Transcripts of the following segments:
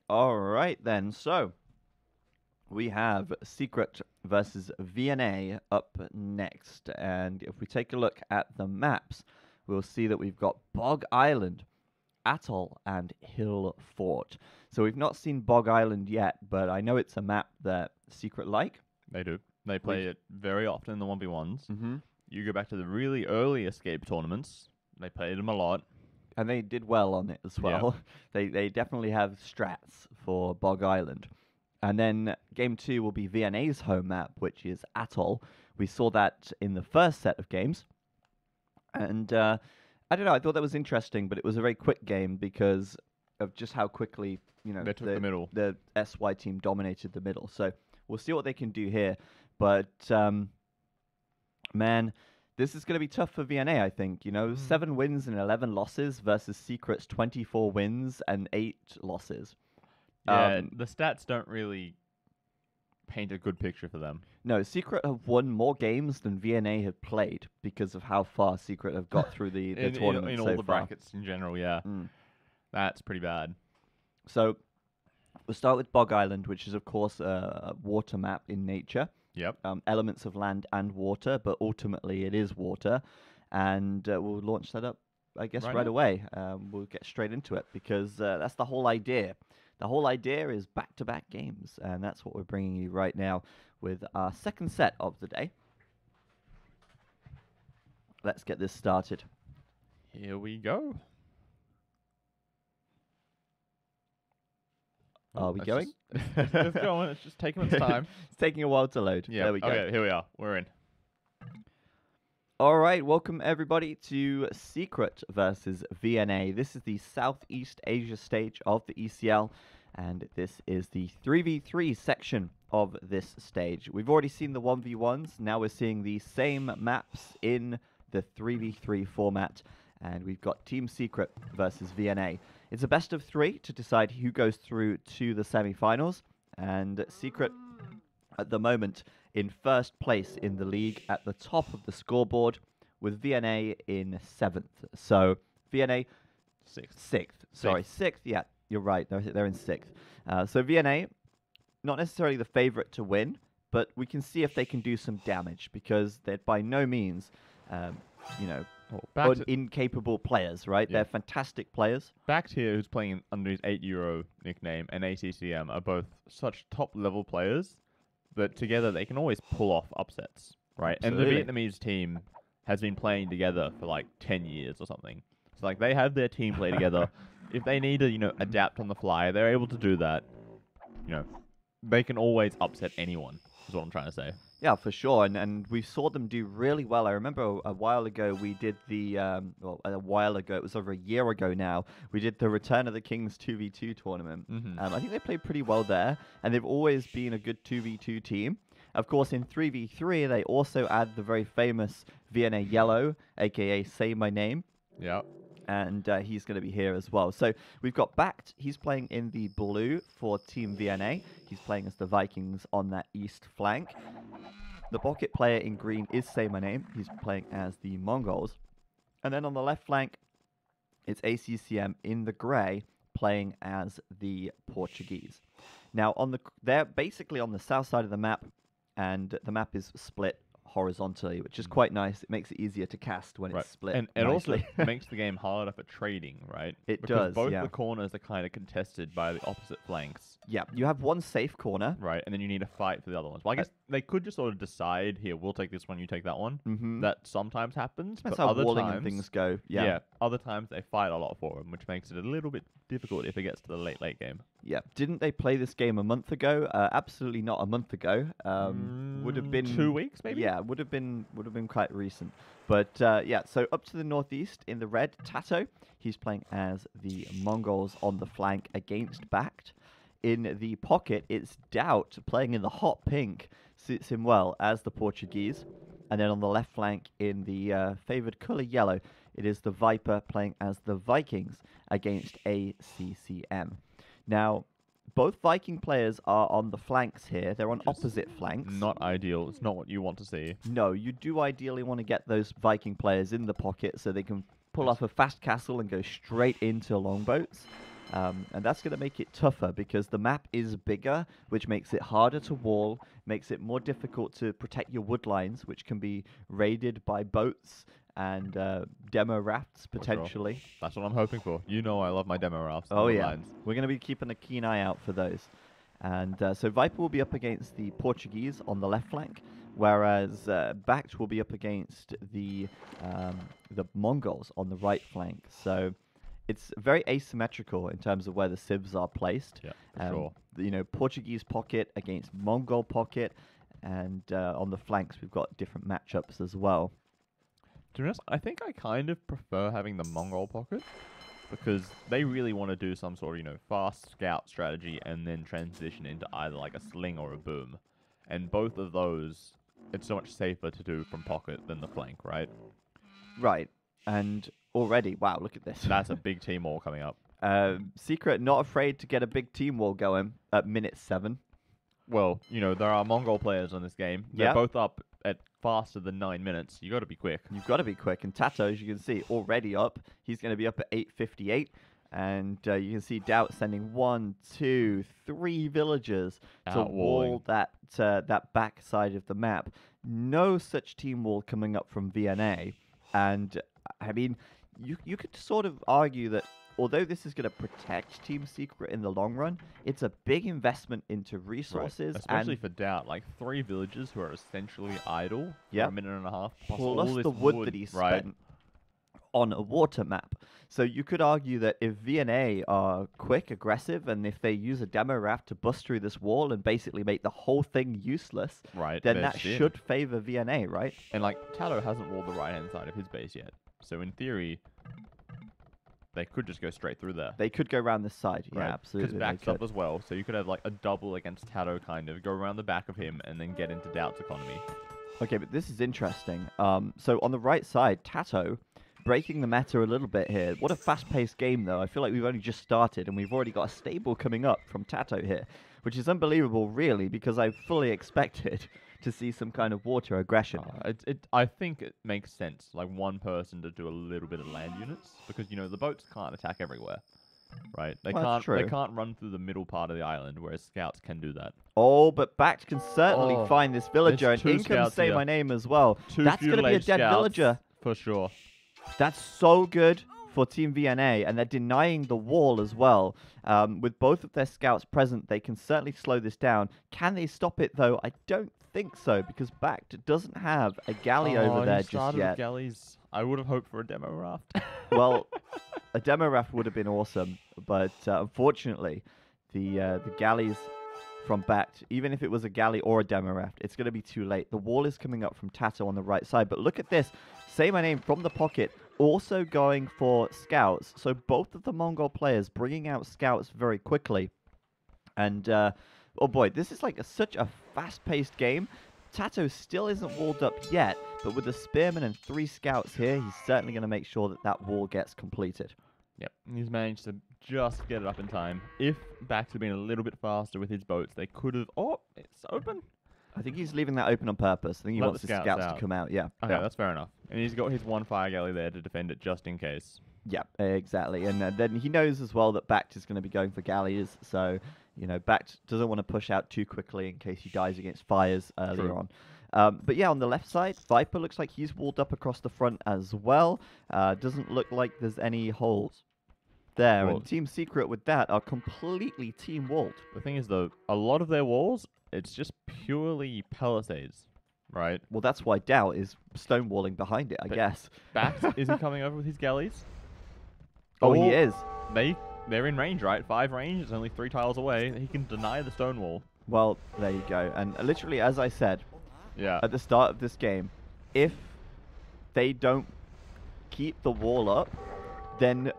All right then. So we have Secret versus VNA up next, and if we take a look at the maps, we'll see that we've got Bog Island, Atoll, and Hill Fort. So we've not seen Bog Island yet, but I know it's a map that Secret like. They do. They play it very often in the 1v1s. Mm-hmm. You go back to the really early Escape tournaments, they played them a lot. And they did well on it as well. Yeah. They definitely have strats for Bog Island. And then game 2 will be VNA's home map, which is Atoll. We saw that in the first set of games. And I don't know, I thought that was interesting, but it was a very quick game because of just how quickly, they took the middle. The SY team dominated the middle. So we'll see what they can do here. But, man, this is going to be tough for VNA, I think. 7 wins and 11 losses versus Secret's 24 wins and 8 losses. Yeah, the stats don't really paint a good picture for them. No, Secret have won more games than VNA have played because of how far Secret have got through the tournament in so all the far. brackets in general, yeah. That's pretty bad. So we'll start with Bog Island, which is, of course, a water map in nature. Yep. Elements of land and water, but ultimately it is water. And we'll launch that up, I guess, right away. We'll get straight into it because that's the whole idea. The whole idea is back-to-back games, and that's what we're bringing you right now with our second set of the day. Let's get this started. Here we go. Are we going? It's going. It's just taking its time. It's taking a while to load. Yeah. There we go. Okay, here we are. We're in. All right, welcome everybody to Secret versus VNA. This is the Southeast Asia stage of the ECL, and this is the 3v3 section of this stage. We've already seen the 1v1s, now we're seeing the same maps in the 3v3 format, and we've got Team Secret versus VNA. It's a best of 3 to decide who goes through to the semi-finals, and Secret at the moment in first place in the league at the top of the scoreboard, with VNA in 7th. So VNA 6th. Sorry, 6th. Yeah, you're right. They're in 6th. So VNA, not necessarily the favorite to win, but we can see if they can do some damage because they're by no means, incapable players, right? Yeah. They're fantastic players. Backed here, who's playing under his €8 nickname, and ACCM are both such top-level players that together they can always pull off upsets, right? Absolutely. And the Vietnamese team has been playing together for like 10 years or something. So like they have their team play together. If they need to, adapt on the fly, they're able to do that. They can always upset anyone, is what I'm trying to say. Yeah, for sure, and we saw them do really well. I remember a while ago we did the, a while ago, it was over a year ago now, we did the Return of the Kings 2v2 tournament. I think they played pretty well there, and they've always been a good 2v2 team. Of course, in 3v3, they also add the very famous VNA Yellow, aka Say My Name. Yeah. And he's going to be here as well. So we've got Backed. He's playing in the blue for Team VNA. He's playing as the Vikings on that east flank. The pocket player in green is Say My Name. He's playing as the Mongols. And then on the left flank, it's ACCM in the grey playing as the Portuguese. Now, they're basically on the south side of the map, and the map is split horizontally, which is quite nice. It makes it easier to cast when it's split. And it also makes the game harder for trading, right? It because does, both yeah. the corners are kind of contested by the opposite flanks. Yeah, you have one safe corner. Right, and then you need to fight for the other ones. Well, I guess they could just sort of decide, here, we'll take this one, you take that one. That sometimes happens, That's but how other walling times, and things go. Yeah. Other times they fight a lot for them, which makes it a little bit difficult if it gets to the late game. Yeah. Didn't they play this game a month ago? Absolutely not a month ago. Would have been 2 weeks, maybe? Yeah, would have been quite recent. But yeah, so up to the northeast in the red, Tato. He's playing as the Mongols on the flank against Backed. In the pocket, it's Doubt playing in the hot pink. Suits him well as the Portuguese. And then on the left flank in the favoured colour yellow, it is the Viper playing as the Vikings against ACCM. Now, both Viking players are on the flanks here. They're on opposite flanks. Not ideal. It's not what you want to see. No, you do ideally want to get those Viking players in the pocket so they can pull off a fast castle and go straight into longboats. And that's going to make it tougher because the map is bigger, which makes it harder to wall, makes it more difficult to protect your wood lines, which can be raided by boats and demo rafts For sure. potentially. That's what I'm hoping for. You know I love my demo rafts. Oh wood yeah, lines. we're going to be keeping a keen eye out for those. And so Viper will be up against the Portuguese on the left flank, whereas Bact will be up against the Mongols on the right flank. So it's very asymmetrical in terms of where the civs are placed. Yeah, for sure. You know, Portuguese pocket against Mongol pocket, and on the flanks we've got different matchups as well. To be honest, I think I kind of prefer having the Mongol pocket because they really want to do some sort of, fast scout strategy and then transition into either like a sling or a boom. And both of those, it's so much safer to do from pocket than the flank, right? Right. And already, wow, look at this. That's a big team wall coming up. Secret not afraid to get a big team wall going at minute 7. Well, there are Mongol players on this game. They're Yep. both up at faster than 9 minutes. You got to be quick. You've got to be quick. And Tato, as you can see, already up. He's going to be up at 8:58. And you can see Doubt sending 1, 2, 3 villagers to wall that back side of the map. No such team wall coming up from VNA. And, I mean, you could sort of argue that although this is going to protect Team Secret in the long run, it's a big investment into resources. Right. Especially for Doubt. Like 3 villagers who are essentially idle for a minute and a half. Plus all plus this the wood that he spent on a water map. So you could argue that if VNA are quick, aggressive, and if they use a demo raft to bust through this wall and basically make the whole thing useless, then that should favor VNA, right? And like Tato hasn't walled the right-hand side of his base yet. So in theory, they could just go straight through there. They could go around this side, yeah, absolutely. Because Bact's up as well, so you could have like a double against Tato kind of, go around the back of him and then get into Doubt's economy. Okay, but this is interesting. So on the right side, Tato breaking the meta a little bit here. What a fast-paced game, though. I feel like we've only just started, and we've already got a stable coming up from Tato here, which is unbelievable, really, because I fully expected to see some kind of water aggression. I think it makes sense, like one person to do a little bit of land units, because the boats can't attack everywhere, right? They can't run through the middle part of the island, whereas scouts can do that. Oh, but Bact can certainly find this villager, and in can say my name as well. That's going to be a dead villager for sure. That's so good for Team VNA, and they're denying the wall as well. With both of their scouts present, they can certainly slow this down. Can they stop it, though? I don't think so, because Bact doesn't have a galley over there just yet. Galleys. I would have hoped for a demo raft. Well, a demo raft would have been awesome, but unfortunately, the galleys from Bact, even if it was a galley or a demo raft, it's going to be too late. The wall is coming up from Tato on the right side, but look at this. Say my name from the pocket, also going for scouts. So both of the Mongol players bringing out scouts very quickly. And, oh boy, this is like such a fast-paced game. Tato still isn't walled up yet, but with the spearmen and 3 scouts here, he's certainly going to make sure that that wall gets completed. Yep, he's managed to just get it up in time. If Bact had been a little bit faster with his boats, they could have... Oh, it's open. I think he's leaving that open on purpose. I think he wants his scouts to come out, yeah. Okay, that's fair enough. And he's got his 1 fire galley there to defend it just in case. Yeah, exactly. And then he knows as well that Bact is going to be going for galleys, so, Bact doesn't want to push out too quickly in case he dies against fires earlier on. But yeah, on the left side, Viper looks like he's walled up across the front as well. Doesn't look like there's any holes there. And Team Secret with that are completely team walled. The thing is, though, a lot of their walls, it's just purely palisades, right? Well, that's why Doubt is stonewalling behind it, I guess. Bact, is he coming over with his galleys? Oh, he is. They're in range, right? 5 range, it's only 3 tiles away. He can deny the stone wall. Well, there you go. And literally, as I said, at the start of this game, if they don't keep the wall up, then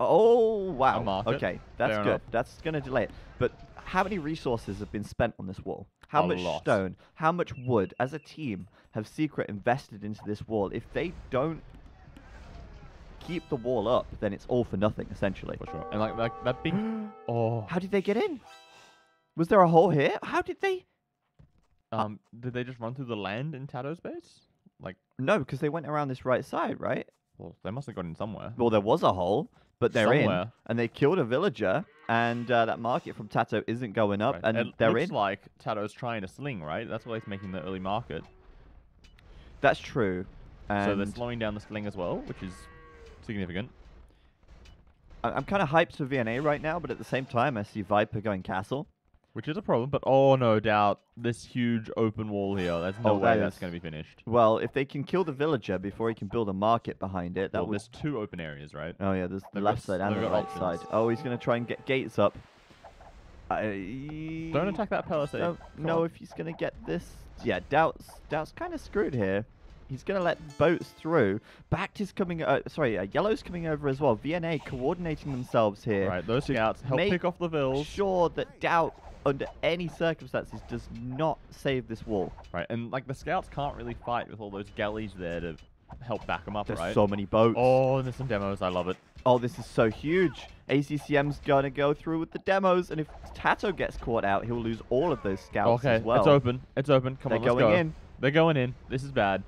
oh, wow. Okay, that's good. That's going to delay it. But how many resources have been spent on this wall? How much stone, how much wood, as a team, have Secret invested into this wall? If they don't keep the wall up, then it's all for nothing, essentially. For sure. And like that big... Oh. How did they get in? Was there a hole here? How did they... Did they just run through the land in Tato's base? No, because they went around this right side, right? Well, they must have got in somewhere. Well, there was a hole, but they're in, Somewhere. and they killed a villager, and that market from Tato isn't going up, Right. and It they're looks in. like Tato's trying to sling, right? That's why he's making the early market. That's true. So they're And slowing down the sling as well, which is significant. I'm kind of hyped for VNA right now, but at the same time, I see Viper going castle. Which is a problem, but oh, no doubt. This huge open wall here. There's no way that that's is- going to be finished. Well, if they can kill the villager before he can build a market behind it, that Well, would... there's 2 open areas, right? Oh, yeah, there's the They've left got- side and they've the got right options. side. Oh, he's going to try and get gates up. Don't attack that palisade. Don't Come know on. if he's going to get this. Yeah, Doubt's kind of screwed here. He's going to let boats through. Backed is coming... Yellow's coming over as well. VNA coordinating themselves here. Right, those scouts help make pick off the vills. Sure that Doubt, under any circumstances, does not save this wall. Right, and like the scouts can't really fight with all those galleys there to help back them up, There's right? so many boats. Oh, and there's some demos. I love it. Oh, this is so huge. ACCM's going to go through with the demos, and if Tato gets caught out, he'll lose all of those scouts Okay, as well. it's open. It's open. Come They're on, let's going go. in. They're going in. This is bad.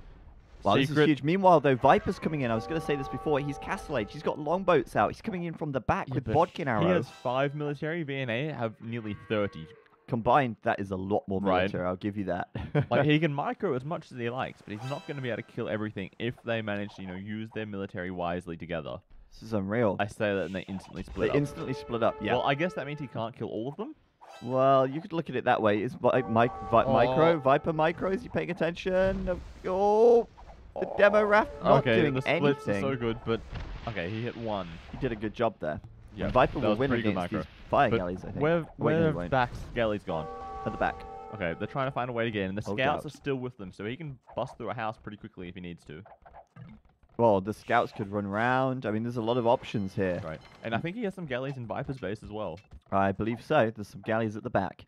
Wow, this is Secret- huge. Meanwhile, though, Viper's coming in. I was going to say this before. He's Castle Age. He's got longboats out. He's coming in from the back Yeah, with but bodkin He arrows. has 5 military. VNA have nearly 30. Combined, that is a lot more Right. military. I'll give you that. Like he can micro as much as he likes, but he's not going to be able to kill everything if they manage to, use their military wisely together. This is unreal. I say that and they instantly split They up. instantly split up. Yeah. Well, I guess that means he can't kill all of them. Well, you could look at it that way. Is Viper micro? Is he paying attention? Oh, the demo raft not okay, doing the splits anything. are so good, but okay, he hit 1. He did a good job there. Yeah, And Viper that will was win pretty good against micro. these fire But galleys, I think. Where Wait, no, he where won't. back's galley's gone? At the back. Okay, they're trying to find a way to get in. The Oh, scouts God. are still with them, so he can bust through a house pretty quickly if he needs to. Well, the scouts could run around. I mean, there's a lot of options here. Right, and I think he has some galleys in Viper's base as well. I believe so. There's some galleys at the back.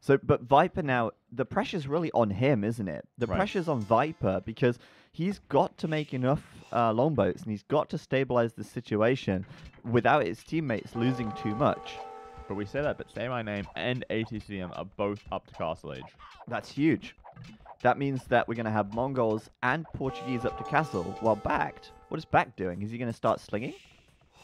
So, but Viper now, the pressure's really on him, isn't it? The Right. pressure's on Viper because he's got to make enough longboats and he's got to stabilize the situation without his teammates losing too much. But we say that, but Say My Name and ATCM are both up to Castle Age. That's huge. That means that we're going to have Mongols and Portuguese up to castle, while Backed, what is Backed doing? Is he going to start slinging?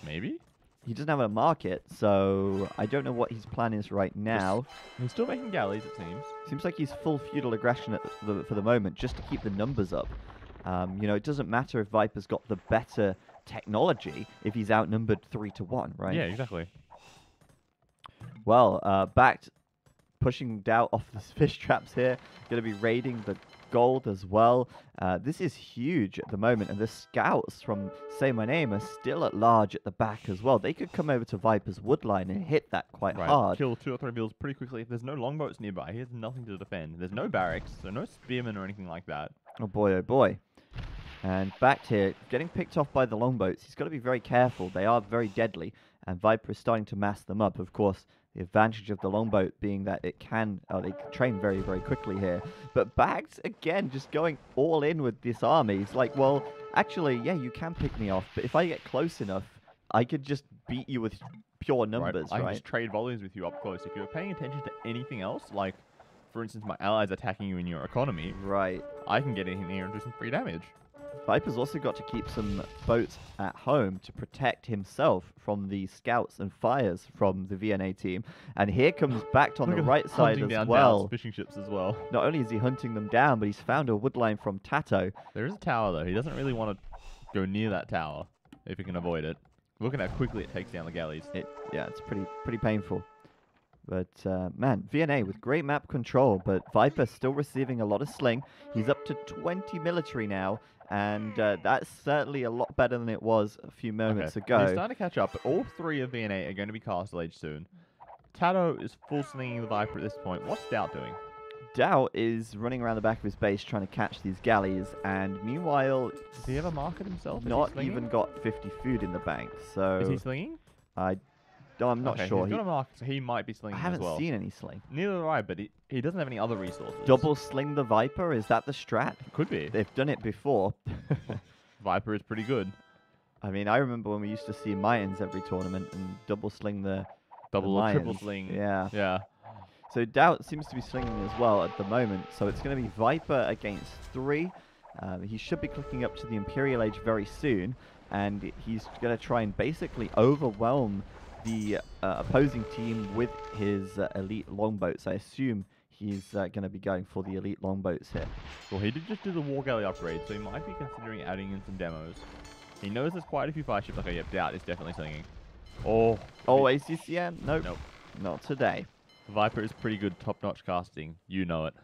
Maybe? He doesn't have a market, so I don't know what his plan is right now. He's still making galleys, it seems. Seems like he's full feudal aggression for the moment, just to keep the numbers up. It doesn't matter if Viper's got the better technology if he's outnumbered 3-1, right? Yeah, exactly. Well, Backed pushing Doubt off the fish traps here. Going to be raiding the gold as well. This is huge at the moment, and the scouts from Say My Name are still at large at the back as well. They could come over to Viper's woodline and hit that quite Right, hard. kill 2 or 3 bills pretty quickly. If there's no longboats nearby, he has nothing to defend. There's no barracks, so no spearmen or anything like that. Oh boy, oh boy. And Backed here, getting picked off by the longboats. He's got to be very careful. They are very deadly, and Viper is starting to mass them up. Of course, the advantage of the longboat being that they can train very, very quickly here. But Bagged, again, just going all in with this army. He's like, well, actually, yeah, you can pick me off, but if I get close enough, I could just beat you with pure numbers, I can right? just trade volleys with you up close. If you're paying attention to anything else, like, for instance, my allies attacking you in your economy, Right. I can get in here and do some free damage. Viper's also got to keep some boats at home to protect himself from the scouts and fires from the VNA team. And here comes Backed on Look the at right side hunting as down well. Dow's fishing ships as well. Not only is he hunting them down, but he's found a woodline from Tato. There is a tower, though. He doesn't really want to go near that tower if he can avoid it. Look at how quickly it takes down the galleys. Yeah, it's pretty painful. But, man, VNA with great map control, but Viper still receiving a lot of sling. He's up to 20 military now, and that's certainly a lot better than it was a few moments He's ago. starting to catch up, but all 3 of VNA are going to be Castle Age soon. Tato is full slinging the Viper at this point. What's Doubt doing? Doubt is running around the back of his base trying to catch these galleys, and meanwhile, Does he ever market himself? Is he not slinging? even got 50 food in the bank. So Is he slinging? I'm not Okay, sure. He's got a market, so he might be I slinging haven't as well. seen any sling. Neither do I, but he doesn't have any other resources. Double sling the Viper, is that the strat? Could be. They've done it before. Viper is pretty good. I mean, I remember when we used to see Mayans every tournament and double sling the Double or triple Lions. sling. Yeah. Yeah. So Doubt seems to be slinging as well at the moment. So it's going to be Viper against 3. He should be clicking up to the Imperial Age very soon, and he's going to try and basically overwhelm the opposing team with his elite longboats. I assume he's going to be going for the elite longboats here. Well, he did just do the war galley upgrade, so he might be considering adding in some demos. He knows there's quite a few fire ships. Okay, yep, Doubt is definitely slinging. Oh, ACCM? Nope. Nope. Not today. Viper is pretty good top-notch casting. You know it.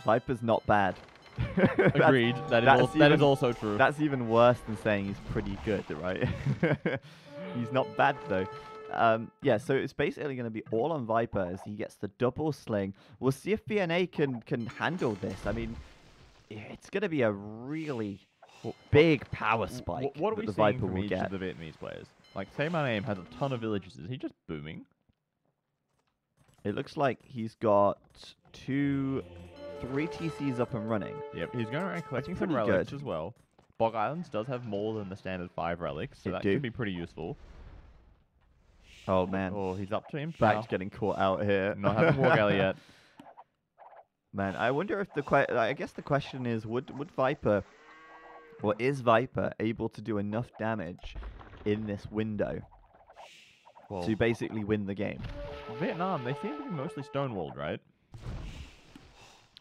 Viper's not bad. Agreed. That is also true. That's even worse than saying he's pretty good, right? He's not bad, though. Yeah, so it's basically going to be all on Viper as he gets the double sling. We'll see if VNA can handle this. I mean, it's going to be a really big power spike What are that we the seeing Viper from will each get. of the Vietnamese players? Like, Say My Name has a ton of villages. Is he just booming? It looks like he's got 3 TCs up and running. Yep, he's going around collecting some pretty relics good. as well. Bog Islands does have more than the standard 5 relics, so that could be pretty useful. Oh, man. Oh, he's up to him. Back's getting caught out here. Not having war galley yet. Man, I wonder if I guess the question is, would Viper, or is Viper able to do enough damage in this window to basically win the game? Vietnam, they seem to be mostly stonewalled, right?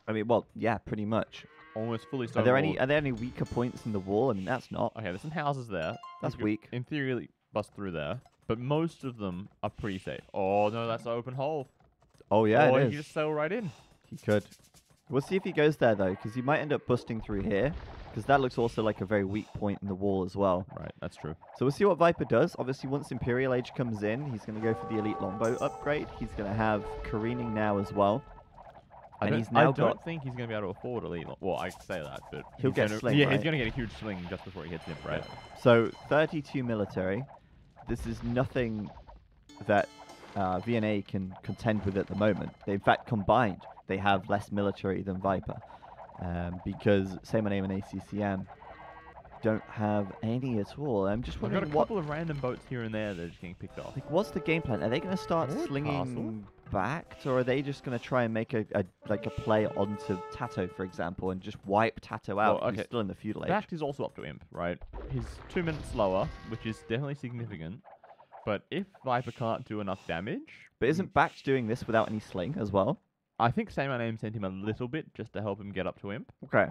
I mean, well, yeah, pretty much. Almost fully Are stonewalled. there any weaker points in the wall? I mean, that's not. Okay, there's some houses there. That's You could, weak. in theory, bust through there. But most of them are pretty safe. Oh, no, that's an open hole. Oh, yeah, oh, it he is. can just sail right in. He could. We'll see if he goes there, though, because he might end up busting through here, because that looks also like a very weak point in the wall as well. Right, that's true. So we'll see what Viper does. Obviously, once Imperial Age comes in, he's going to go for the Elite Longboat upgrade. He's going to have careening now as well. I And he's now don't think he's going to be able to afford elite. Well, I can say that, but He'll he's get gonna, sling, yeah, right? he's going to get a huge swing just before he hits him, right? So 32 military. This is nothing that VNA can contend with at the moment. They, in fact, combined, they have less military than Viper, because Say My Name and ACCM don't have any at all. I'm just We've wondering got a couple of random boats here and there that are just getting picked off. like, what's the game plan? Are they going to start Forward slinging back, or are they just going to try and make a play onto Tato, for example, and just wipe Tato out? Well, He's okay. still in the feudal age. Backed is also up to Imp, right? He's 2 minutes slower, which is definitely significant. But if Viper can't do enough damage... But isn't Backed doing this without any sling as well? I think Say My Name sent him a little bit just to help him get up to Imp. Okay.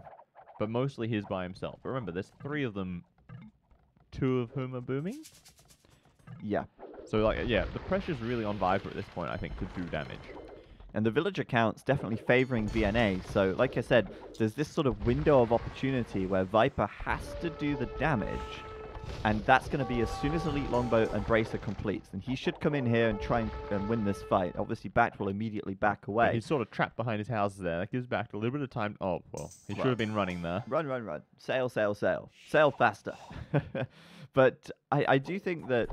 But mostly he's by himself. But remember, there's 3 of them, 2 of whom are booming. Yeah. So, like, yeah, the pressure's really on Viper at this point, I think, to do damage. And the villager count's definitely favoring VNA. So, like I said, there's this sort of window of opportunity where Viper has to do the damage. And that's going to be as soon as Elite Longboat and Bracer completes. And he should come in here and try and win this fight. Obviously, Backed will immediately back away. But he's sort of trapped behind his houses there. That gives Back a little bit of time. Oh, well, he should have been running there. Run, run, run. Sail, sail, sail. Sail faster. But I do think that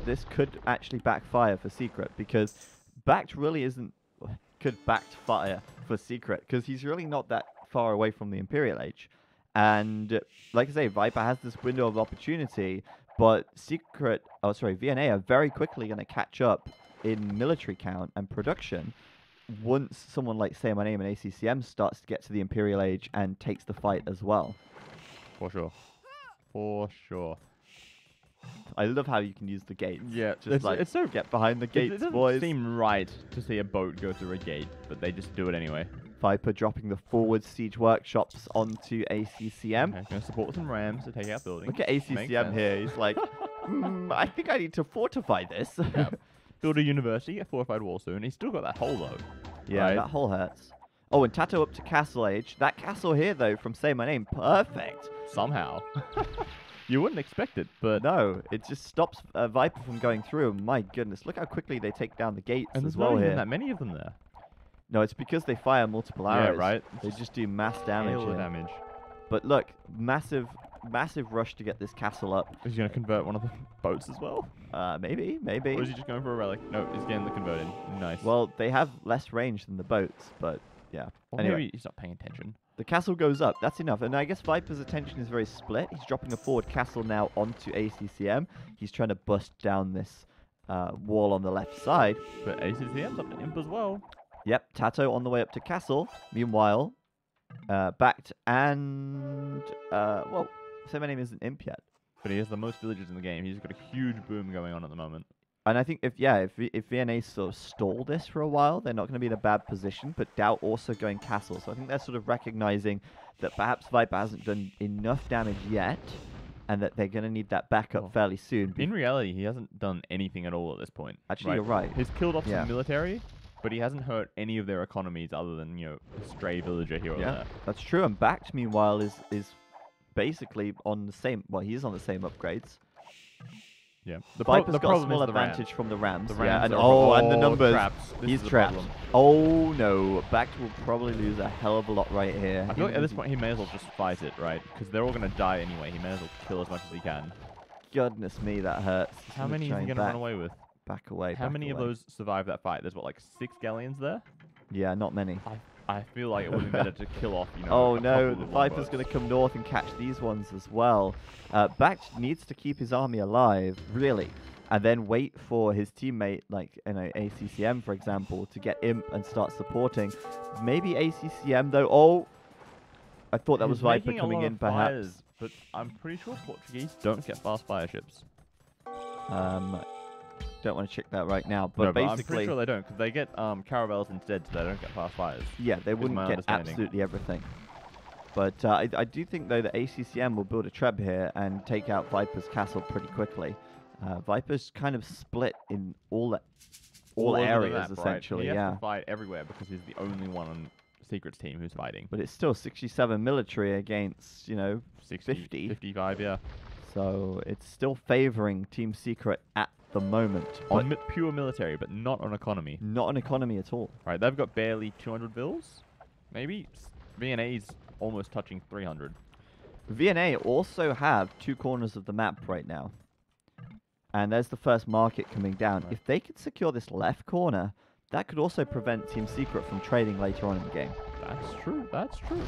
this could actually backfire for Secret, because Backed really isn't... could backfire for Secret, because he's really not that far away from the Imperial Age. And like I say, Viper has this window of opportunity, but VNA are very quickly going to catch up in military count and production once someone like Say My Name and ACCM starts to get to the Imperial Age and takes the fight as well. For sure. For sure. I love how you can use the gates. Yeah, just it's so get behind the gates, it doesn't boys. seem right to see a boat go through a gate, but they just do it anyway. Viper dropping the forward siege workshops onto ACCM. Okay, gonna support with some rams to take out buildings. Look at ACCM here. He's like, I think I need to fortify this. Yeah. Build a university, a fortified wall soon. He's still got that hole though. Yeah, right? that hole hurts. Oh, and Tato up to Castle Age. That castle here, though, from Say My Name, perfect. Somehow. You wouldn't expect it, but... No, it just stops Viper from going through. My goodness, look how quickly they take down the gates And as there's well not here. even that many of them there. No, it's because they fire multiple arrows. Yeah, right. They just do mass damage. Hail of here. damage. But look, massive rush to get this castle up. Is he going to convert one of the boats as well? Maybe. Or is he just going for a relic? No, he's getting the converted. Nice. Well, they have less range than the boats, but yeah. Or Anyway, maybe he's not paying attention. the castle goes up. That's enough. And I guess Viper's attention is very split. He's dropping a forward castle now onto ACCM. He's trying to bust down this wall on the left side. But ACCM's up to Imp as well. Yep, Tato on the way up to castle. Meanwhile, Backed and well, say my name isn't imp yet. But he has the most villagers in the game. He's got a huge boom going on at the moment. And I think if VNA sort of stall this for a while, they're not going to be in a bad position. But Doubt also going castle, so I think they're sort of recognizing that perhaps Viper hasn't done enough damage yet, and that they're going to need that backup fairly soon. In reality, he hasn't done anything at all at this point. Actually, you're right. He's killed off some military, but he hasn't hurt any of their economies other than, you know, a stray villager here or there. That's true. And Backed, meanwhile, is basically on the same. Well, he's on the same upgrades. Yeah. Viper's got a small advantage from the Rams. The Rams and the numbers. Traps. He's trapped. Oh no, Backed will probably lose a hell of a lot right here. I feel like at this point he may as well just fight it, right? Because they're all going to die anyway. He may as well kill as much as he can. Goodness me, that hurts. How many is he going to run away with? Back away. How many of those survive that fight? There's what, like 6 galleons there? Yeah, not many. I feel like it would be better to kill off, you know. Oh no, the Viper's going to come north and catch these ones as well. Backed needs to keep his army alive, really, and then wait for his teammate, like ACCM for example, to get imp and start supporting. Maybe ACCM though. Oh, I thought that was Viper coming in perhaps. Fires, but I'm pretty sure Portuguese don't get fast fire ships. Don't want to check that right now, but basically, I'm pretty sure they don't, because they get caravels instead, so they don't get fast fires. Yeah, they wouldn't get absolutely everything. But I do think though that ACCM will build a treb here and take out Viper's castle pretty quickly. Viper's kind of split in all areas map, essentially. Right? He has to fight everywhere because he's the only one on Secret's team who's fighting. But it's still 67 military against 50. 55, yeah. So it's still favoring Team Secret at the moment. On pure military, but not on economy. Not on economy at all. Right, they've got barely 200 bills. Maybe VNA's almost touching 300. VNA also have 2 corners of the map right now. And there's the first market coming down. Right. If they could secure this left corner, that could also prevent Team Secret from trading later on in the game. That's true. That's true.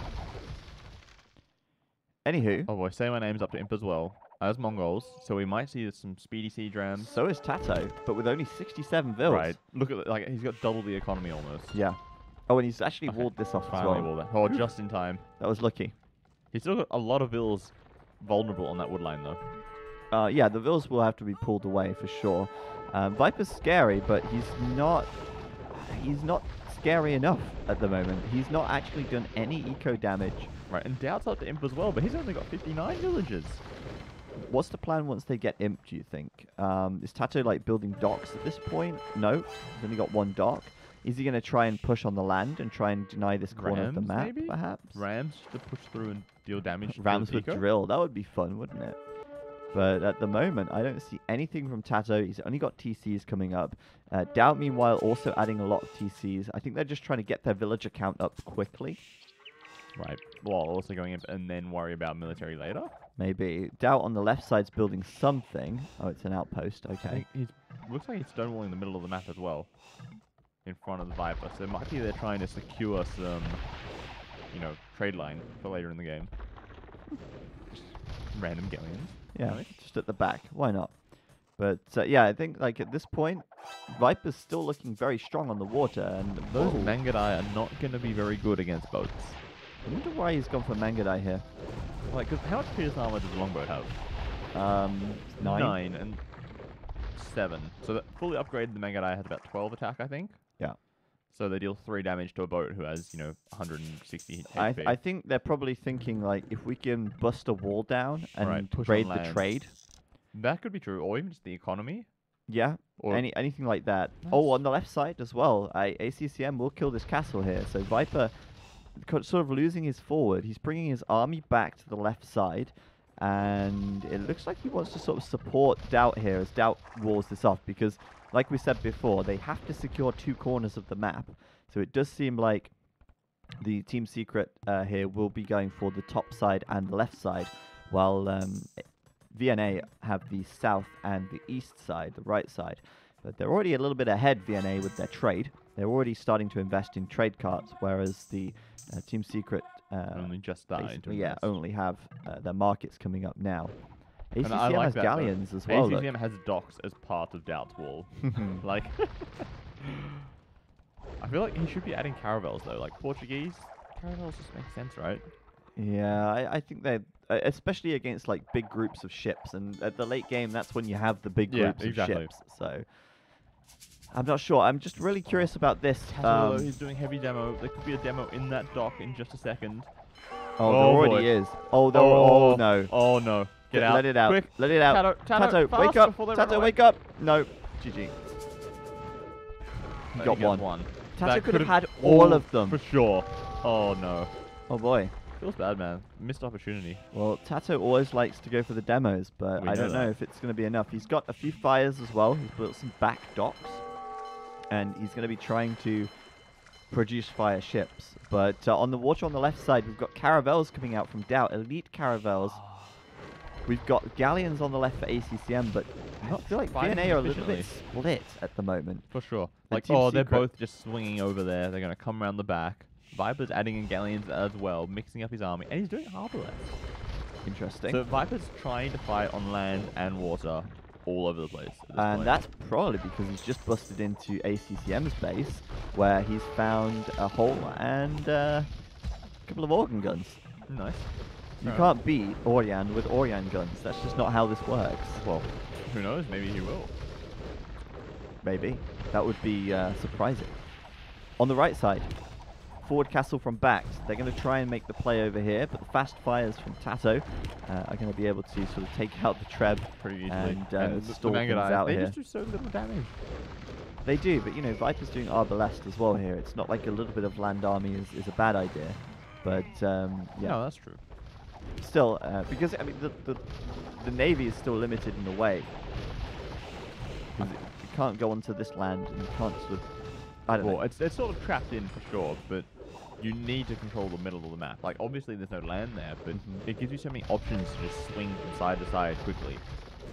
Anywho. Oh boy, say my name's up to imp as well. As Mongols, so we might see some speedy siege rams. So is Tato, but with only 67 vills. Right. Look at like he's got double the economy almost. Yeah. Oh, and he's actually walled this off as well. Oh, just in time. That was lucky. He's still got a lot of vills vulnerable on that wood line though. Yeah, the vills will have to be pulled away for sure. Viper's scary, but he's not scary enough at the moment. He's not actually done any eco damage. Right, and Doubt's up to imp as well, but he's only got 59 villages. What's the plan once they get imp, do you think? Is Tato like building docks at this point? No, he's only got 1 dock. Is he going to try and push on the land and try and deny this corner of the map, maybe? perhaps? Rams to push through and deal damage. Rams with drill, that would be fun, wouldn't it? But at the moment, I don't see anything from Tato. He's only got TCs coming up. Doubt, meanwhile, also adding a lot of TCs. I think they're just trying to get their villager count up quickly. Right. While also going in and then worry about military later? Maybe. Doubt on the left side's building something. Oh, it's an outpost. Okay. Looks like he's stonewalling the middle of the map as well. In front of the Viper. So it might be they're trying to secure some, trade line for later in the game. Just random galleons. Yeah, just at the back. Why not? But yeah, I think like at this point, Viper's still looking very strong on the water, and those Mangadai are not going to be very good against boats. I wonder why he's gone for Mangadai here. Like, because how much pierce armor does a longboat have? 9 and 7. So that fully upgraded the Mangadai has about 12 attack, I think. Yeah. So they deal 3 damage to a boat who has 160 HP. I think they're probably thinking like if we can bust a wall down and raid the trade. That could be true, or even just the economy. Yeah, or anything like that. Oh, on the left side as well, ACCM will kill this castle here. So Viper sort of losing his forward. He's bringing his army back to the left side, and it looks like he wants to sort of support Doubt here as Doubt walls this off, because like we said before, they have to secure 2 corners of the map. So it does seem like the Team Secret here will be going for the top side and the left side, while VNA have the south and the east side, the right side. But they're already a little bit ahead, VNA, with their trade. They're already starting to invest in trade carts, whereas the Team Secret only just started. Only have their markets coming up now. ACCM like has galleons as well. ACCM has docks as part of Doubt's wall. Like, I feel like he should be adding caravels though. Like Portuguese, Caravels just make sense, right? Yeah, I think they, especially against like big groups of ships, and at the late game, that's when you have the big Yeah, groups exactly. of ships. So I'm not sure. I'm just really curious about this. Atoll, though, he's doing heavy demo. There could be a demo in that dock in just a second. Oh, there Oh, already boy. is. Oh, there. Oh, no. Oh no! Get out! Let it out. Quick! Let it out. Tato, wake fast up. before they run Tato, away. wake up. No. GG. He got gets one. That Tato could have could've- had all of them. for sure. Oh no! Oh boy. Feels bad, man. Missed opportunity. Well, Tato always likes to go for the demos, but We I know don't know that. if it's going to be enough. He's got a few fires as well. He's built some back docks, and he's going to be trying to produce fire ships. But on the water on the left side, we've got caravels coming out from Doubt, elite caravels. We've got galleons on the left for ACCM, but I Not feel like fighting VNA are a little bit efficiently. split at the moment. For sure. The Like, Team oh, they're Secret- both just swinging over there. They're gonna come around the back. Viper's adding in galleons as well, mixing up his army, and he's doing arbalest. Interesting. So Viper's trying to fight on land and water all over the place. At this And point. that's probably because he's just busted into ACCM's base, where he's found a hole and a couple of organ guns. nice. You Fair can't beat Orion with Orion guns. That's just not how this works. Well, who knows? Maybe he will. Maybe. That would be surprising. On the right side, forward castle from backs. They're going to try and make the play over here, but the fast fires from Tato are going to be able to sort of take out the Treb Pretty easily. and the stall things Mangudai, out they here. just do so little damage. They do, but you know, Viper's doing Arbalest as well here. It's not like a little bit of land army is a bad idea. But yeah, No, that's true. still, because I mean the navy is still limited in a way. 'Cause you can't go onto this land, and you can't sort of. I don't know. Well, it's sort of trapped in for sure, but you need to control the middle of the map. Like, obviously there's no land there, but it gives you so many options to just swing from side to side quickly.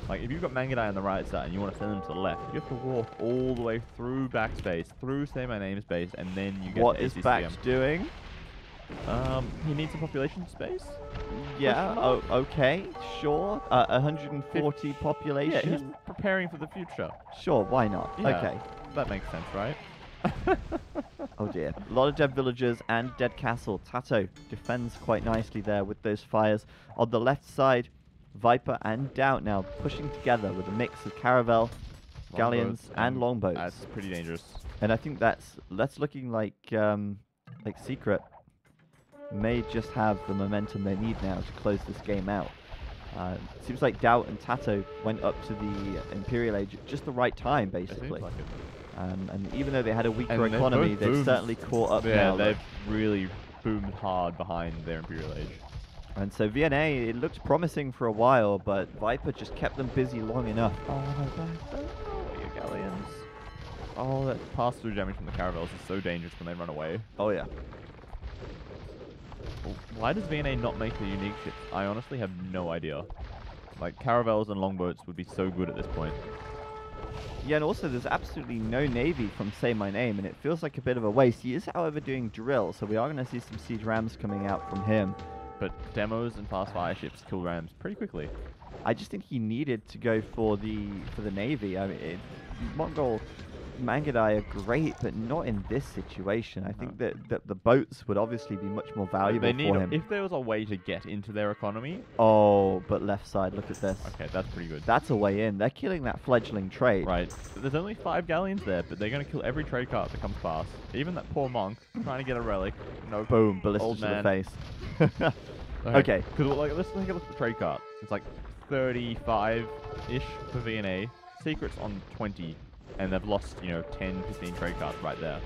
Like, if you've got Mangudai on the right side and you want to send them to the left, you have to walk all the way through backspace, through Say My Name space, and then you get What to is ACCM. Bax doing? He needs some population space. Yeah. Oh, okay. Sure. 140 Yeah, population. he's preparing for the future. Sure. Why not? Yeah. Okay. That makes sense, right? Oh dear. A lot of dead villagers and dead castle. Tato defends quite nicely there with those fires. On the left side, Viper and Doubt now pushing together with a mix of caravel, galleons, and longboats. That's pretty dangerous. And I think that's looking like Secret may just have the momentum they need now to close this game out. Seems like Doubt and Tato went up to the Imperial Age at just the right time, It seems basically. like it. And even though they had a weaker And they've economy, both they've boomed. certainly caught up Yeah, now. they've really boomed hard behind their Imperial Age. And so VNA, it looked promising for a while, but Viper just kept them busy long enough. Oh, no, your galleons. Oh, that pass-through damage from the caravels is so dangerous when they run away. Oh yeah. Why does VNA not make the unique ships? I honestly have no idea. Like, caravels and longboats would be so good at this point. Yeah, and also there's absolutely no navy from Say My Name, and it feels like a bit of a waste. He is, however, doing drill, so we are going to see some siege rams coming out from him. But demos and fast fire ships kill rams pretty quickly. I just think he needed to go for the navy. I mean, Mongol Mangudai are great, but not in this situation. I think that the boats would obviously be much more valuable They need for him. if there was a way to get into their economy. Oh, but left side, look at this. Okay, that's pretty good. That's a way in. They're killing that fledgling trade. Right. There's only 5 galleons there, but they're going to kill every trade cart that comes past. Even that poor monk trying to get a relic. No. Boom, ballista Old to the man. face. Okay. Because like, let's take a look at the trade cart. It's like 35-ish for VNA. Secret's on 20. And they've lost, 10, 15 trade carts right there.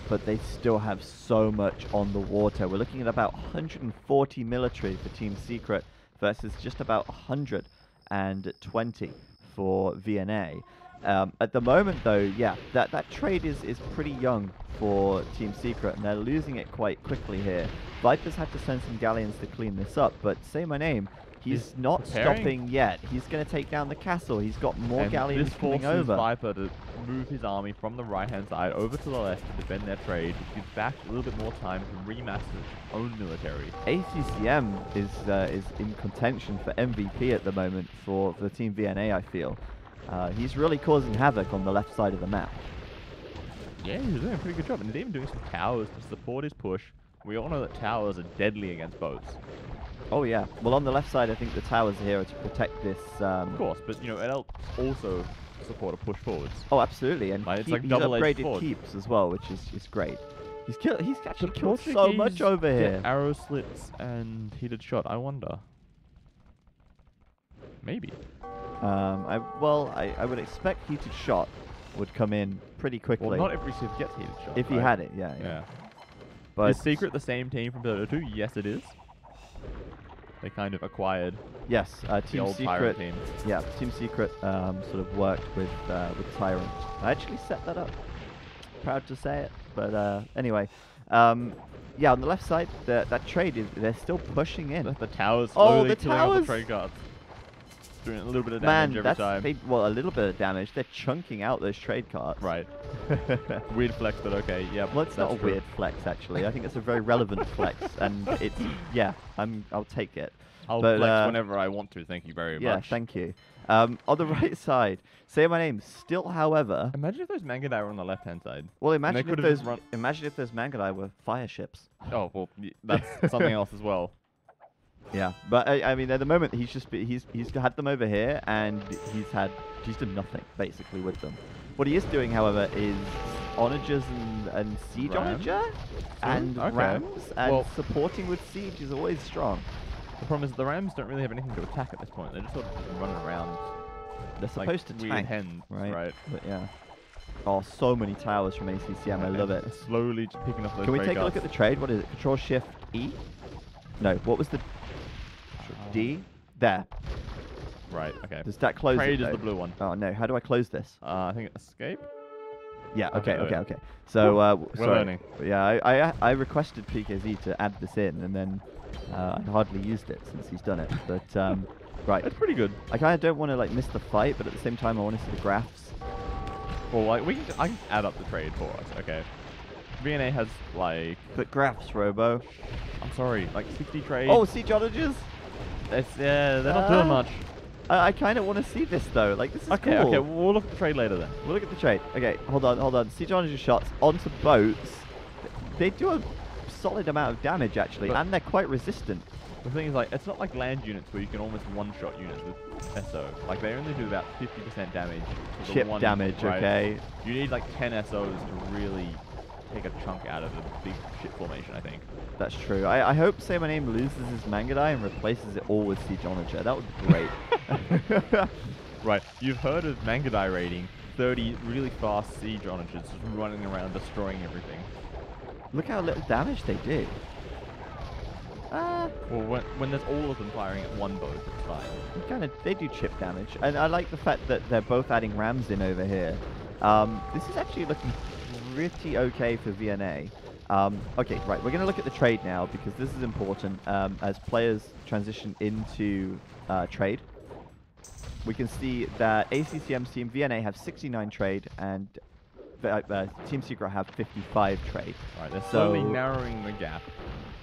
But they still have so much on the water. We're looking at about 140 military for Team Secret versus just about 120 for VNA. At the moment, though, yeah, that trade is pretty young for Team Secret, and they're losing it quite quickly here. Viper's had to send some galleons to clean this up, but Say My Name, he's not preparing. stopping yet. He's going to take down the castle. He's got more And galleons this coming forces over. Viper to move his army from the right-hand side over to the left to defend their trade, which gives back a little bit more time to remaster its own military. ACCM is in contention for MVP at the moment for Team VNA, I feel. He's really causing havoc on the left side of the map. Yeah, he's doing a pretty good job, and he's even doing some towers to support his push we all know that towers are deadly against boats. Oh yeah. Well, on the left side, I think the towers are here to protect this. Of course, but you know, it helps also support a push forwards. Oh, absolutely, and Like, it's keep, like he's double-edged upgraded sword. keeps as well, which is great. He's actually The killed so much Portuguese over get here. Arrow slits and heated shot. I wonder. Maybe. I would expect heated shot would come in pretty quickly. Well, not every civ gets heated shot. if he right? had it, yeah. Yeah. But Is Secret the same team from Dota 2? Yes, it is. They kind of acquired yes, the Team old Secret. Tyrant team. Yeah, Team Secret sort of worked with Tyrant. I actually set that up. Proud to say it, but anyway, yeah. On the left side, that trade they're still pushing in. The towers Oh, slowly the killing off the towers! trade cards. Doing a little bit of Man, damage every that's time. well, a little bit of damage. They're chunking out those trade cards. Right. Weird flex, but okay. Yeah. Well, it's not a weird flex actually. I think it's a very relevant flex, and it's I'll take it. I'll But, flex whenever I want to. Thank you very Yeah, much. thank you. On the right side, say my name. Still, however, Imagine if those Mangadai were on the left-hand side. well, they imagine if could've those just run- imagine if those Mangadai were fire ships. Oh well, that's something else as well. Yeah, but I mean, at the moment he's had them over here, and he's done nothing basically with them. What he is doing, however, is onagers and siege Rams? onager and Okay. rams, and Well- supporting with siege is always strong. The problem is the Rams don't really have anything to attack at this point. They're just sort of running around They're like supposed to weird tank, hens, right? But yeah. Oh, so many towers from ACCM. I love it. And slowly just picking up those. Can we trade take a look cards. at the trade? What is it? Control Shift E? No. What was the D? There. Right. Okay. Does that close Trade it? is though? the blue one. Oh no. How do I close this? I think escape. Yeah. Okay, Okay. So We're sorry. learning. Yeah, I requested PKZ to add this in, and then I hardly used it since he's done it. But right, It's pretty good. I kind of don't want to like miss the fight, but at the same time I want to see the graphs. Well, like I can add up the trade for us. Okay. VNA has like But graphs, Robo. I'm sorry, like 60 trade. Oh, siege onagers. They're not doing much. I kind of want to see this though. Like this is Okay, cool. okay, we'll look at the trade later then. We'll look at the trade. Okay, hold on. Siege onager shots onto boats. They do a solid amount of damage actually, But- and they're quite resistant. The thing is, like, it's not like land units where you can almost one-shot units with SO. Like, they only do about 50% damage. to the Chip one, damage, right? okay. You need like 10 SOs to really take a chunk out of the big ship formation, I think. That's true. I hope Say My Name loses his Mangadai and replaces it all with Siege Onager. That would be great. Right, you've heard of Mangadai raiding 30 really fast siege onagers just running around destroying everything. Look how little damage they do. Well, when there's all of them firing at one boat, it's fine. They do chip damage, and I like the fact that they're both adding rams in over here. This is actually looking pretty okay for VNA. Okay, right, we're going to look at the trade now because this is important as players transition into trade. We can see that ACCM's team VNA have 69 trade and Team Secret have 55 trade. Right, they're slowly So- narrowing the gap.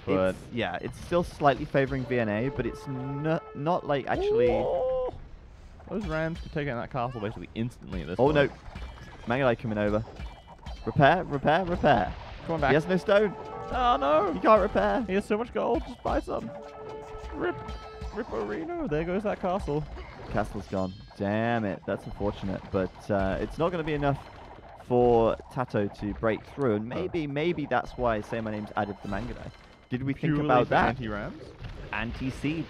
But It's still slightly favoring VNA, but it's not like actually. Oh! Those Rams could take out that castle basically instantly at this Oh point. no, Mangalai coming over. Repair. Come on back. He has no stone. Oh no! He can't repair. He has so much gold, just buy some. Rip Arena, there goes that castle. Castle's gone. Damn it, that's unfortunate. But it's not going to be enough for Tato to break through, and maybe that's why Say My Name's added the Mangadai. Did we think Purely about for that? Anti-Rams? Anti-siege.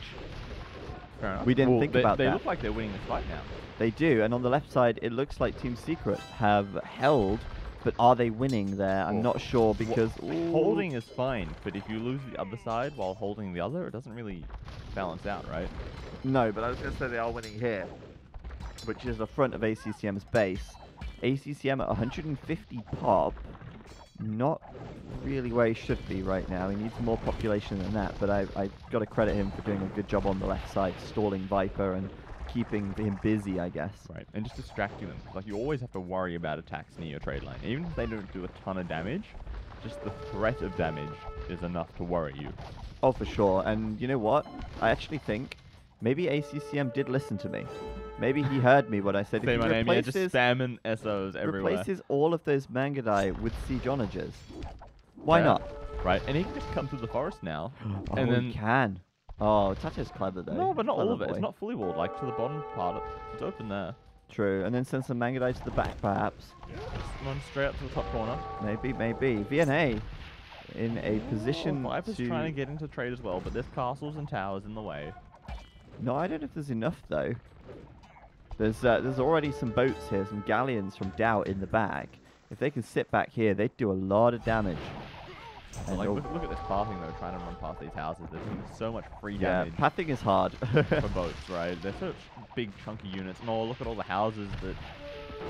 Fair enough. We didn't Well, think they, about they that. look like they're winning this fight now. They do, and on the left side, it looks like Team Secret have held, but are they winning there? I'm Well, not sure because Holding is fine, but if you lose the other side while holding the other, it doesn't really balance out, right? No, but I was going to say they are winning here, which is the front of ACCM's base. ACCM at 150 pop, not really where he should be right now. He needs more population than that, but I got to credit him for doing a good job on the left side, stalling Viper and keeping him busy, I guess. Right, and just distracting them. Like, you always have to worry about attacks near your trade line. Even if they don't do a ton of damage, just the threat of damage is enough to worry you. Oh, for sure. And you know what? I actually think maybe ACCM did listen to me. Maybe he heard me what I said. Say If my he name, yeah, just replaces, spamming SOs everywhere. replaces all of those Mangadai with Siege Onagers, why Yeah. not? right? And he can just cut through the forest now. Oh, and then he can. Oh, Tato's clever though. no, but not all of it. Clever It's boy. not fully walled. Like to the bottom part, it's open there. True. And then send some Mangudai to the back, perhaps. Just run straight up to the top corner. Maybe. VNA in a position Viper's to... trying to get into trade as well, but there's castles and towers in the way. No, I don't know if there's enough though. There's already some boats here, some galleons from Doubt in the back. If they can sit back here, they'd do a lot of damage. And Like, look at this pathing though, trying to run past these houses. There's so much free damage pathing is hard. for boats, right? They're such big chunky units. And look at all the houses that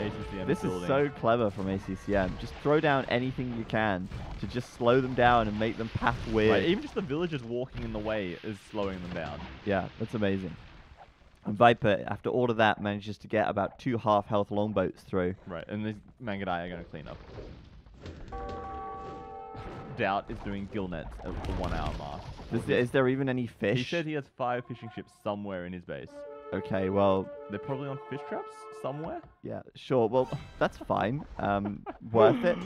ACCM This is is building. so clever from ACCM. Just throw down anything you can to just slow them down and make them path weird. Right, even just the villagers walking in the way is slowing them down. Yeah, that's amazing. And Viper, after all of that, manages to get about 2 half-health longboats through. Right, and the Mangudai are going to clean up. Doubt is doing gill nets at the 1 hour mark. Is there even any fish? He said he has 5 fishing ships somewhere in his base. Okay, well, They're probably on fish traps somewhere. yeah, sure. Well, that's fine. Worth it.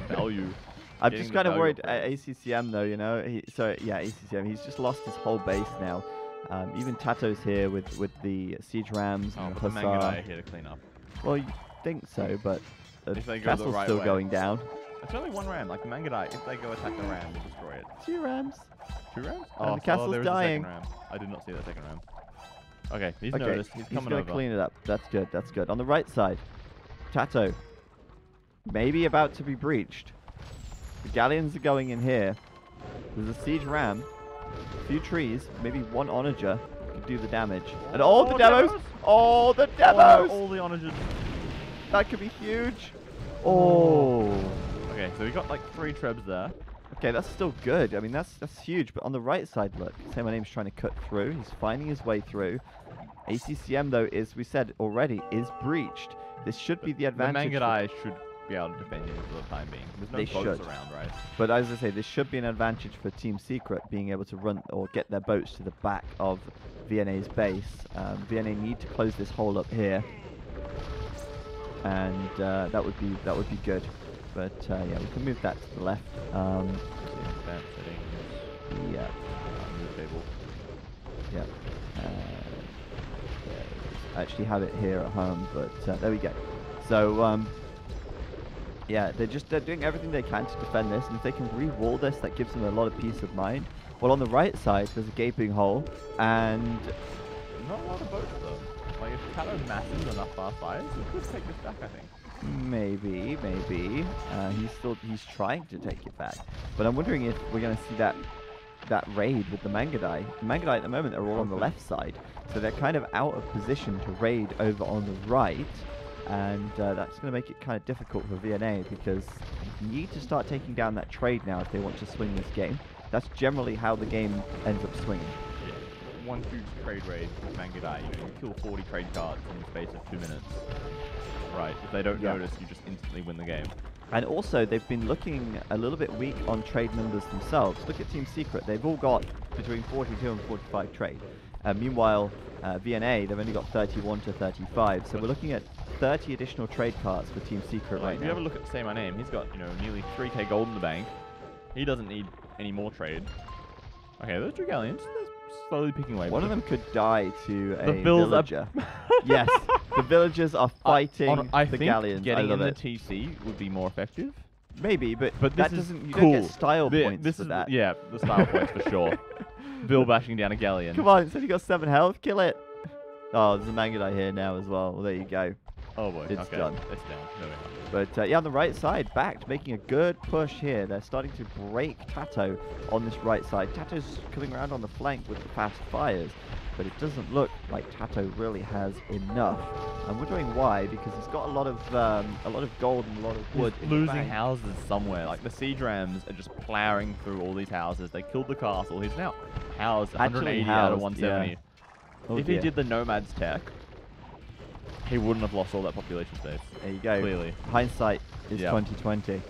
Value. I'm Getting just the kind of value worried of at it. ACCM though, you know. ACCM. He's just lost his whole base now. Even Tato's here with the siege rams Oh, and but the Mangudai Hussar. are here to clean up. Well, you think so, but the If they go the castle's right still way. going down. It's only 1 ram. Like the Mangudai, if they go attack the ram, they destroy it. 2 rams. 2 rams? And the castle's there is a dying. second ram. I did not see that second ram. Okay, he's Okay, noticed. He's he's coming gonna over. clean it up. That's good. That's good. On the right side, Tato. Maybe about to be breached. The galleons are going in here. There's a siege ram. A few trees. Maybe 1 onager could do the damage. And all the demos! All the demos! All the onagers. That could be huge. Oh. Okay, so we got like 3 trebs there. Okay, that's still good. I mean, that's huge. But on the right side, look. Say my name's trying to cut through. He's finding his way through. ACCM, though, as we said already, is breached. This should be the advantage. The Mangudai should be able to defend him for the time being. There's no They boats should. around, right? But as I say, this should be an advantage for Team Secret being able to run or get their boats to the back of VNA's base. VNA need to close this hole up here, and that would be good. But yeah, we can move that to the left. Advanced settings. Yeah, Move table. yeah. I actually have it here at home, but there we go. So yeah, they're doing everything they can to defend this, and if they can re-wall this, that gives them a lot of peace of mind. Well, on the right side, there's a gaping hole, and Not a lot of boats though. Like if Tato's massive enough fast fires, we could take this back, I think. maybe he's trying to take it back. But I'm wondering if we're going to see that raid with the Mangudai. The Mangudai at the moment are all on the left side, so they're kind of out of position to raid over on the right. And that's going to make it kind of difficult for VNA because you need to start taking down that trade now if they want to swing this game. That's generally how the game ends up swinging. Yeah. 1 huge trade raid with Mangudai, you kill 40 trade cards in the space of 2 minutes. Right, if they don't notice, you just instantly win the game. And also, they've been looking a little bit weak on trade numbers themselves. Look at Team Secret. They've all got between 42 and 45 trade. Meanwhile, VNA, they've only got 31 to 35. So we're looking at 30 additional trade cards for Team Secret right If now. you have a look at Say My Name, he's got, nearly 3k gold in the bank. He doesn't need any more trade. Okay, those 2 galleons, they're slowly picking away. One of them could die to a The bills are- villager. Yes, the villagers are fighting I the think galleons. getting I love in it. the TC would be more effective. Maybe, but But that this is doesn't. You cool. don't get style points This for is that. Yeah, the style points for sure. Bill bashing down a galleon. Come on, it said you got 7 health. Kill it. Oh, there's a Mangudai here now as well. Well, there you go. Oh boy, It's okay. done. It's down. No, no. But yeah, on the right side, backed, making a good push here. They're starting to break Tato on this right side. Tato's coming around on the flank with the fast fires, but it doesn't look like Tato really has enough. I'm wondering why, because he's got a lot of gold and a lot of wood. He's in the losing bank. houses somewhere. Like the siege rams are just plowing through all these houses. They killed the castle. He's now housed 180 out of housed, 170. yeah. Oh If he dear. did the nomads tech, he wouldn't have lost all that population space. There you go. Clearly. Hindsight is Yeah. 2020.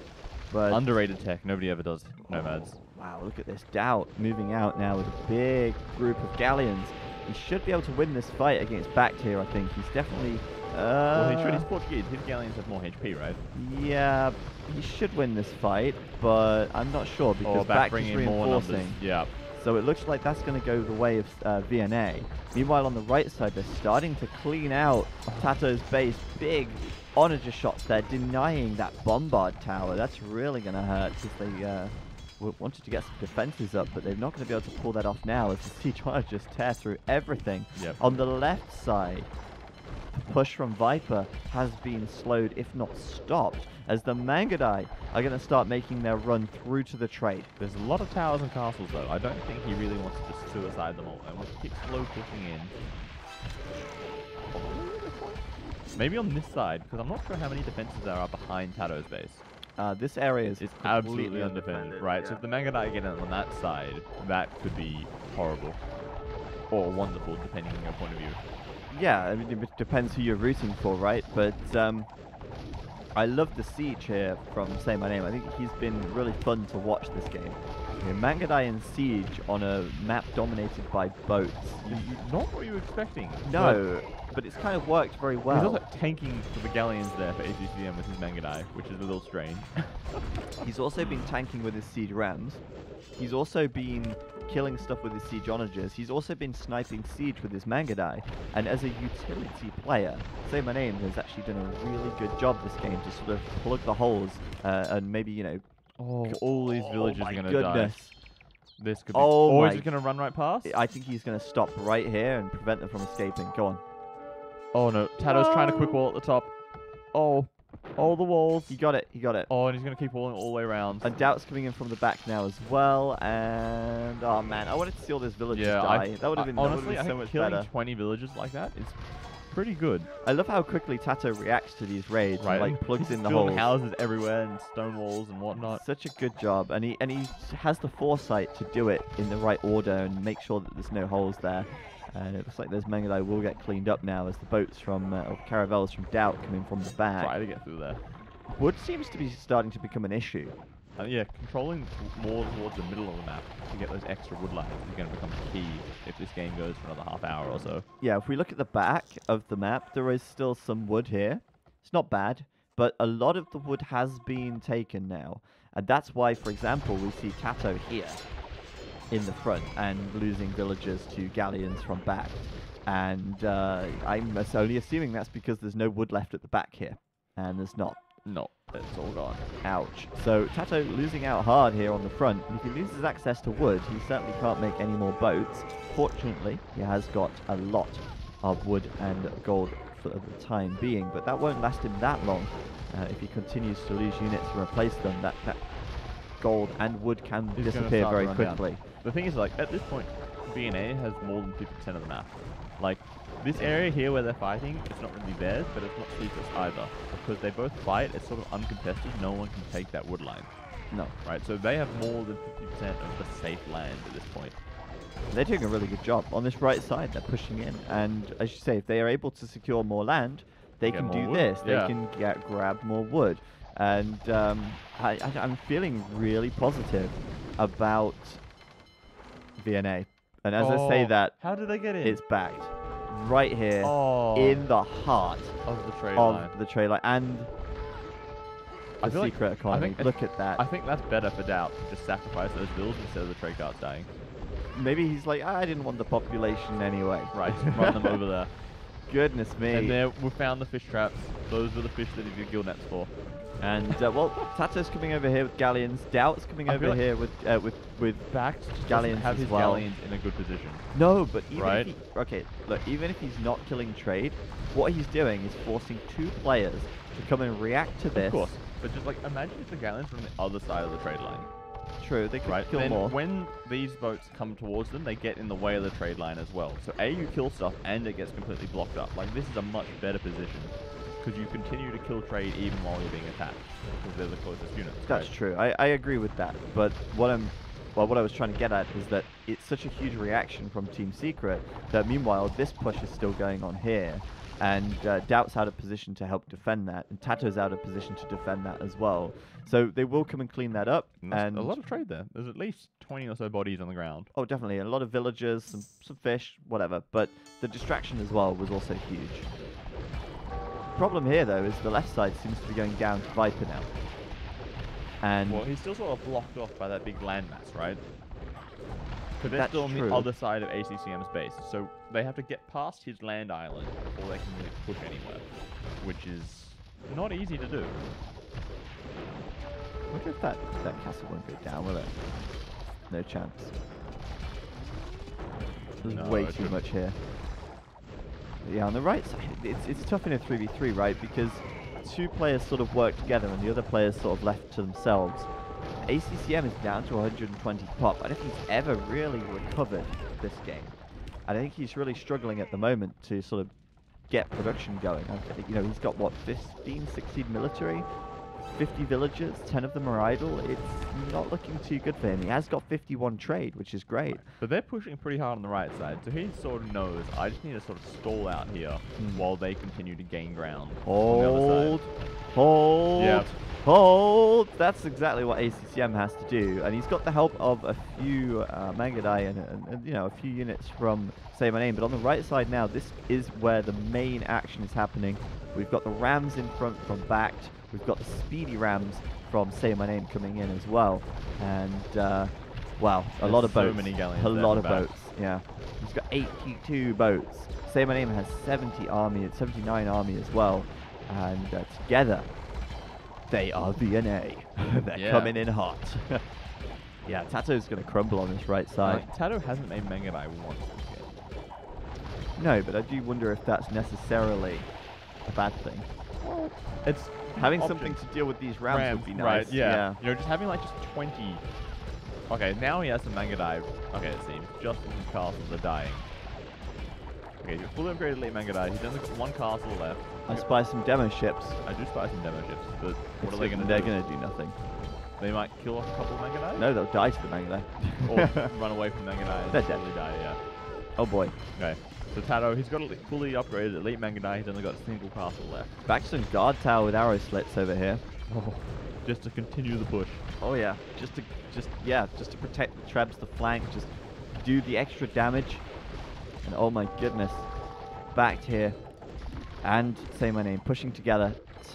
But Underrated tech. Nobody ever does nomads. wow, look at this. Doubt moving out now with a big group of galleons. He should be able to win this fight against Backed here, I think. He's definitely... well, he should. He's Portuguese. His galleons have more HP, right? Yeah, he should win this fight, but I'm not sure because Backed is reinforcing. Yeah. So it looks like that's going to go the way of VNA. Meanwhile, on the right side, they're starting to clean out Tato's base. Big onager shots there, denying that bombard tower. That's really going to hurt because they wanted to get some defenses up, but they're not going to be able to pull that off now as the siege onagers tear through everything. Yep. On the left side, the push from Viper has been slowed, if not stopped, as the Mangudai are going to start making their run through to the trade. There's a lot of towers and castles, though. I don't think he really wants to just suicide them all. And we'll keep slow pushing in. Maybe on this side, because I'm not sure how many defenses there are behind Tato's base. This area is absolutely undefended, right? Yeah. So if the Mangudai get in on that side, that could be horrible. Or wonderful, depending on your point of view. Yeah, I mean, it depends who you're rooting for, right? But I love the siege here from Say My Name. I think he's been really fun to watch this game. Mangudai and Siege on a map dominated by boats. Not what you were expecting. No, but it's kind of worked very well. He's also tanking for the galleons there for ACCM with his Mangudai, which is a little strange. He's also been tanking with his Siege Rams. He's also been killing stuff with his Siege Onagers. He's also been sniping Siege with his Mangudai. And as a utility player, Say My Name has actually done a really good job this game to sort of plug the holes and maybe, you know... Oh, all these villagers are going to die. This could be... Oh, or is he going to run right past? I think he's going to stop right here and prevent them from escaping. Go on. Oh, no. Tato's trying to quick wall at the top. Oh. Oh, the walls. He got it. He got it. Oh, and he's going to keep walling all the way around. And Doubt's coming in from the back now as well. And, oh, man. I wanted to see all those villagers die. That would have been, honestly, so much killing better. 20 villagers like that is pretty good. I love how quickly Tato reacts to these raids. Right. And, like, plugs in the building holes. houses everywhere and stone walls and whatnot. Such a good job. And he has the foresight to do it in the right order and make sure that there's no holes there. And it looks like those Mangudai will get cleaned up now as the boats from, or caravels from Doubt coming from the back. Try to get through there. Wood seems to be starting to become an issue. Yeah, controlling more towards the middle of the map to get those extra wood lines is going to become key if this game goes for another half hour or so. Yeah, if we look at the back of the map, there is still some wood here. It's not bad, but a lot of the wood has been taken now. And that's why, for example, we see Tato here in the front and losing villagers to galleons from back. And I'm only assuming that's because there's no wood left at the back here. And there's not. No, it's all gone. Ouch. So Tato losing out hard here on the front. And if he loses access to wood, he certainly can't make any more boats. Fortunately, he has got a lot of wood and gold for the time being, but that won't last him that long. If he continues to lose units and replace them, that gold and wood can disappear very quickly. Down. The thing is, like, at this point, VNA has more than 50% of the map. Like, this area here where they're fighting, it's not really theirs, but it's not Sleepless either. Because they both fight, it's sort of uncontested, no one can take that wood line. No. Right, so they have more than 50% of the safe land at this point. They're doing a really good job. On this right side, they're pushing in. And as you say, if they are able to secure more land, they can do this. They can grab more wood. And I'm feeling really positive about VNA. And as I say that, how did they get in? It's backed. Right here, in the heart of the trade line. And the secret economy. Look at that. I think that's better for Doubt to just sacrifice those bills instead of the trade cards dying. Maybe he's like, I didn't want the population anyway. Right, run them over there. Goodness me. And there we found the fish traps. Those were the fish that he did gill nets for. And well, Tato's coming over here with galleons. Doubt's coming over here with Backed galleons have as his well. Galleons in a good position. No, but even if even if he's not killing trade, what he's doing is forcing two players to come and react to this. Of course, but just like imagine if the galleons from the other side of the trade line. True, they could kill then more. When these boats come towards them, they get in the way of the trade line as well. So A, you kill stuff, and it gets completely blocked up. Like this is a much better position. Because you continue to kill trade even while you're being attacked, because they're the closest units. That's true. I agree with that. But what I was trying to get at is that it's such a huge reaction from Team Secret that meanwhile this push is still going on here, And Doubt's out of position to help defend that, and Tato's out of position to defend that as well. So they will come and clean that up. And a lot of trade there. There's at least 20 or so bodies on the ground. Oh, definitely. A lot of villagers, some fish, whatever. But the distraction as well was also huge. Problem here, though, is the left side seems to be going down to Viper now. And well, he's still sort of blocked off by that big landmass, right? Because they're that's still on true. the other side of ACCM's base, so they have to get past his land island before they can really push anywhere, which is not easy to do. I wonder if that castle won't go down, will it? No chance. There's No, way it too shouldn't. much here. But yeah, on the right side, it's tough in a 3v3, right? Because two players sort of work together and the other players sort of left to themselves. ACCM is down to 120 pop. I don't think he's ever really recovered this game. I think he's really struggling at the moment to sort of get production going. You know, he's got, what, 15, 16 military? 50 villagers, 10 of them are idle. It's not looking too good for him. He has got 51 trade, which is great. But they're pushing pretty hard on the right side, so he sort of knows, I just need to sort of stall out here while they continue to gain ground on the other side. Hold, Yeah. hold. That's exactly what ACCM has to do. And he's got the help of a few Mangadai and, you know, a few units from Say My Name. But on the right side now, this is where the main action is happening. We've got the Rams in front from Backed. We've got the speedy Rams from Say My Name coming in as well. And, wow, a lot of so boats. many galleons A there lot at of the back. boats, yeah. He's got 82 boats. Say My Name has 70 army, 79 army as well. And together, they are VNA. They're coming in hot. Yeah, Tato's going to crumble on this right side. Tato hasn't made Mangadai once this game. No, but I do wonder if that's necessarily a bad thing. Well, it's Having option. something to deal with these Rams would be nice. Right, yeah. You know, just having like just 20. Okay, now he has some Mangadai. Okay, it seems. Just his castles are dying. Okay, he's fully upgraded late Mangadai. He's only got one castle left. I spy some demo ships. I do spy some demo ships, but what are they going to do? They're going to do nothing. They might kill off a couple of Mangadai? No, they'll die to the Mangadai. Or run away from Mangadai and They're dead. totally die, yeah. Oh boy. Okay, so Tato, he's got a fully upgraded elite Mangadai. He's only got a single castle left. Back to some guard tower with arrow slits over here. Oh, just to continue the push. Oh yeah, just to protect the trebs, the flank, just do the extra damage. And oh my goodness, Backed here, and Say My Name, pushing together,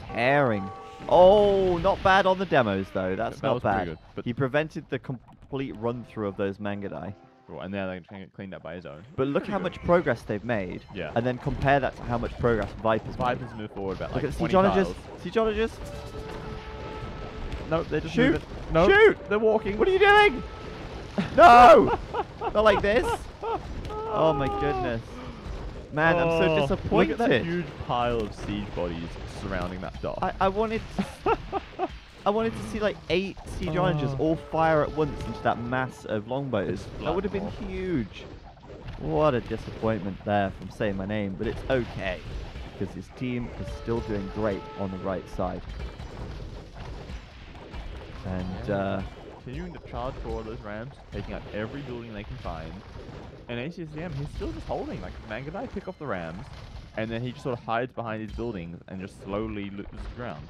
tearing. Oh, not bad on the demos though. That's That not was pretty bad. good, but He prevented the complete run through of those Mangadai. Cool, and now they're trying to get cleaned up by his own. But look Pretty how good. much progress they've made. Yeah. And then compare that to how much progress Viper's made. Vipers move forward about Look like at 20 Siege tiles. Siege Onagers. No, they're just Shoot! moving. No, Shoot! they're walking. What are you doing? No! Not like this. Oh my goodness. Man, I'm so Oh, disappointed. Look at that huge pile of siege bodies surrounding that dot. I wanted to see like 8 Siege Onagers all fire at once into that mass of longbows. That would have been huge. What a disappointment there from Say My Name, but it's okay because his team is still doing great on the right side. And Continuing to charge forward those Rams, taking out every building they can find. And ACCM, he's still just holding. Like, Mangadai pick off the Rams, and then he just sort of hides behind these buildings and just slowly loses ground.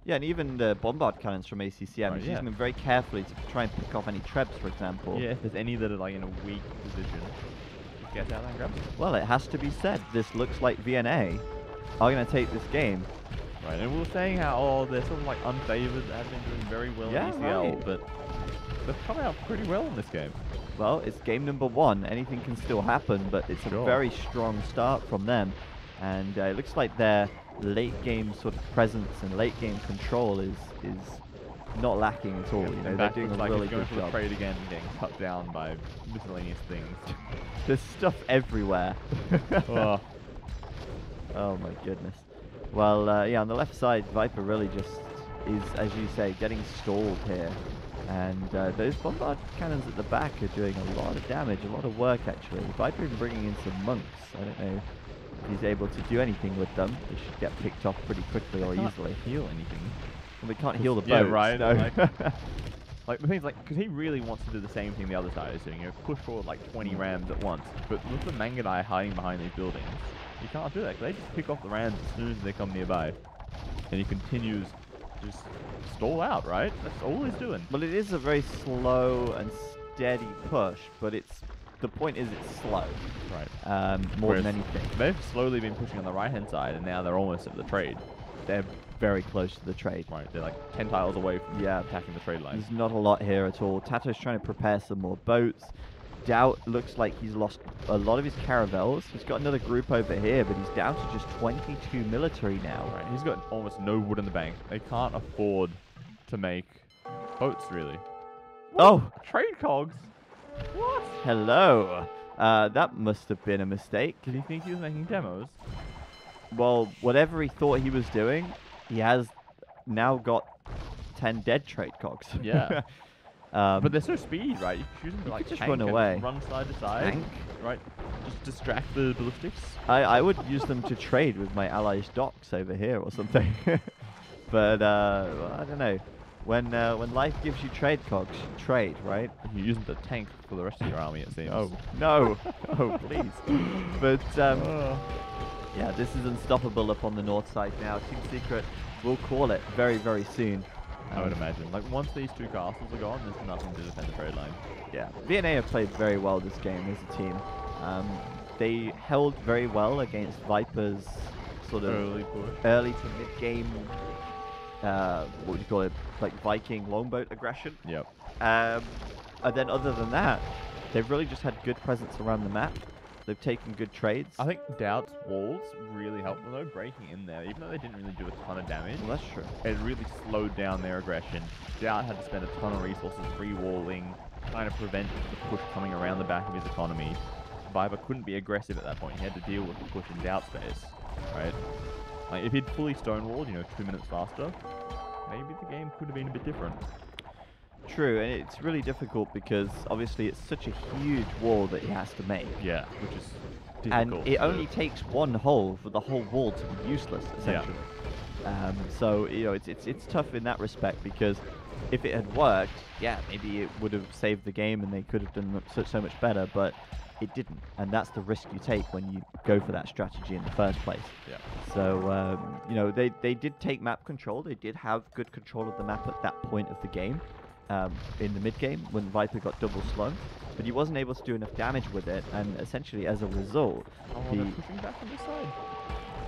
yeah, and even the bombard cannons from ACCM, Right, he's yeah. using them very carefully to try and pick off any trebs, for example. Yeah, if there's any that are like in a weak position, just get out there and grab them. Well, it has to be said, this looks like VNA are going to take this game. Right, and we were saying how, oh, they're sort of like unfavored, they have been doing very well Yeah, in ECL, right. but they've come out pretty well in this game. Well, it's game number 1. Anything can still happen, but it's a Sure. very strong start from them. And it looks like their late game sort of presence and late game control is not lacking at all. You know, they're Back doing looks a like really he's going good for the job. trade again and getting cut down by miscellaneous things. There's stuff everywhere. Oh. Oh my goodness. Well, yeah, on the left side, Viper really just is, as you say, getting stalled here. And those bombard cannons at the back are doing a lot of damage, a lot of work actually. Viper even bringing in some monks. I don't know if he's able to do anything with them. They should get picked off pretty quickly or easily. Heal anything. And we can't heal the Yeah, boats. right, No. Like, the thing's like, because he really wants to do the same thing the other side is doing, you know, push forward like 20 Rams at once. But with the Mangadai hiding behind these buildings, You can't do that, 'cause they just pick off the rams as soon as they come nearby. And he continues to just stall out, right? That's all he's doing. Well, it is a very slow and steady push, but the point is it's slow. Right. More than Whereas anything. They've slowly been pushing on the right-hand side, and now they're almost at the trade. They're very close to the trade. Right, they're like 10 tiles away from Yeah. attacking the trade line. There's not a lot here at all. Tato's trying to prepare some more boats. Doubt looks like he's lost a lot of his caravels. He's got another group over here, but he's down to just 22 military now. Right, he's got almost no wood in the bank. They can't afford to make boats, really. Oh! Trade cogs? What? Hello! That must have been a mistake. Did he think he was making demos? Well, whatever he thought he was doing, he has now got 10 dead trade cogs. Yeah. But But they're so speedy, right? You can shoot them You like could just tank run and away. run side to side. Tank? Right? Just distract the ballistics. I would use them to trade with my allies' docks over here or something. But well, I don't know. When life gives you trade cogs, you trade, right? You use them to tank for the rest of your army, it seems. Oh no! Oh please! But Oh. yeah, this is unstoppable up on the north side now. Team Secret will call it very, very soon. I would imagine. Like, once these two castles are gone, there's nothing to defend the trade line. Yeah, VNA have played very well this game as a team. They held very well against Viper's sort of Early push. early to mid-game, what would you call it, like Viking longboat aggression. Yep. And then other than that, they've really just had good presence around the map. They've taken good trades. I think Doubt's walls really helped them, though, breaking in there. Even though they didn't really do a ton of damage, Well, that's true. it really slowed down their aggression. Doubt had to spend a ton of resources re-walling, trying to prevent the push coming around the back of his economy. Viper couldn't be aggressive at that point. He had to deal with the push in Doubt space, right? Like, if he'd fully stonewalled, 2 minutes faster, maybe the game could have been a bit different. True, and it's really difficult because obviously it's such a huge wall that he has to make. Yeah, which is And difficult. it only takes one hole for the whole wall to be useless, essentially. So it's tough in that respect because if it had worked, yeah, maybe it would have saved the game and they could have done so much better, but it didn't, and that's the risk you take when you go for that strategy in the first place. Yeah. So they did take map control. They did have good control of the map at that point of the game. In the mid game when Viper got double slung, but he wasn't able to do enough damage with it, and essentially as a result, Oh, they're pushing back from this side.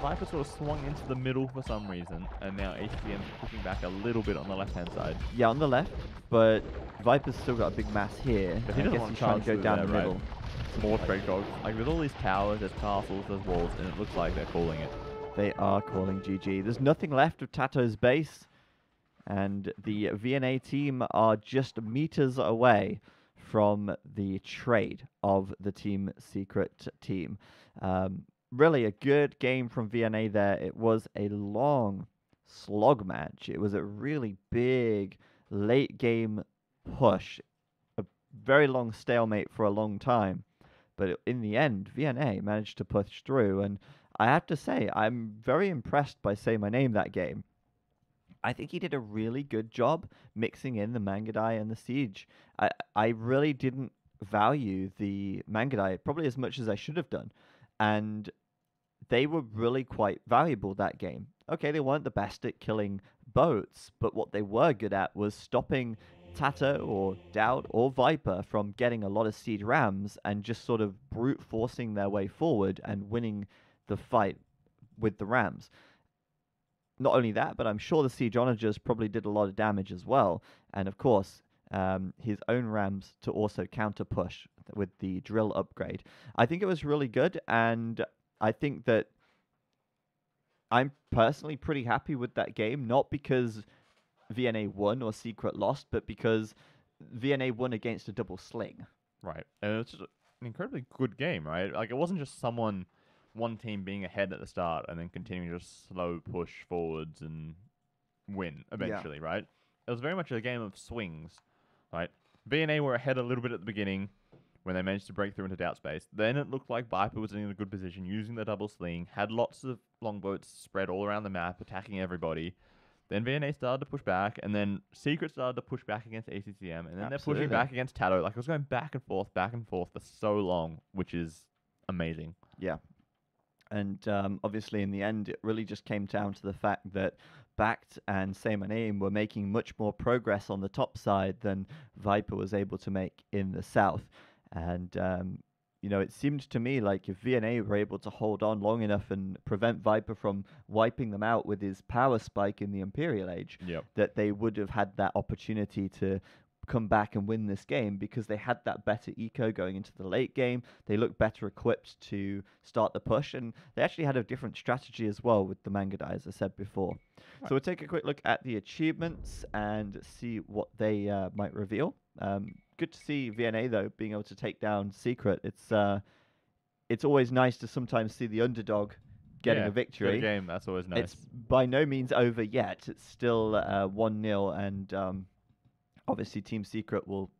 Viper sort of swung into the middle for some reason, and now HCM's pushing back a little bit on the left-hand side. yeah, on the left, but Viper's still got a big mass here. But he and I doesn't guess want he's to trying to charge go through down there, the right? middle. More trade cogs. Like, with all these towers, there's castles, there's walls, and it looks like they're calling it. They are calling GG. There's nothing left of Tato's base, and the VNA team are just meters away from the trade of the Team Secret team. Really a good game from VNA there. It was a long slog match. It was a really big late game push. A very long stalemate for a long time. But in the end, VNA managed to push through. And I have to say, I'm very impressed by Say My Name that game. I think he did a really good job mixing in the Mangadai and the Siege. I really didn't value the Mangadai probably as much as I should have done. And they were really quite valuable that game. Okay, they weren't the best at killing boats, but what they were good at was stopping Tato or Doubt or Viper from getting a lot of Siege Rams and just sort of brute forcing their way forward and winning the fight with the Rams. Not only that, but I'm sure the Siege Onagers probably did a lot of damage as well. And of course, his own Rams to also counter push with the drill upgrade. I think it was really good, and I think that I'm personally pretty happy with that game, not because VNA won or Secret lost, but because VNA won against a double sling. Right. And it's just an incredibly good game, right? Like, it wasn't just one team being ahead at the start and then continuing to just slow push forwards and win eventually, right? It was very much a game of swings, right? VNA were ahead a little bit at the beginning when they managed to break through into Doubt space. Then it looked like Viper was in a good position, using the double sling, had lots of longboats spread all around the map, attacking everybody. Then VNA started to push back, and then Secret started to push back against ACCM, and then they're pushing back against Tato. Like, it was going back and forth for so long, which is amazing. Yeah. And obviously, in the end, it really just came down to the fact that Bact and Say My Name were making much more progress on the top side than Viper was able to make in the south. And it seemed to me like if VNA were able to hold on long enough and prevent Viper from wiping them out with his power spike in the Imperial Age, that they would have had that opportunity to come back and win this game because they had that better eco going into the late game. They looked better equipped to start the push, and they actually had a different strategy as well with the Mangudai, as I said before. So we'll take a quick look at the achievements and see what they might reveal. Good to see VNA, though, being able to take down Secret. It's always nice to sometimes see the underdog getting a victory. Good game, that's always nice. It's by no means over yet. It's still 1-0, and obviously Team Secret will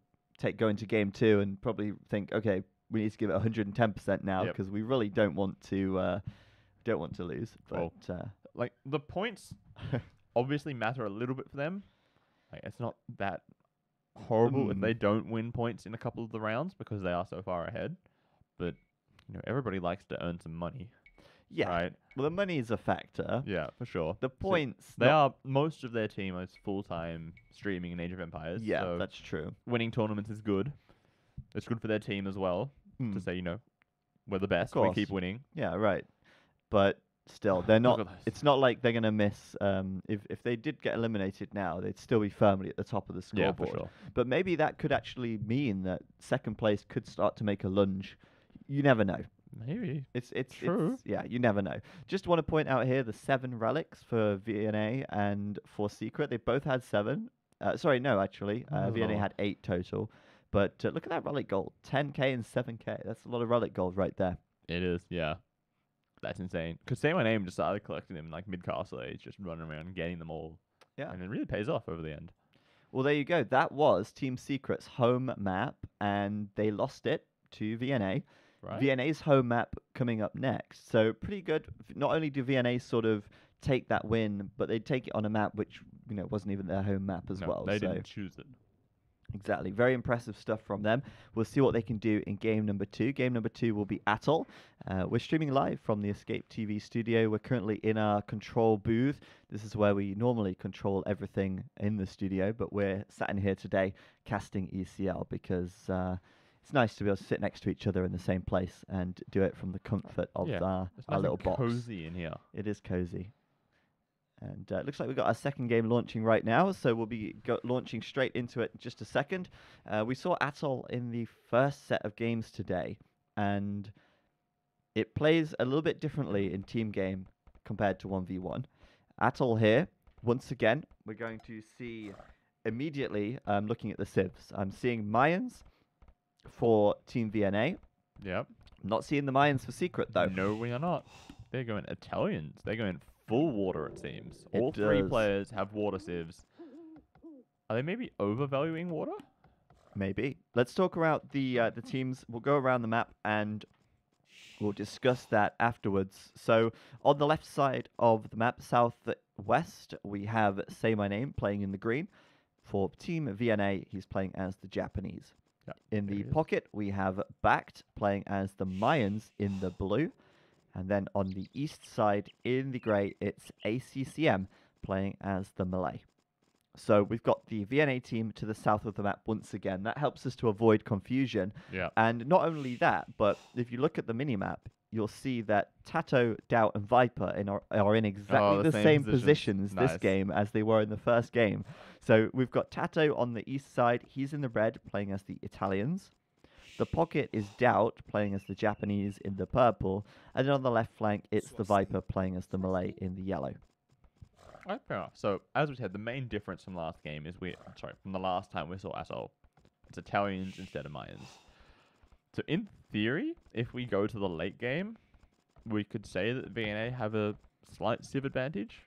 go into game 2 and probably think, okay, we need to give it 110% now because we really don't want to lose. But like the points obviously matter a little bit for them. Like it's not that horrible if they don't win points in a couple of the rounds because they are so far ahead. But everybody likes to earn some money. Yeah. Right. Well, the money is a factor. Yeah, for sure. The points. Most of their team is full-time streaming in Age of Empires. Yeah, so that's true. Winning tournaments is good. It's good for their team as well to say, we're the best. We keep winning. Yeah, right. But still, they're not. It's not like they're gonna miss. If they did get eliminated now, they'd still be firmly at the top of the scoreboard. Yeah, for sure. But maybe that could actually mean that second place could start to make a lunge. You never know. Maybe. It's true. You never know. Just want to point out here the 7 relics for VNA and for Secret. They both had 7. Sorry, no, actually. VNA had 8 total. But look at that relic gold. 10k and 7k. That's a lot of relic gold right there. It is, yeah. That's insane. Because Say My Name just started collecting them in like mid-castle age, just running around getting them all. Yeah. And it really pays off over the end. Well, there you go. That was Team Secret's home map, and they lost it to VNA. Right. VNA's home map coming up next. So pretty good. Not only do VNA sort of take that win, but they take it on a map which, wasn't even their home map as well. They didn't choose it. Exactly. Very impressive stuff from them. We'll see what they can do in game number 2. Game number 2 will be Atoll. We're streaming live from the Escape TV studio. We're currently in our control booth. This is where we normally control everything in the studio, but we're sat in here today casting ECL because it's nice to be able to sit next to each other in the same place and do it from the comfort of our little box. It's cozy in here. It is cozy. And it looks like we've got our second game launching right now, so we'll be launching straight into it in just a second. We saw Atoll in the first set of games today, and it plays a little bit differently in team game compared to 1v1. Atoll here, once again, we're going to see immediately, looking at the civs, I'm seeing Mayans for Team VNA. Yep. Not seeing the Mayans for Secret, though. No, we are not. They're going Italians. They're going full water, it seems. All 3 players have water civs. Are they maybe overvaluing water? Maybe. Let's talk about the teams. We'll go around the map and we'll discuss that afterwards. So on the left side of the map, southwest, we have Say My Name playing in the green. For Team VNA, he's playing as the Japanese. Yeah, in the pocket, we have Bact playing as the Mayans in the blue. And then on the east side, in the grey, it's ACCM playing as the Malay. So we've got the VNA team to the south of the map once again. That helps us to avoid confusion. Yeah. And not only that, but if you look at the mini-map, you'll see that Tato, Doubt, and Viper are in exactly the same positions this game as they were in the first game. So we've got Tato on the east side. He's in the red, playing as the Italians. The pocket is Doubt, playing as the Japanese in the purple. And then on the left flank, it's the Viper, playing as the Malay in the yellow. Right, fair enough. So, as we said, the main difference from last game is from the last time we saw Atoll, it's Italians instead of Mayans. So, in theory, if we go to the late game, we could say that VNA have a slight civ advantage.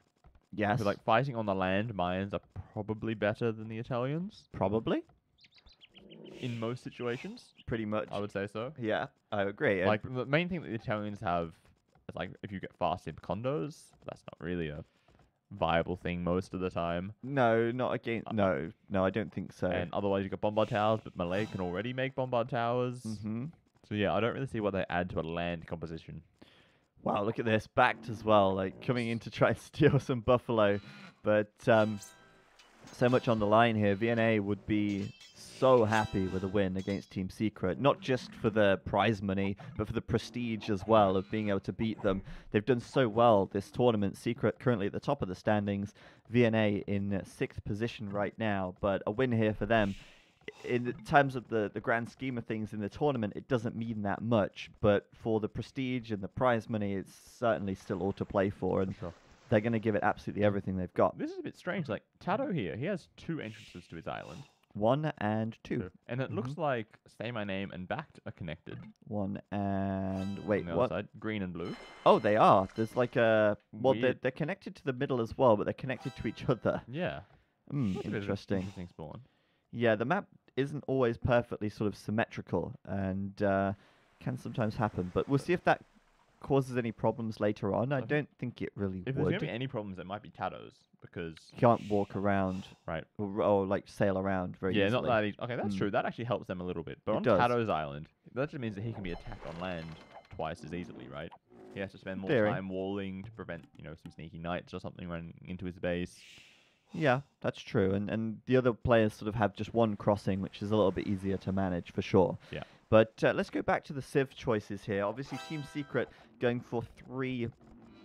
Yes. So, like, fighting on the land, Mayans are probably better than the Italians. Probably. In most situations. Pretty much. I would say so. Yeah, I agree. Like, the main thing that the Italians have is, like, if you get fast civ condos, that's not really a viable thing most of the time. No, not again. No, I don't think so. And otherwise you got bombard towers, but Malay can already make bombard towers. Mm-hmm. So yeah, I don't really see what they add to a land composition. Wow, look at this. Backed as well, like coming in to try and steal some Buffalo. But so much on the line here. VNA would be so happy with a win against Team Secret, not just for the prize money, but for the prestige as well of being able to beat them. They've done so well this tournament. Secret currently at the top of the standings, VNA in 6th position right now, but a win here for them. In terms of the grand scheme of things in the tournament, it doesn't mean that much, but for the prestige and the prize money, it's certainly still all to play for, and they're going to give it absolutely everything they've got. This is a bit strange. Like, Tato here, he has 2 entrances to his island. 1 and 2. And it looks like Say My Name and Backed are connected. 1 and... Wait, on the what? other side, green and blue. Oh, they are. There's like a... Well, Weird. they're connected to the middle as well, but they're connected to each other. Yeah. That's a bit of an Interesting. Interesting spawn. Yeah, the map isn't always perfectly sort of symmetrical, and can sometimes happen. But we'll see if that causes any problems later on. I don't think it really If there's would. going to be any problems, it might be Tato's, because... You can't walk around, Right. or like sail around very Yeah, easily. not that easy. Okay, that's true. That actually helps them a little bit. But It on does. Tato's island, that just means that he can be attacked on land twice as easily, right? He has to spend more Theory. time walling to prevent, some sneaky knights or something running into his base. Yeah, that's true. And the other players sort of have just one crossing, which is a little bit easier to manage for sure. Yeah. But let's go back to the Civ choices here. Obviously, Team Secret going for 3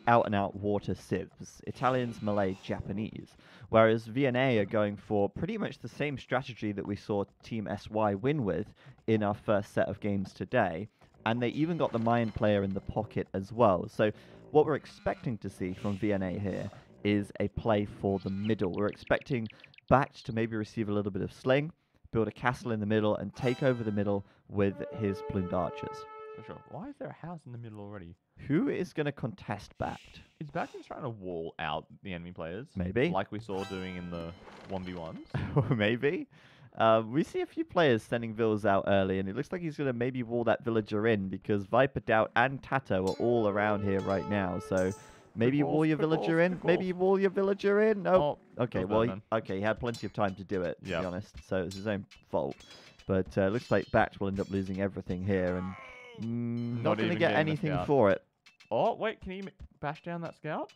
out-and-out water civs, Italians, Malay, Japanese. Whereas VNA are going for pretty much the same strategy that we saw Team SY win with in our first set of games today. And they even got the Mayan player in the pocket as well. So what we're expecting to see from VNA here is a play for the middle. We're expecting Backed to maybe receive a little bit of sling, build a castle in the middle, and take over the middle with his plumed archers. For sure. Why is there a house in the middle already? Who is going to contest Backed? Is Backed trying to wall out the enemy players? Maybe. Like we saw doing in the 1v1s? Or maybe. We see a few players sending villas out early, and it looks like he's going to maybe wall that villager in, because Viper, Doubt, and Tato are all around here right now, so... Maybe you wall your villager in. Maybe you wall your villager in. No. Okay. Well, he had plenty of time to do it. To be honest, so it's his own fault. But looks like Backed will end up losing everything here, and not going to get anything for it. Oh wait, can he bash down that scout?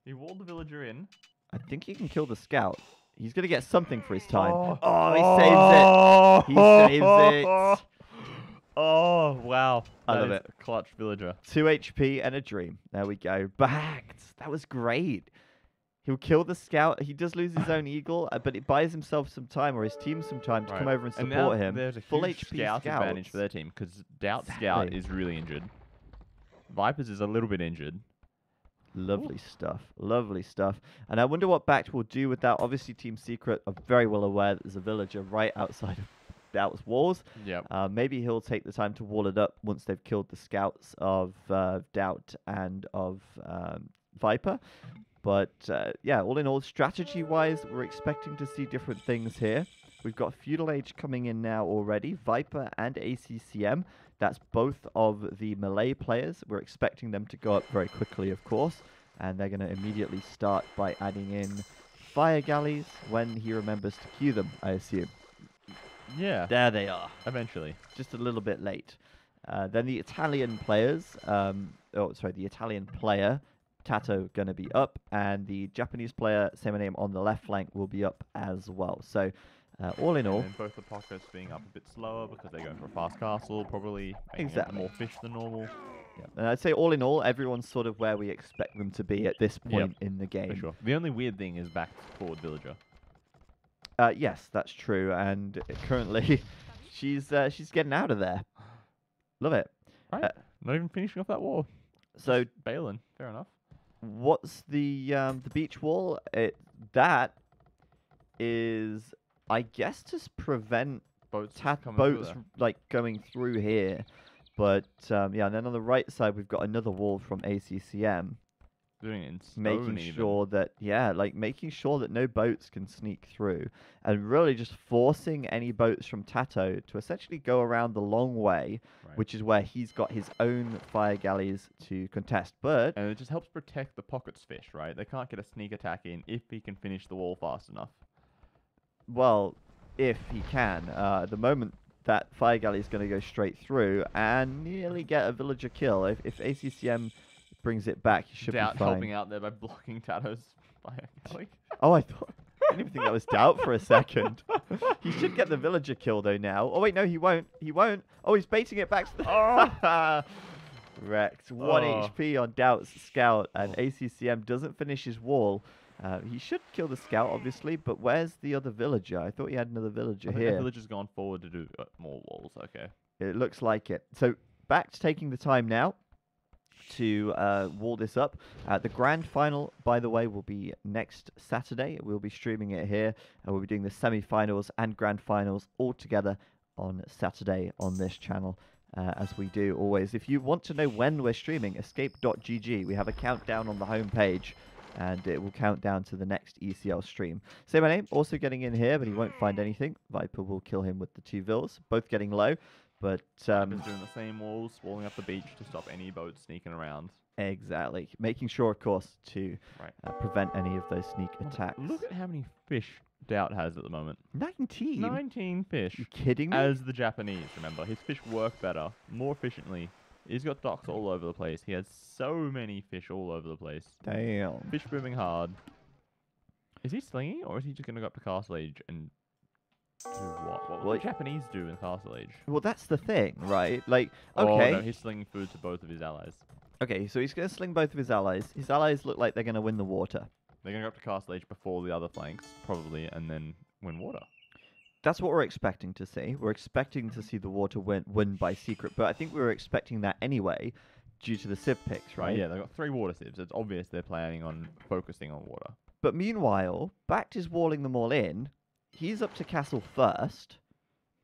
He walled the villager in. I think he can kill the scout. He's going to get something for his time. Oh, he saves it. He saves it. Oh, wow. I love it. A clutch villager. 2 HP and a dream. There we go. Backed. That was great. He'll kill the scout. He does lose his own eagle, but it buys himself some time, or his team some time to come over and support him. There's a full huge HP scout advantage for their team, because Doubt Scout is really injured. Vipers is a little bit injured. Lovely stuff. Lovely stuff. And I wonder what Backed will do with that. Obviously, Team Secret are very well aware that there's a villager right outside of Doubt's walls. Yep. Maybe he'll take the time to wall it up once they've killed the scouts of Doubt and of Viper. But yeah, all in all, strategy-wise, we're expecting to see different things here. We've got Feudal Age coming in now already, Viper and ACCM. That's both of the Malay players. We're expecting them to go up very quickly, of course. And they're going to immediately start by adding in fire galleys when he remembers to queue them, I assume. Yeah. There they are. Eventually. Just a little bit late. Then the Italian players, the Italian player, Tato, going to be up, and the Japanese player, same name, on the left flank will be up as well. So, all in all... And both the pockets being up a bit slower because they're going for a fast castle, probably making more fish than normal. Yeah. And I'd say all in all, everyone's sort of where we expect them to be at this point in the game. For sure. The only weird thing is Back's forward villager. Yes, that's true, and currently she's getting out of there. Love it. Right. Not even finishing off that wall. So Balin, fair enough. What's the beach wall? That is, I guess, to prevent boats like going through here. But yeah, and then on the right side we've got another wall from ACCM. Doing it in making sure that making sure that no boats can sneak through, and really just forcing any boats from Tato to essentially go around the long way, which is where he's got his own fire galleys to contest. But and it just helps protect the pockets fish, right? They can't get a sneak attack in if he can finish the wall fast enough. Well, if he can. At the moment, that fire galley is going to go straight through and nearly get a villager kill. If ACCM brings it back, he should Doubt be fine. helping out there by blocking Tato's fire galley. Oh, I didn't even think that was Doubt for a second. He should get the villager kill though now. Oh wait, no, he won't. He won't. Oh, he's baiting it back. To the wrecked. 1 HP on Doubt's scout, and ACCM doesn't finish his wall. He should kill the scout, obviously, but where's the other villager? I thought he had another villager I think here. the villager's gone forward to do more walls. Okay. It looks like it. So back to taking the time now to wall this up. The grand final, by the way, will be next Saturday. We'll be streaming it here, and we'll be doing the semi-finals and grand finals all together on Saturday on this channel, as we do always. If you want to know when we're streaming, escape.gg. We have a countdown on the home page, and it will count down to the next ECL stream. Say my name, also getting in here, but he won't find anything. Viper will kill him with the 2 vills, both getting low. But Viper's doing the same walls, walling up the beach to stop any boats sneaking around. Exactly. Making sure, of course, to prevent any of those sneak attacks. Look at how many fish Doubt has at the moment. 19? 19 fish. You kidding me? As the Japanese, remember. His fish work better, more efficiently. He's got docks all over the place. He has so many fish all over the place. Damn. Fish booming hard. Is he slinging, or is he just going to go up to Castle Age and do what? What would the Japanese do in Castle Age? Well, that's the thing, right? Like, okay. Oh, no, he's slinging food to both of his allies. Okay, so he's going to sling both of his allies. His allies look like they're going to win the water. They're going to go up to Castle Age before the other flanks, probably, and then win water. That's what we're expecting to see. We're expecting to see the water win by secret, but I think we were expecting that anyway due to the civ picks, right? Yeah, they've got 3 water civs. It's obvious they're planning on focusing on water. But meanwhile, Bact is walling them all in. He's up to castle first,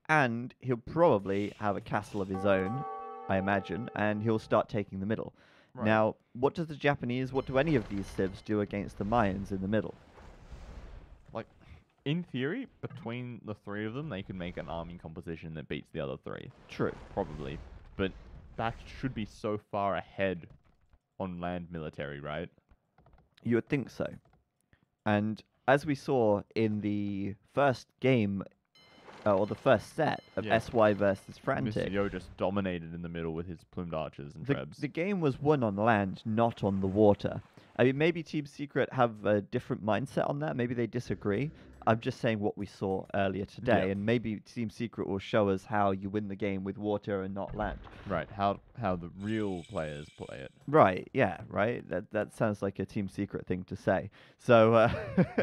and he'll probably have a castle of his own, I imagine, and he'll start taking the middle. Right. Now, what do any of these civs do against the Mayans in the middle? Like, in theory, between the 3 of them, they could make an army composition that beats the other 3. True. Probably. But Bact should be so far ahead on land military, right? You would think so. And as we saw in the first game, or the first set of SY versus Frantic, Mr. Yo just dominated in the middle with his plumed archers and trebs. The game was won on land, not on the water. I mean, maybe Team Secret have a different mindset on that. Maybe they disagree. I'm just saying what we saw earlier today, and maybe Team Secret will show us how you win the game with water and not land. Right, how the real players play it. Right, yeah, right. That sounds like a Team Secret thing to say. So,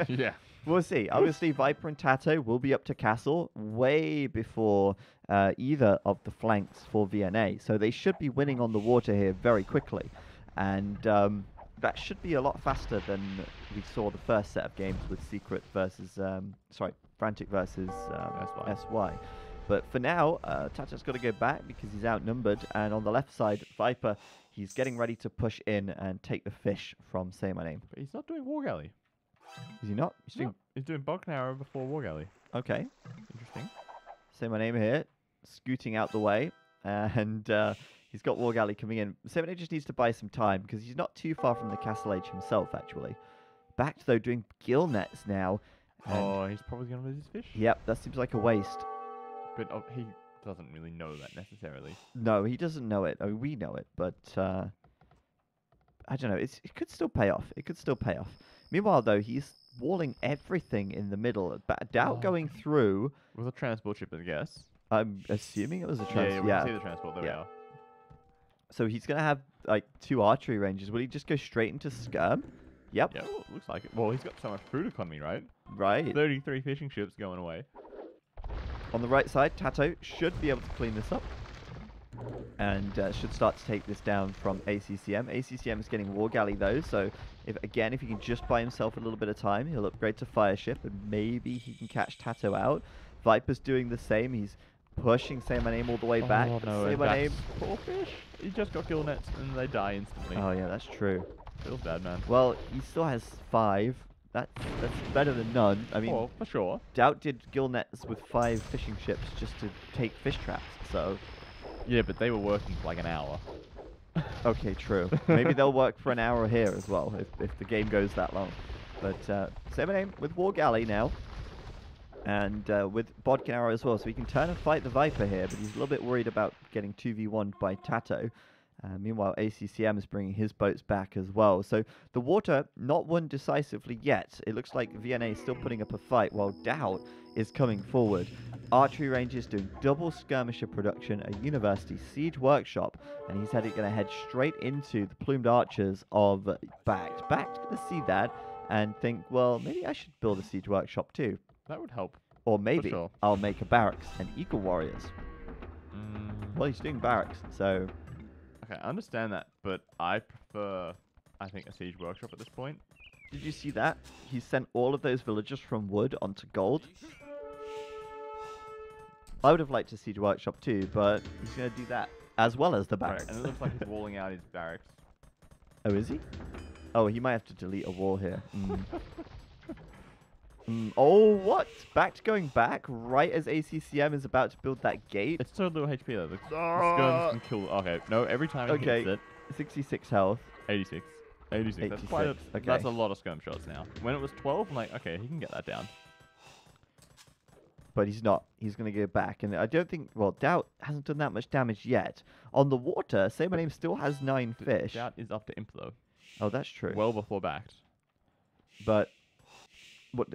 yeah. We'll see. Obviously, Viper and Tato will be up to castle way before either of the flanks for VNA. So they should be winning on the water here very quickly. And that should be a lot faster than we saw the first set of games with Secret versus, Frantic versus SY. But for now, Tato's got to go back because he's outnumbered. And on the left side, Viper, he's getting ready to push in and take the fish from Say My Name. But he's not doing War Galley. Is he not? He's doing Bog Island before War Galley. Okay. Interesting. Say My Name here, scooting out the way. And he's got War Galley coming in. Say My Name just needs to buy some time because he's not too far from the Castle Age himself, actually. Back, though, doing gill nets now. Oh, he's probably going to lose his fish? Yep, that seems like a waste. But he doesn't really know that necessarily. No, he doesn't know it. I mean, we know it, but I don't know. It could still pay off. It could still pay off. Meanwhile, though, he's walling everything in the middle. Doubt going through. With a transport ship, I guess. I'm assuming it was a transport. Yeah, we can see the transport. There we are. So he's going to have, like, 2 archery ranges. Will he just go straight into skirm? Yep. Yeah, well, looks like it. Well, he's got so much food economy, right? Right. 33 fishing ships going away. On the right side, Tato should be able to clean this up. And should start to take this down from ACCM. ACCM is getting War Galley, though, so if he can just buy himself a little bit of time, he'll upgrade to Fire Ship, and maybe he can catch Tato out. Viper's doing the same. He's pushing Say My Name all the way back. No, Say My Name. Poor fish. He just got gill nets, and they die instantly. Oh, yeah, that's true. Feels bad, man. Well, he still has 5. That's better than none. I mean, well, for sure. Doubt did gill nets with 5 fishing ships just to take fish traps, so... Yeah, but they were working for like an hour. Okay, true. Maybe they'll work for an hour here as well, if the game goes that long. But Say My Name with War Galley now. And with Bodkin Arrow as well, so he can turn and fight the Viper here, but he's a little bit worried about getting 2v1'd by Tato. Meanwhile, ACCM is bringing his boats back as well. So the water not won decisively yet. It looks like VNA is still putting up a fight while Doubt is coming forward. Archery Rangers doing double skirmisher production, a university siege workshop, and he's going to head straight into the plumed archers of Backed. Backed's going to see that and think, well, maybe I should build a siege workshop too. That would help. Or maybe sure. I'll make a barracks and Eagle Warriors. Well, he's doing barracks, so... Okay, I understand that, but I prefer, I think, a siege workshop at this point. Did you see that? He sent all of those villagers from wood onto gold. I would have liked a siege workshop too, but he's going to do that as well as the barracks. Right, and it looks like he's walling out his barracks. Oh, is he? Oh, he might have to delete a wall here. Oh, what? Backed going back right as ACCM is about to build that gate? It's so low HP though. The skirms can kill. Okay, no, every time he hits it. 66 health. 86. 86. That's quite a, that's a lot of skirm shots now. When it was 12, I'm like, okay, he can get that down. But he's not. He's going to go back. And I don't think... Well, Doubt hasn't done that much damage yet. On the water, Say My Name still has 9 fish. Doubt is up to Imp though. Oh, that's true. Well before Backed. But...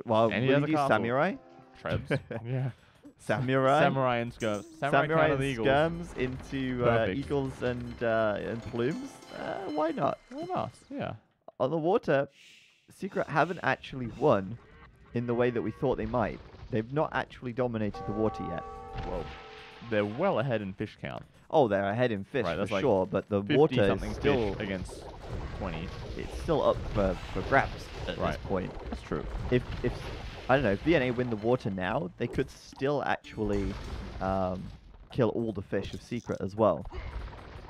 Well, will you do Samurai? Trebs. Yeah. Samurai? Samurai and skirms. Samurai and eagles. skirms into eagles and plumes? Why not? Why not? Yeah. On the water, Secret haven't actually won in the way that we thought they might. They've not actually dominated the water yet. Well, they're well ahead in fish count. Oh, they're ahead in fish for like sure, but the water is still fish against 20. It's still up for grabs at this point. That's true. If I don't know, if VNA win the water now, they could still actually kill all the fish of Secret as well.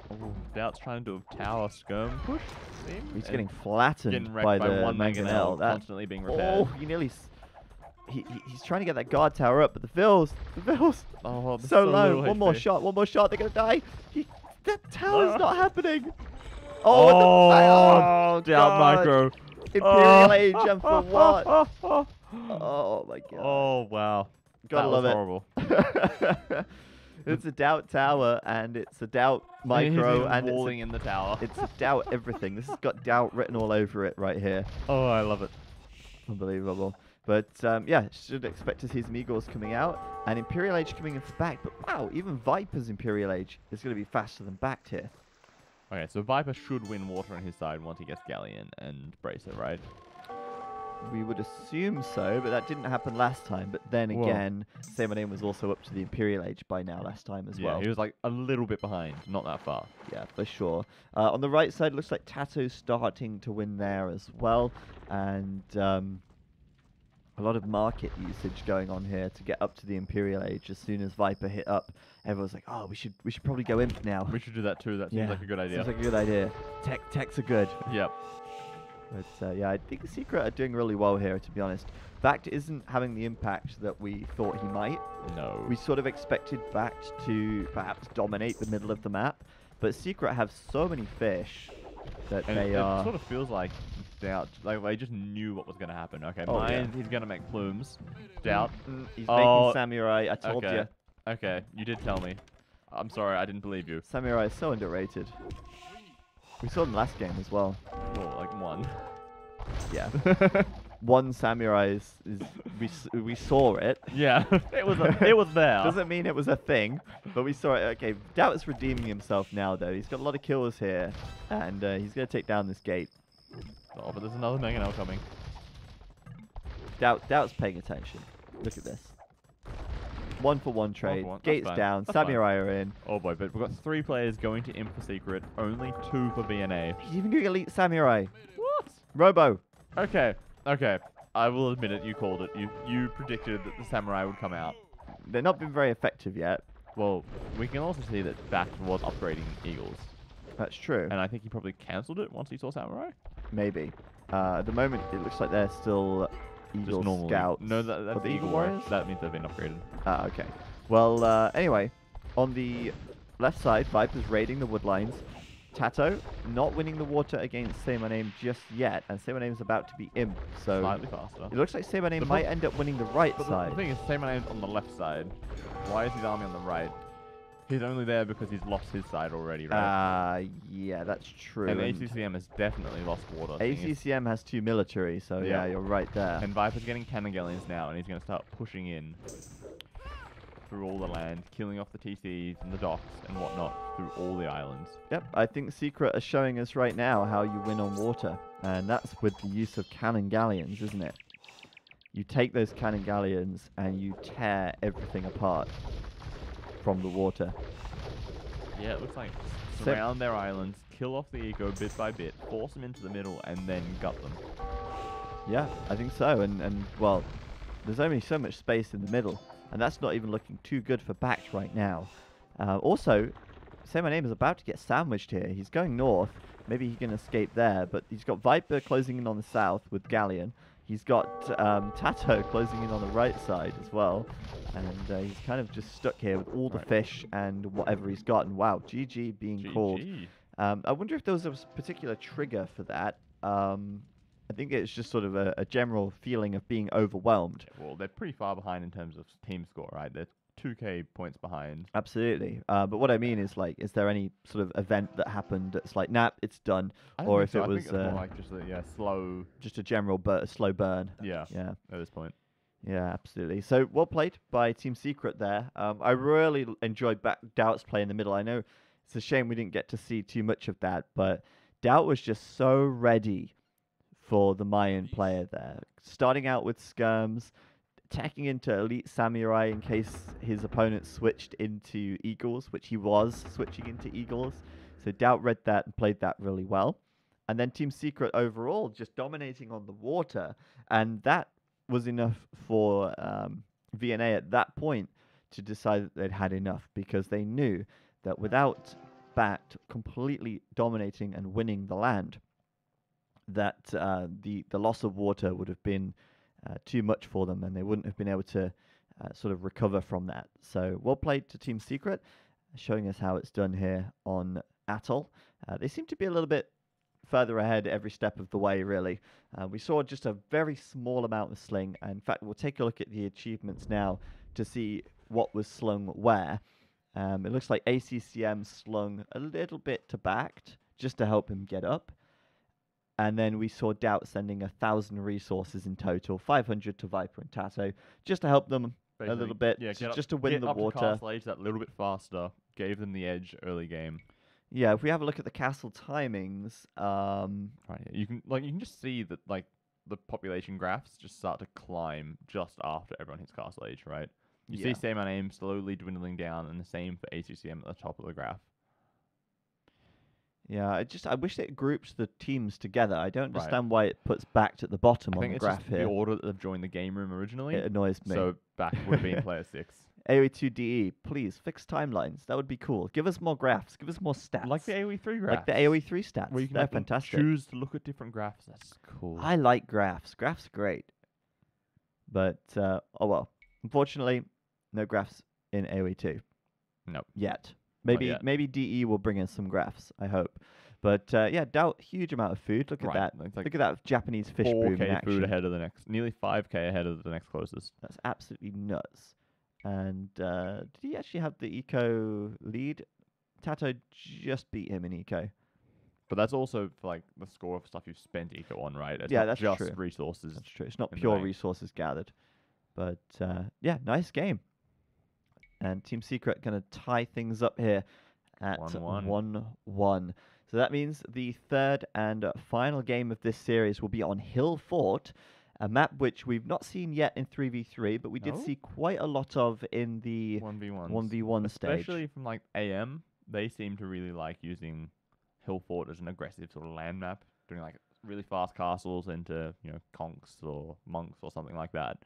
Oh, Doubt's trying to do a tower skirm push. He's getting flattened by the one mangonel. That's constantly being repaired. Oh, he nearly... He's trying to get that guard tower up, but the Phils... Oh, so low. One more shot, they're going to die. That tower's not happening. Oh, Doubt micro. Imperial Age, and for what? Oh my god. Oh, wow. Gotta love it. Horrible. It's a Doubt tower, and it's a Doubt micro, and walling in the tower. It's a Doubt everything. This has got Doubt written all over it right here. Oh, I love it. Unbelievable. But yeah, should expect to see some Eagles coming out, and Imperial Age coming in for back. But wow, even Viper's Imperial Age is going to be faster than Backed here. Okay, so Viper should win water on his side once he gets Galleon and Bracer, right? We would assume so, but that didn't happen last time. But then again, Say My Name was also up to the Imperial Age by now last time as well. Yeah, he was like a little bit behind, not that far. Yeah, for sure. On the right side, looks like Tato's starting to win there as well. And a lot of market usage going on here to get up to the Imperial Age. As soon as Viper hit up, everyone's like, oh, we should probably go Imp now. We should do that too. That seems like a good idea. Seems like a good idea. Techs are good. Yep. But yeah, I think Secret are doing really well here, to be honest. Backed isn't having the impact that we thought he might. No. We sort of expected Backed to perhaps dominate the middle of the map, but Secret have so many fish that it sort of feels like Doubt, like they just knew what was going to happen. Okay, he's going to make plumes. Doubt. He's making Samurai, I told you. Okay, you did tell me. I'm sorry, I didn't believe you. Samurai is so underrated. We saw them last game as well. Well, like one. Yeah. One Samurai we saw it. Yeah, it was there. Doesn't mean it was a thing, but we saw it. Okay, Doubt is redeeming himself now, though. He's got a lot of kills here, and he's going to take down this gate. Oh, but there's another mangonel coming. Doubt's paying attention. Look at this. 1-for-1 trade. Gates down. Samurai are in. Oh boy, but we've got 3 players going to Imp for Secret. Only 2 for VNA. He's even doing Elite Samurai. What? Robo. Okay. I will admit it. You called it. You predicted that the Samurai would come out. They've not been very effective yet. Well, we can also see that Backed was upgrading Eagles. That's true. And I think he probably cancelled it once he saw Samurai. Maybe. At the moment, it looks like they're still Eagle Scouts. No, that's the Eagle Warriors. That means they've been upgraded. Ah, okay. Well, anyway, on the left side, Viper's raiding the wood lines. Tato not winning the water against Say My Name just yet, and Say My Name's about to be imp, so Slightly faster. it looks like Say My Name might end up winning the right But side. the thing is, Say My Name's on the left side. Why is his army on the right? He's only there because he's lost his side already, right? Yeah, that's true. And ACCM has definitely lost water. ACCM has 2 military, so yeah, you're right there. And Viper's getting cannon galleons now, and he's going to start pushing in through all the land, killing off the TCs and the docks and whatnot through all the islands. Yep, I think Secret are showing us right now how you win on water, and that's with the use of cannon galleons, isn't it? You take those cannon galleons and you tear everything apart from the water. Yeah, it looks like surround their islands, kill off the eco bit by bit, force them into the middle, and then gut them. Yeah, I think so, and well, there's only so much space in the middle, and that's not even looking too good for Bact right now. Also, Say My Name is about to get sandwiched here. He's going north. Maybe he can escape there, but he's got Viper closing in on the south with Galleon. He's got Tato closing in on the right side as well. And he's kind of just stuck here with all the fish and whatever he's got. And wow, GG being called. I wonder if there was a particular trigger for that. I think it's just sort of a general feeling of being overwhelmed. Well, they're pretty far behind in terms of team score, right? They're 2k points behind. Absolutely. But what I mean is, like, is there any sort of event that happened that's like, nah, it's done? Or if so. it was I think it's more like just a slow... Just a general slow burn. Yeah, yeah. At this point. Yeah, absolutely. So, well played by Team Secret there. I really enjoyed Doubt's play in the middle. I know it's a shame we didn't get to see too much of that, but Doubt was just so ready for the Mayan player there. Starting out with skirms, attacking into Elite Samurai in case his opponent switched into Eagles, which he was switching into Eagles. So Doubt read that and played that really well. And then Team Secret overall just dominating on the water, and that was enough for VNA at that point to decide that they'd had enough, because they knew that without Bact completely dominating and winning the land, that the loss of water would have been too much for them, and they wouldn't have been able to sort of recover from that. So well played to Team Secret, showing us how it's done here on Atoll. They seem to be a little bit further ahead every step of the way, really. We saw just a very small amount of sling. In fact, we'll take a look at the achievements now to see what was slung where. It looks like ACCM slung a little bit to Bact just to help him get up. And then we saw Doubt sending 1,000 resources in total, 500 to Viper and Tato, just to help them a little bit, just to win the water. Castle Age that little bit faster, gave them the edge early game. Yeah, if we have a look at the castle timings, right, you can just see that like the population graphs just start to climb just after everyone hits Castle Age, right? You see Say My Name slowly dwindling down, and the same for ACCM at the top of the graph. Yeah, I wish it groups the teams together. I don't understand why it puts Bact at the bottom on the graph here. The order that they've joined the game room originally. It annoys me. So Bact would have been player 6. AoE2DE, please fix timelines. That would be cool. Give us more graphs. Give us more stats. Like the AoE 3 graphs. Like the AoE 3 stats. Where you can They're fantastic. choose to look at different graphs. That's cool. I like graphs. Graphs are great. But, oh well. Unfortunately, no graphs in AoE 2. Nope. Yet. Maybe DE will bring in some graphs, I hope. But yeah, Doubt, huge amount of food. Look at that. Like look at that Japanese fish boom in action. 4k food ahead of the next, nearly 5k ahead of the next closest. That's absolutely nuts. And did he actually have the eco lead? Tato just beat him in eco. But that's also for like the score of stuff you've spent eco on, right? It's yeah, not that's just true. Resources. That's true. It's not pure resources gathered. But yeah, nice game. And Team Secret going to tie things up here at 1-1. So that means the third and final game of this series will be on Hill Fort, a map which we've not seen yet in 3v3, but we did see quite a lot of in the 1v1 stage. Especially from like AM, they seem to really like using Hill Fort as an aggressive sort of land map, doing like really fast castles into, you know, conks or monks or something like that.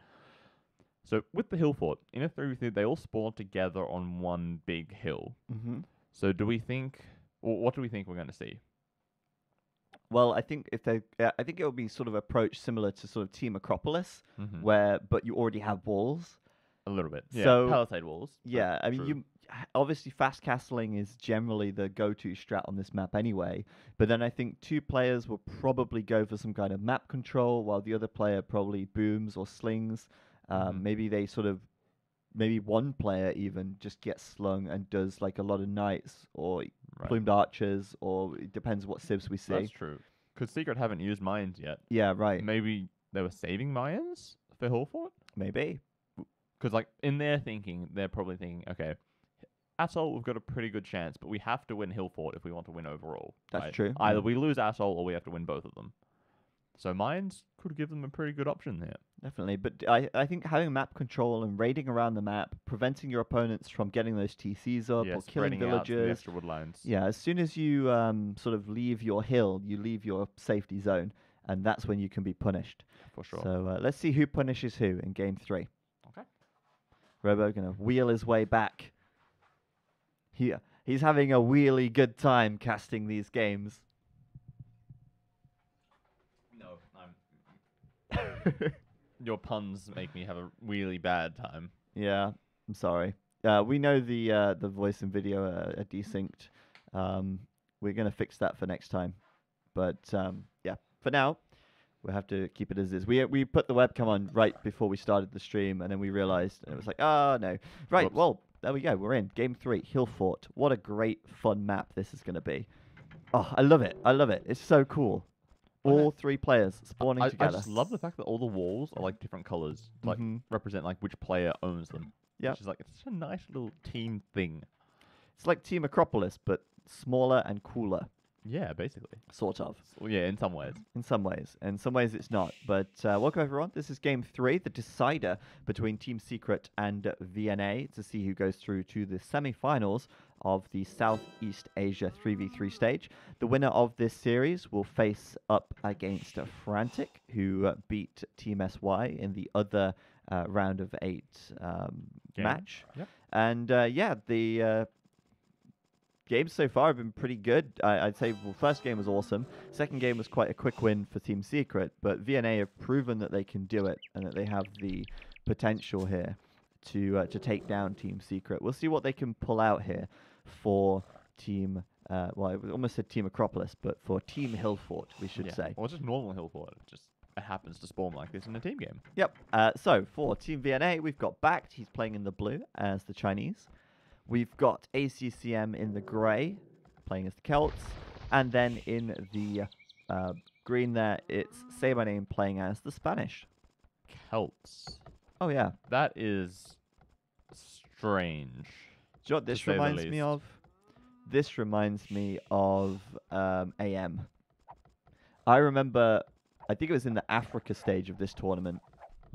So with the Hill Fort, in a 3v3, they all spawn together on one big hill. So do we think... what do we think we're going to see? Well, I think I think it will be sort of approach similar to sort of Team Acropolis, but you already have walls. A little bit. Yeah, Palisade walls. Yeah, I mean, obviously fast castling is generally the go-to strat on this map anyway. But then I think two players will probably go for some kind of map control, while the other player probably booms or slings. Maybe they sort of, maybe one player even just gets slung and does like a lot of knights or plumed archers, or it depends what civs we see. That's true. Because Secret haven't used mines yet. Yeah, right. Maybe they were saving mines for Hillfort? Maybe. Because, like, in their thinking, they're probably thinking, okay, Atoll, we've got a pretty good chance, but we have to win Hillfort if we want to win overall. That's true. Either we lose Atoll or we have to win both of them. So mines could give them a pretty good option there. Definitely. But I think having map control and raiding around the map, preventing your opponents from getting those TCs up or killing villagers. The extra wood lines. Yeah, as soon as you sort of leave your hill, you leave your safety zone, and that's when you can be punished. For sure. So let's see who punishes who in game 3. Okay. Robo gonna wheel his way back. He's having a really good time casting these games. No, I'm... Your puns make me have a really bad time. Yeah, I'm sorry. We know the voice and video are desynced. We're gonna fix that for next time. But yeah, for now, we'll have to keep it as is. We put the webcam on right before we started the stream, and then we realized, and it was like, oh no. Right, Whoops. Well, there we go. We're in game 3, Hillfort. What a great fun map this is gonna be. Oh, I love it. I love it. It's so cool. All 3 players spawning together. I just love the fact that all the walls are like different colors, to, like represent like which player owns them. Yeah, which is like it's such a nice little team thing. It's like Team Acropolis, but smaller and cooler. Yeah, basically. Sort of. So, yeah, in some ways. In some ways. In some ways it's not. But welcome everyone. This is game 3, the decider between Team Secret and VNA, to see who goes through to the semi-finals of the Southeast Asia 3v3 stage. The winner of this series will face up against Frantic, who beat Team SY in the other round of 8 match. Yep. And yeah, the games so far have been pretty good. I'd say, well, first game was awesome. Second game was quite a quick win for Team Secret, but VNA have proven that they can do it and that they have the potential here to take down Team Secret. We'll see what they can pull out here for Team, well, I almost said Team Acropolis, but for Team Hillfort, we should say. Or just normal Hillfort. It happens to spawn like this in a team game. Yep. So for Team VNA, we've got Backed. He's playing in the blue as the Chinese. We've got ACCM in the grey, playing as the Celts. And then in the green there, it's Say My Name playing as the Spanish. Celts. Oh, yeah. That is strange. Do you know what this reminds me of? This reminds me of AM. I remember, I think it was in the Africa stage of this tournament,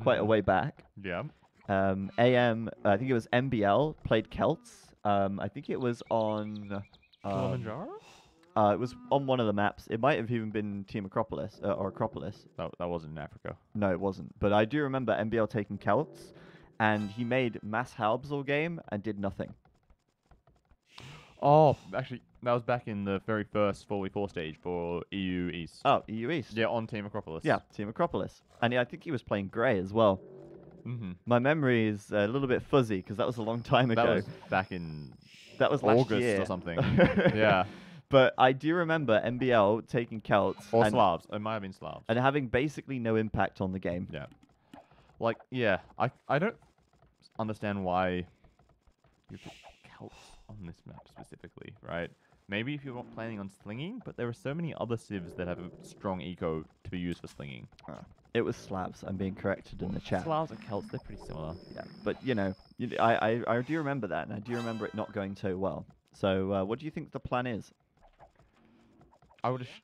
quite a way back. Yeah. AM, I think it was MBL, played Celts. I think it was on... Kilimanjaro? It was on one of the maps. It might have even been Team Acropolis, or Acropolis. That wasn't in Africa. No, it wasn't. But I do remember MBL taking Celts, and he made mass Halbs game and did nothing. Oh, actually, that was back in the very first 4v4 stage for EU East. Oh, EU East. Yeah, on Team Acropolis. Yeah, Team Acropolis. And I think he was playing Grey as well. My memory is a little bit fuzzy because that was a long time ago. That was back in that was last August year. or something. Yeah. But I do remember MBL taking Celts. Or Slavs. It might have been Slavs. And having basically no impact on the game. Yeah. Like, yeah, I don't understand why you put Celts on this map specifically, right? Maybe if you're not planning on slinging, but there are so many other civs that have a strong eco to be used for slinging. It was Slavs. I'm being corrected in the chat. Slavs and Celts, they're pretty similar. Yeah, but you know, I do remember that, and I do remember it not going so well. So, what do you think the plan is?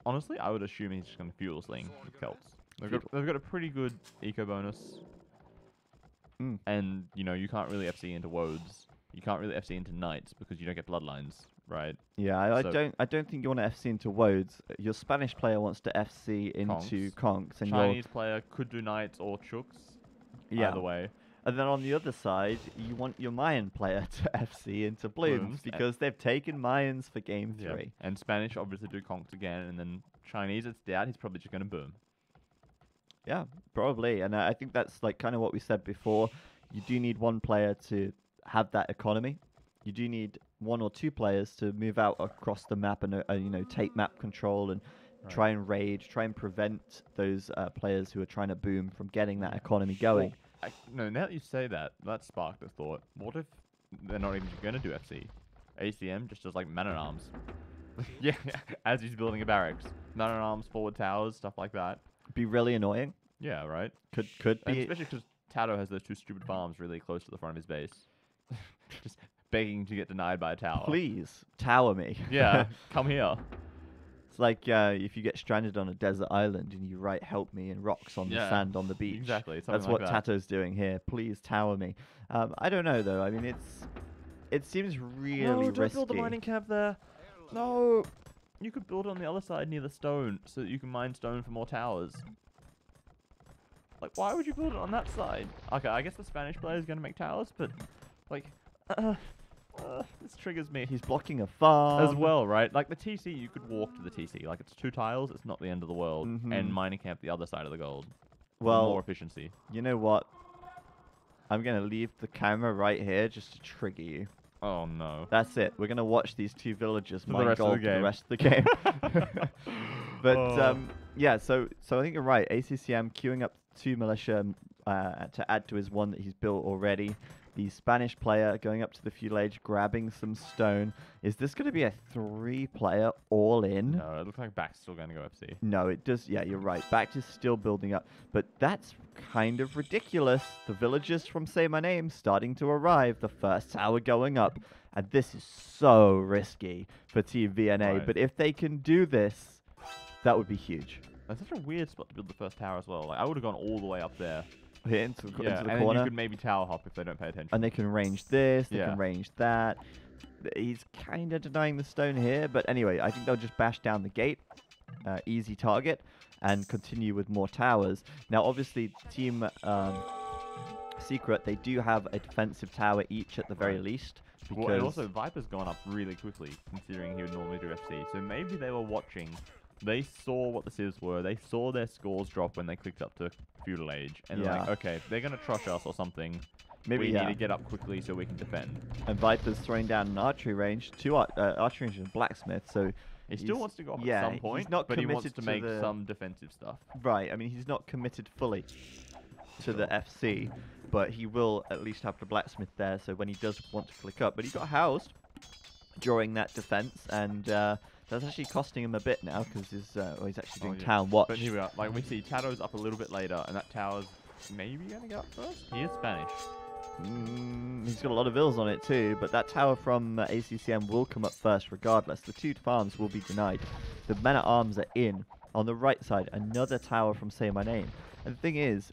Honestly, I would assume he's just going to fuel sling with Celts. They've got a pretty good eco bonus, and you know you can't really FC into Wodes. You can't really FC into Knights because you don't get bloodlines, right? Yeah, I don't think you want to FC into Wodes. Your Spanish player wants to FC into Conks, and Chinese player could do Knights or Chooks. Yeah. Either way. And then on the other side, you want your Mayan player to FC into Blooms because they've taken Mayans for game 3. Yeah. And Spanish obviously do Conks again, and then Chinese, it's doubt he's probably just going to boom. Yeah, probably. And I think that's like kind of what we said before. You do need one player to have that economy. You do need 1 or 2 players to move out across the map and you know, take map control and try and raid, try and prevent those players who are trying to boom from getting that economy going. Well, no, now that you say that, that sparked a thought. What if they're not even going to do FC? ACM just does like man-at-arms. Yeah, as he's building a barracks. Man-at-arms, forward towers, stuff like that. Be really annoying. Yeah, right? Could And be. especially because Tato has those 2 stupid farms really close to the front of his base. Just begging to get denied by a tower. Please, tower me. Yeah, come here. It's like if you get stranded on a desert island and you write "help me" in rocks on the sand on the beach. Exactly. That's like what that. Tato's doing here. Please tower me. I don't know though. I mean, it seems really don't risky. build the mining camp there. No. You could build it on the other side near the stone so that you can mine stone for more towers. Like, why would you build it on that side? Okay, I guess the Spanish player is going to make towers, but, like, this triggers me. He's blocking a farm As well, right? Like, the TC, you could walk to the TC. Like, it's 2 tiles, it's not the end of the world. And mining camp the other side of the gold. Well, more efficiency. You know what? I'm going to leave the camera right here just to trigger you. Oh, no. That's it. We're going to watch these 2 villagers For the mine rest of gold the for the game. rest of the game. But, yeah, so I think you're right. ACCM queuing up 2 militia to add to his 1 that he's built already. The Spanish player going up to the fuselage, grabbing some stone. Is this going to be a 3-player all-in? No, it looks like Back's still going to go FC. No, it does. Yeah, you're right. Back is still building up. But that's kind of ridiculous. The villagers from Say My Name starting to arrive. The first tower going up. And this is so risky for Team VNA. Right. But if they can do this, that would be huge. That's such a weird spot to build the first tower as well. Like, I would have gone all the way up there. Here into the And then corner. you could maybe tower hop if they don't pay attention. And they can range this, they Yeah. can range that. He's kind of denying the stone here, but anyway, I think they'll just bash down the gate, easy target, and continue with more towers. Now, obviously, Team Secret, they do have a defensive tower each at the very least. Because Well, and also, Viper's gone up really quickly, considering he would normally do FC. So maybe they were watching. They saw what the civs were. They saw their scores drop when they clicked up to feudal age. And they're like, okay, they're going to trush us or something. maybe we need to get up quickly so we can defend. And Viper's throwing down an archery range, 2 archery range and blacksmith, so He still wants to go up yeah, at some point, he's not but he wants committed to to make the- some defensive stuff. right, I mean, he's not committed fully to the FC, but he will at least have the blacksmith there, so when he does want to click up. But he got housed during that defense, and that's actually costing him a bit now, because he's actually doing town watch. But here we are. Like, we see Tato's up a little bit later, and that tower's maybe going to get up first? He is Spanish. He's got a lot of vills on it too, but that tower from ACCM will come up first regardless. The 2 farms will be denied. The men-at-arms are in. On the right side, another tower from Say My Name. And the thing is,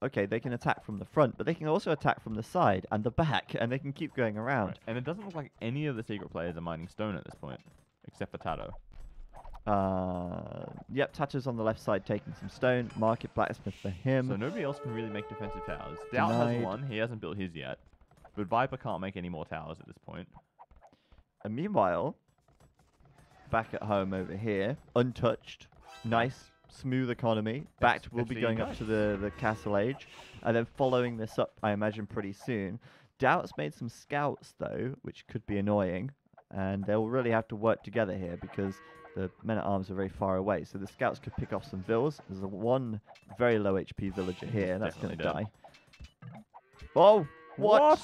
okay, they can attack from the front, but they can also attack from the side and the back, and they can keep going around. Right. And it doesn't look like any of the secret players are mining stone at this point, except for Tato. Yep, Tato's on the left side taking some stone. Market blacksmith for him. So nobody else can really make defensive towers. Doubt has Denied. 1. He hasn't built his yet. But Viper can't make any more towers at this point. And meanwhile, back at home over here, untouched, nice, smooth economy. Backed will be FC going up to the castle age, and then following this up, I imagine, pretty soon. Doubt's made some scouts though, which could be annoying, and they'll really have to work together here because the men-at-arms are very far away. So the scouts could pick off some vills. There's one very low HP villager here, and that's going to Definitely die. Oh, what?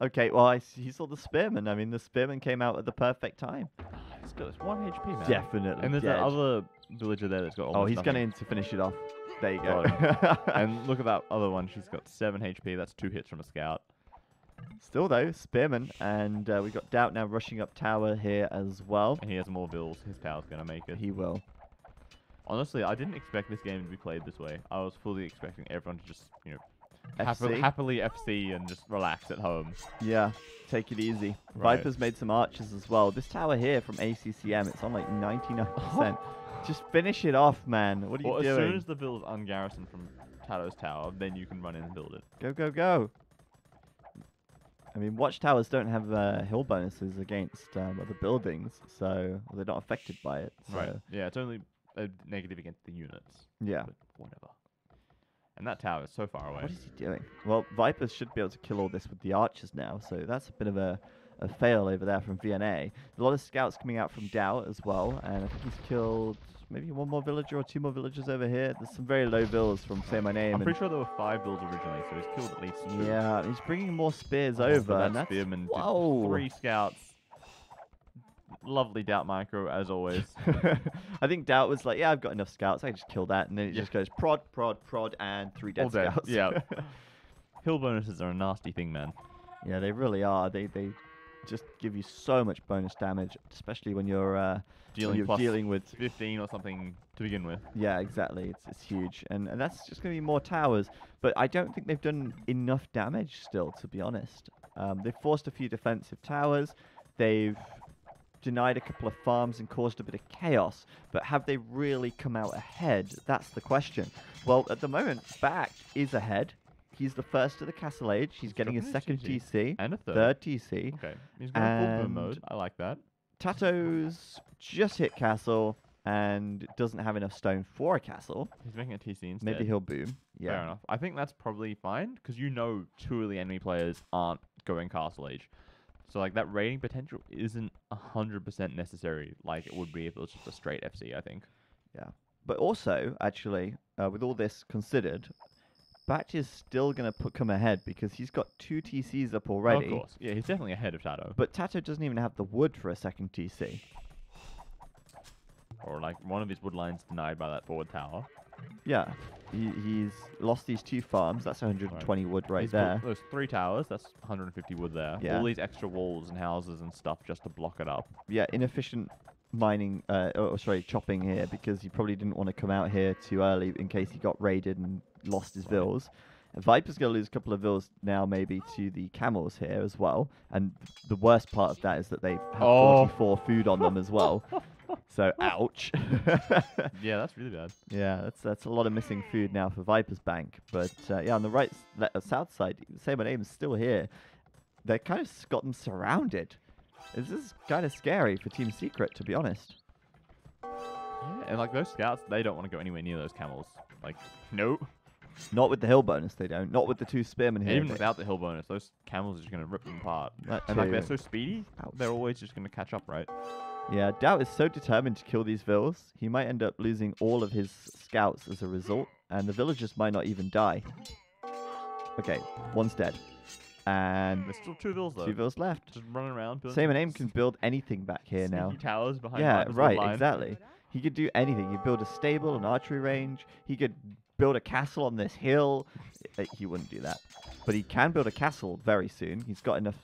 Okay, well, he saw the spearman. I mean, the spearman came out at the perfect time. Still, it's 1 HP, man. Definitely And there's dead. that other villager there that's got almost Oh, he's nothing. going to finish it off. There you go. And look at that other one. She's got 7 HP. That's 2 hits from a scout. Still, though, spearman. And we've got Doubt now rushing up tower here as well. And he has more vills. His tower's going to make it. He will. Honestly, I didn't expect this game to be played this way. I was fully expecting everyone to just, you know, FC? happily FC and just relax at home. Yeah, take it easy. Right. Viper's made some archers as well. This tower here from ACCM, it's on like 99%. Just finish it off, man. What are you Well, doing? as soon as the vills ungarrisoned from Tato's tower, then you can run in and build it. Go, go, go. I mean, watchtowers don't have hill bonuses against other buildings, so they're not affected by it. So, Right. Yeah, it's only a negative against the units. yeah. But whatever. And that tower is so far away. What is he doing? Well, Vipers should be able to kill all this with the archers now, so that's a bit of a a fail over there from VNA. A lot of scouts coming out from Doubt as well, and I think he's killed maybe one more villager or two more villagers over here. There's some very low vills from Say My Name. I'm pretty sure there were 5 vills originally, so he's killed at least 2. Yeah, he's bringing more spears Oh, over, but and that that's spearman did whoa. 3 scouts. Lovely Doubt micro, as always. I think Doubt was like, yeah, I've got enough scouts, I can just kill that, and then it just goes prod, prod, prod, and 3 dead All dead, scouts. yeah. Hill bonuses are a nasty thing, man. Yeah, they really are. They just give you so much bonus damage, especially when you're dealing with 15 or something to begin with. Yeah, exactly. It's huge, and that's just going to be more towers. But I don't think they've done enough damage still, to be honest. They've forced a few defensive towers. They've denied a couple of farms and caused a bit of chaos. But have they really come out ahead? That's the question. Well, at the moment, Back is ahead. He's the first of the Castle Age. He's getting his second TC. And a third TC. Okay, he's going full boom mode. I like that. Tato's just hit Castle and doesn't have enough stone for a castle. He's making a TC instead. Maybe he'll boom. Yeah. Fair enough. I think that's probably fine, because you know 2 of the enemy players aren't going Castle Age. So, like, that raiding potential isn't 100% necessary like it would be if it was just a straight FC, I think. Yeah. But also, actually, with all this considered, Batch is still going to come ahead because he's got 2 TCs up already. Of course. Yeah, he's definitely ahead of Tato. But Tato doesn't even have the wood for a second TC. Or, like, one of his wood lines denied by that forward tower. Yeah. He's lost these 2 farms. That's 120 wood right He's there. Those 3 towers, that's 150 wood there. Yeah. All these extra walls and houses and stuff just to block it up. Yeah, inefficient mining, chopping here, because he probably didn't want to come out here too early in case he got raided and lost his vills. And Viper's going to lose a couple of vills now maybe to the camels here as well. And the worst part of that is that they have 44 food on them as well. So, ouch. Yeah, that's really bad. Yeah, that's a lot of missing food now for Viper's bank. But yeah, on the south side, Say My Name is still here. They kind of got them surrounded. This is kind of scary for Team Secret, to be honest. Yeah, and like those scouts, they don't want to go anywhere near those camels. Like, no. Not with the hill bonus, they don't. Not with the 2 spearmen here. Even without the hill bonus, those camels are just going to rip them apart. That And like too. they're so speedy, Ouch. they're always just going to catch up, right? Yeah, Doubt is so determined to kill these vills, he might end up losing all of his scouts as a result, and the villagers might not even die. Okay, 1's dead. And There's still 2 vills though. 2 vills left. Just running around. Say My Name can build anything back here now. Sneaky towers behind Yeah, Viper's right, line. exactly. He could do anything. He could build a stable, an archery range. He could build a castle on this hill. He wouldn't do that. But he can build a castle very soon. He's got enough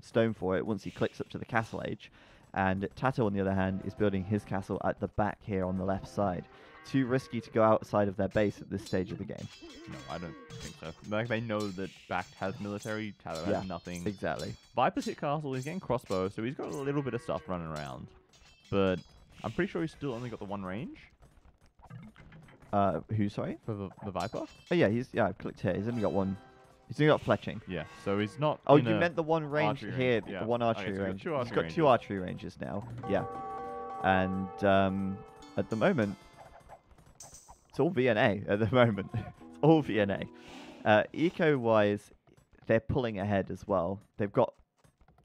stone for it once he clicks up to the Castle Age. And Tato, on the other hand, is building his castle at the back here on the left side. Too risky to go outside of their base at this stage of the game. No, I don't think so. Like, they know that Backed has military, Tato has nothing. Exactly. Viper's hit castle, he's getting crossbow, so he's got a little bit of stuff running around. But I'm pretty sure he's still only got the 1 range. Who, sorry? For the Viper? Oh, yeah, I've clicked here. He's only got 1. He's only got fletching. Yeah, so he's not. Oh, you meant the 1 range archery here, range, yeah. the 1 archery Okay, so range. he's He's got 2 archery ranges now. Yeah. And at the moment, it's all VNA at the moment. It's all VNA. Eco-wise, they're pulling ahead as well. They've got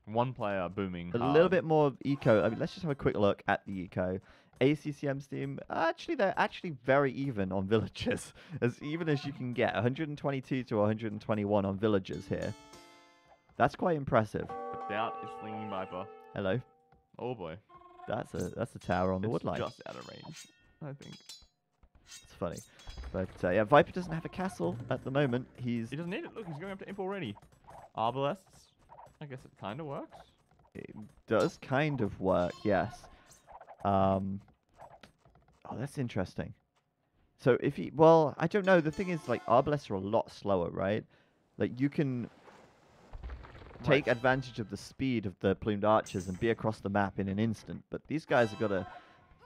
1 player booming a hard. little bit more eco. I mean, let's just have a quick look at the eco. ACCM's team, actually, they're actually very even on villagers. As even as you can get. 122 to 121 on villagers here. That's quite impressive. But Doubt is slinging Viper. Hello. Oh boy. That's a tower on the wood line. Just out of range, I think. It's funny. But yeah, Viper doesn't have a castle at the moment. He doesn't need it. Look, he's going up to imp already. Arbalests. I guess it kind of works. It does kind of work, yes. Oh, that's interesting. So if he, well, I don't know. The thing is, like, Arbalests are a lot slower, right? Like, you can take advantage of the speed of the plumed archers and be across the map in an instant. But these guys have got to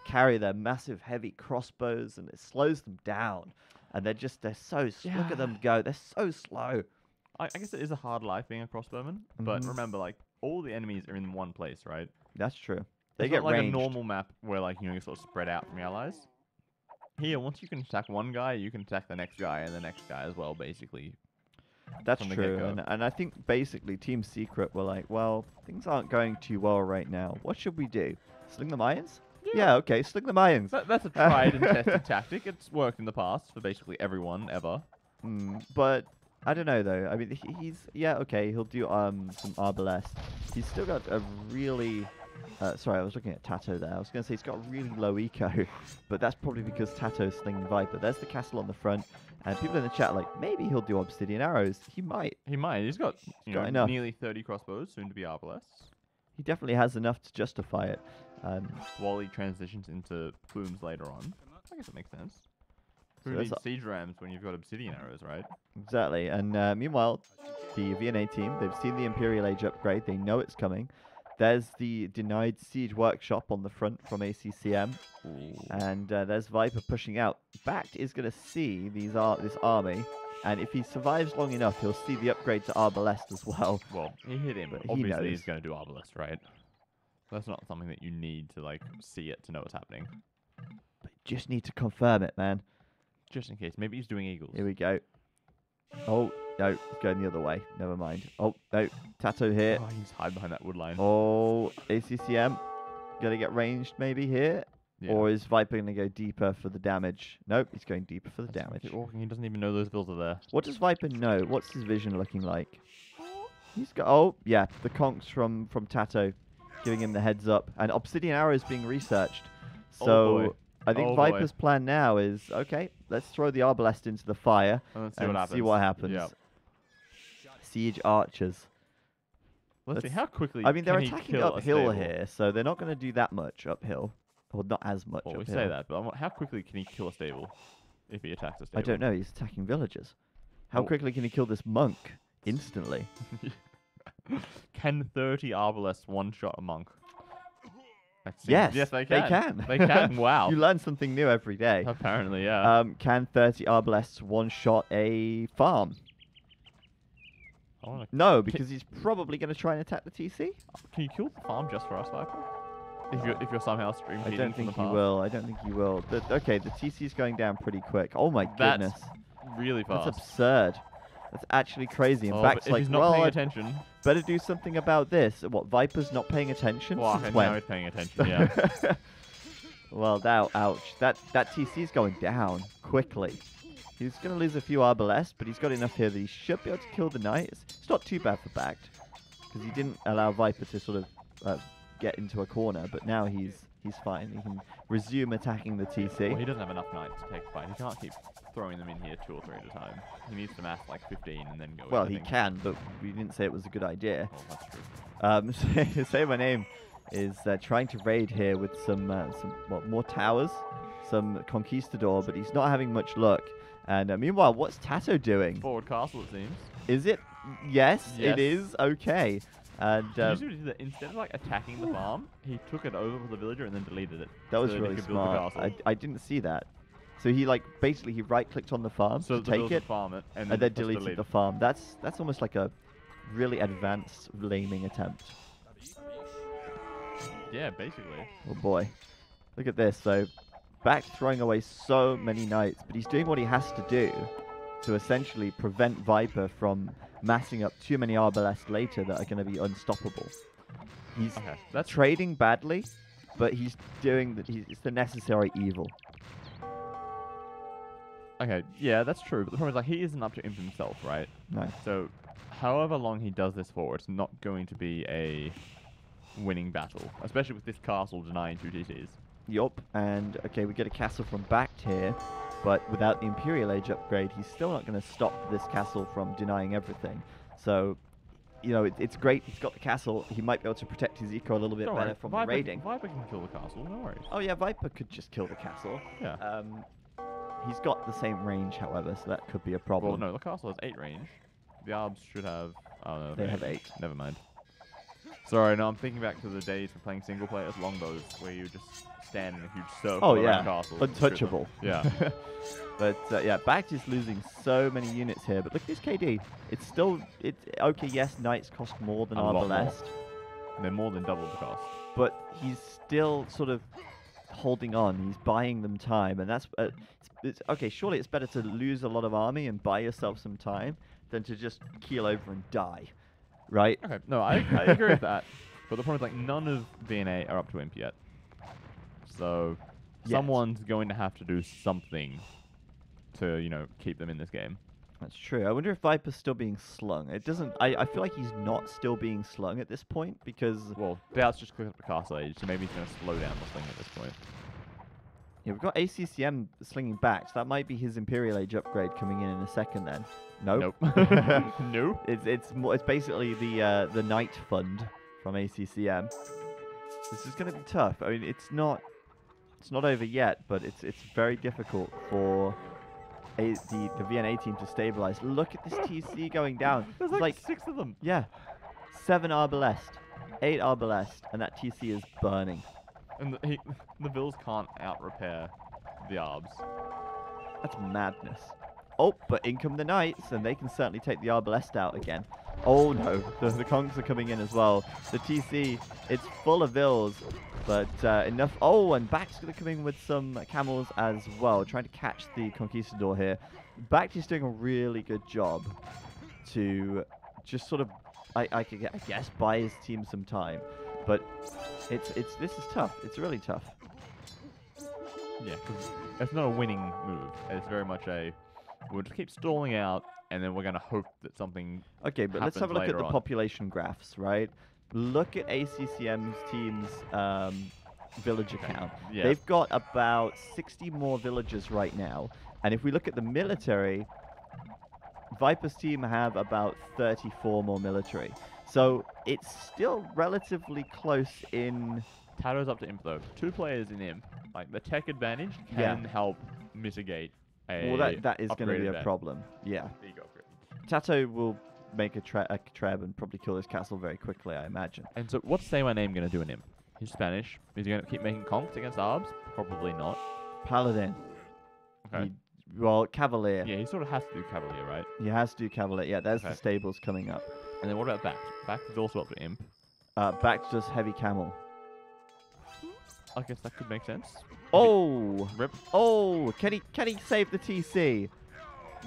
carry their massive, heavy crossbows, and it slows them down. And they're so, look at them go. They're so slow. I guess it is a hard life being a crossbowman. But remember, like, all the enemies are in one place, right? That's true. They It's get not like ranged. a normal map where, like, you know, you're sort of spread out from your allies. Here, once you can attack one guy, you can attack the next guy and the next guy as well, basically. That's from the true, get-go. and I think basically Team Secret were like, well, things aren't going too well right now. What should we do? Sling them irons? Yeah, okay, sling them irons. That's a tried and tested tactic. It's worked in the past for basically everyone ever. But I don't know though. I mean, he's okay. He'll do some Arbalest. He's still got a really sorry, I was looking at Tato there. I was going to say he's got really low eco, but that's probably because Tato's slinging Viper. There's the castle on the front, and people in the chat are like, maybe he'll do Obsidian Arrows. He might. He might. He's got, got enough. nearly 30 crossbows, soon to be arbalests. He definitely has enough to justify it. While he transitions into plumes later on. I guess it makes sense. So Who that's needs siege rams when you've got obsidian arrows, right? Exactly. And meanwhile, the VNA team, they've seen the Imperial Age upgrade. They know it's coming. There's the denied siege workshop on the front from ACCM. And there's Viper pushing out. Bact is going to see this army. And if he survives long enough, he'll see the upgrade to Arbalest as well. Well, he hit him, but He obviously knows. he's going to do Arbalest, right? That's not something that you need to, like, see it to know what's happening. But you just need to confirm it, man. Just in case. Maybe he's doing Eagles. Here we go. Oh, no, it's going the other way. Never mind. Oh, no, Tato here. Oh, he's hide behind that wood line. Oh, ACCM. Gonna get ranged maybe here. Yeah. Or is Viper going to go deeper for the damage? Nope, he's going deeper for the That's damage. keep walking. He doesn't even know those vills are there. What does Viper know? What's his vision looking like? He's got... Oh, yeah, the conks from Tato giving him the heads up. And Obsidian Arrow is being researched. Oh, So boy. I think Oh, boy. Viper's plan now is, okay, let's throw the Arbalest into the fire Let's see and what happens. see what happens. Yeah. Siege archers. Let's see how quickly. I mean, they're can he attacking kill a uphill stable? here, so they're not going to do that much uphill. Or not as much Well, we uphill. say that, but how quickly can he kill a stable if he attacks a stable? I don't know. He's attacking villagers. How Oh. quickly can he kill this monk? Instantly. Can 30 arbalests one-shot a monk? Yes, yes, they they can. can. They can. Wow. You learn something new every day. Apparently, yeah. Can 30 Arbalests one-shot a farm? I wanna, No, because he's probably going to try and attack the TC. can you kill the farm just for us, Viper? If you're somehow stream I feeding don't from think the he past? will. I don't think he will. Okay, the TC's going down pretty quick. Oh my That's goodness. really fast. That's absurd. That's actually crazy. In Oh, fact, but if like, he's not well, paying I'd attention. better do something about this. What, Viper's not paying attention? Well, Since okay, when? now he's paying attention. Yeah. Well, now, ouch. That TC's going down quickly. He's going to lose a few Arbalests, but he's got enough here that he should be able to kill the knight. It's not too bad for Bact, because he didn't allow Viper to sort of get into a corner, but now he's fine. He can resume attacking the TC. Well, he doesn't have enough knights to take a fight. He can't keep throwing them in here 2 or 3 at a time. He needs to mass like 15 and then go. Well, in, I he think. can, but we didn't say it was a good idea. Well, that's true. Say My Name is trying to raid here with some more towers, some conquistador, but he's not having much luck. And meanwhile, what's Tato doing? Forward castle, it seems. Is it? Yes, Yes. it is. Okay. And Did you see what he did there? Instead of like attacking the farm, he took it over for the villager and then deleted it. that was so that he really could build the smart. castle. I didn't see that. So he basically he right-clicked on the farm So to the take villager it, farm it, and and then just deleted delete the it. farm. That's almost like a really advanced laming attempt. Yeah, basically. Oh boy. Look at this. So, Bact throwing away so many knights, but he's doing what he has to do to essentially prevent Viper from massing up too many Arbalests later that are going to be unstoppable. He's Okay, that's trading badly, but he's doing it's the necessary evil. okay. Yeah, that's true. But the problem is, like, he isn't up to imp himself, right? No. So, however long he does this for, it's not going to be a winning battle, especially with this castle denying 2 TCs. Yup. And okay, we get a castle from Bact here, but without the Imperial Age upgrade, he's still not going to stop this castle from denying everything. So, you know, it's great. He's got the castle. He might be able to protect his eco a little bit Don't better worry, from Viper, the raiding. Viper can kill the castle, no worries. Oh yeah, Viper could just kill the castle. Yeah. He's got the same range, however, so that could be a problem. Well, no, the castle has 8 range. The Arbs should have... Oh, no, They have 8. Never mind. Sorry, no, I'm thinking back to the days of playing single player as longbows, where you just stand in a huge circle Oh around yeah, castles. and shoot them. untouchable. Yeah. But yeah, Bact is losing so many units here. But look at this KD. It's still okay. Yes, knights cost more than A lot more. Arbalest, They're more than double the cost. but he's still sort of holding on. He's buying them time, and that's it's okay. Surely it's better to lose a lot of army and buy yourself some time than to just keel over and die, right? Okay, no, I agree with that. But the problem is, like, none of VNA are up to imp yet. So, someone's going to have to do something to, you know, keep them in this game. That's true. I wonder if Viper's still being slung. It doesn't... I feel like he's not still being slung at this point, because... Well, Doubt's just clicked up the castle age, so maybe he's going to slow down the sling at this point. Yeah, we've got ACCM slinging back, so that might be his Imperial Age upgrade coming in a second then. Nope. No. It's basically the Knight Fund from ACCM. This is going to be tough. I mean, it's not over yet, but it's very difficult for the VNA team to stabilize. Look at this TC going down. There's like 6 of them. Yeah. 7 Arbalest, 8 Arbalest, and that TC is burning. And the Vills can't out-repair the Arbs. That's madness. Oh, but in come the Knights, and they can certainly take the Arbalest out again. Oh no, the Conks are coming in as well. The TC, it's full of Vills, but enough. Oh, and Back's going to come in with some Camels as well, trying to catch the Conquistador here. Back is doing a really good job to just sort of, I guess, buy his team some time. But this is tough. It's really tough. Yeah, because it's not a winning move. It's very much a, we'll just keep stalling out, and then we're going to hope that something Okay, but let's have a look at the population graphs, right? Look at ACCM's team's villager count. Yeah. They've got about 60 more villagers right now. And if we look at the military, Viper's team have about 34 more military. So it's still relatively close in... Tato's up to imp though. 2 players in imp. Like, the tech advantage can help mitigate a Well, that is going to be a upgraded problem. Yeah. There you go, upgrade. Tato will make a treb and probably kill this castle very quickly, I imagine. And so, what's Say My Name going to do in imp? He's Spanish. Is he going to keep making conks against Arbs? Probably not. Paladin. Okay. Well, Cavalier. Yeah, he sort of has to do Cavalier, right? He has to do Cavalier. Yeah, there's the stables coming up. And then what about Back? Back is also up to imp. Back just heavy camel. I guess that could make sense. Oh! Rip. Oh! Can he save the TC?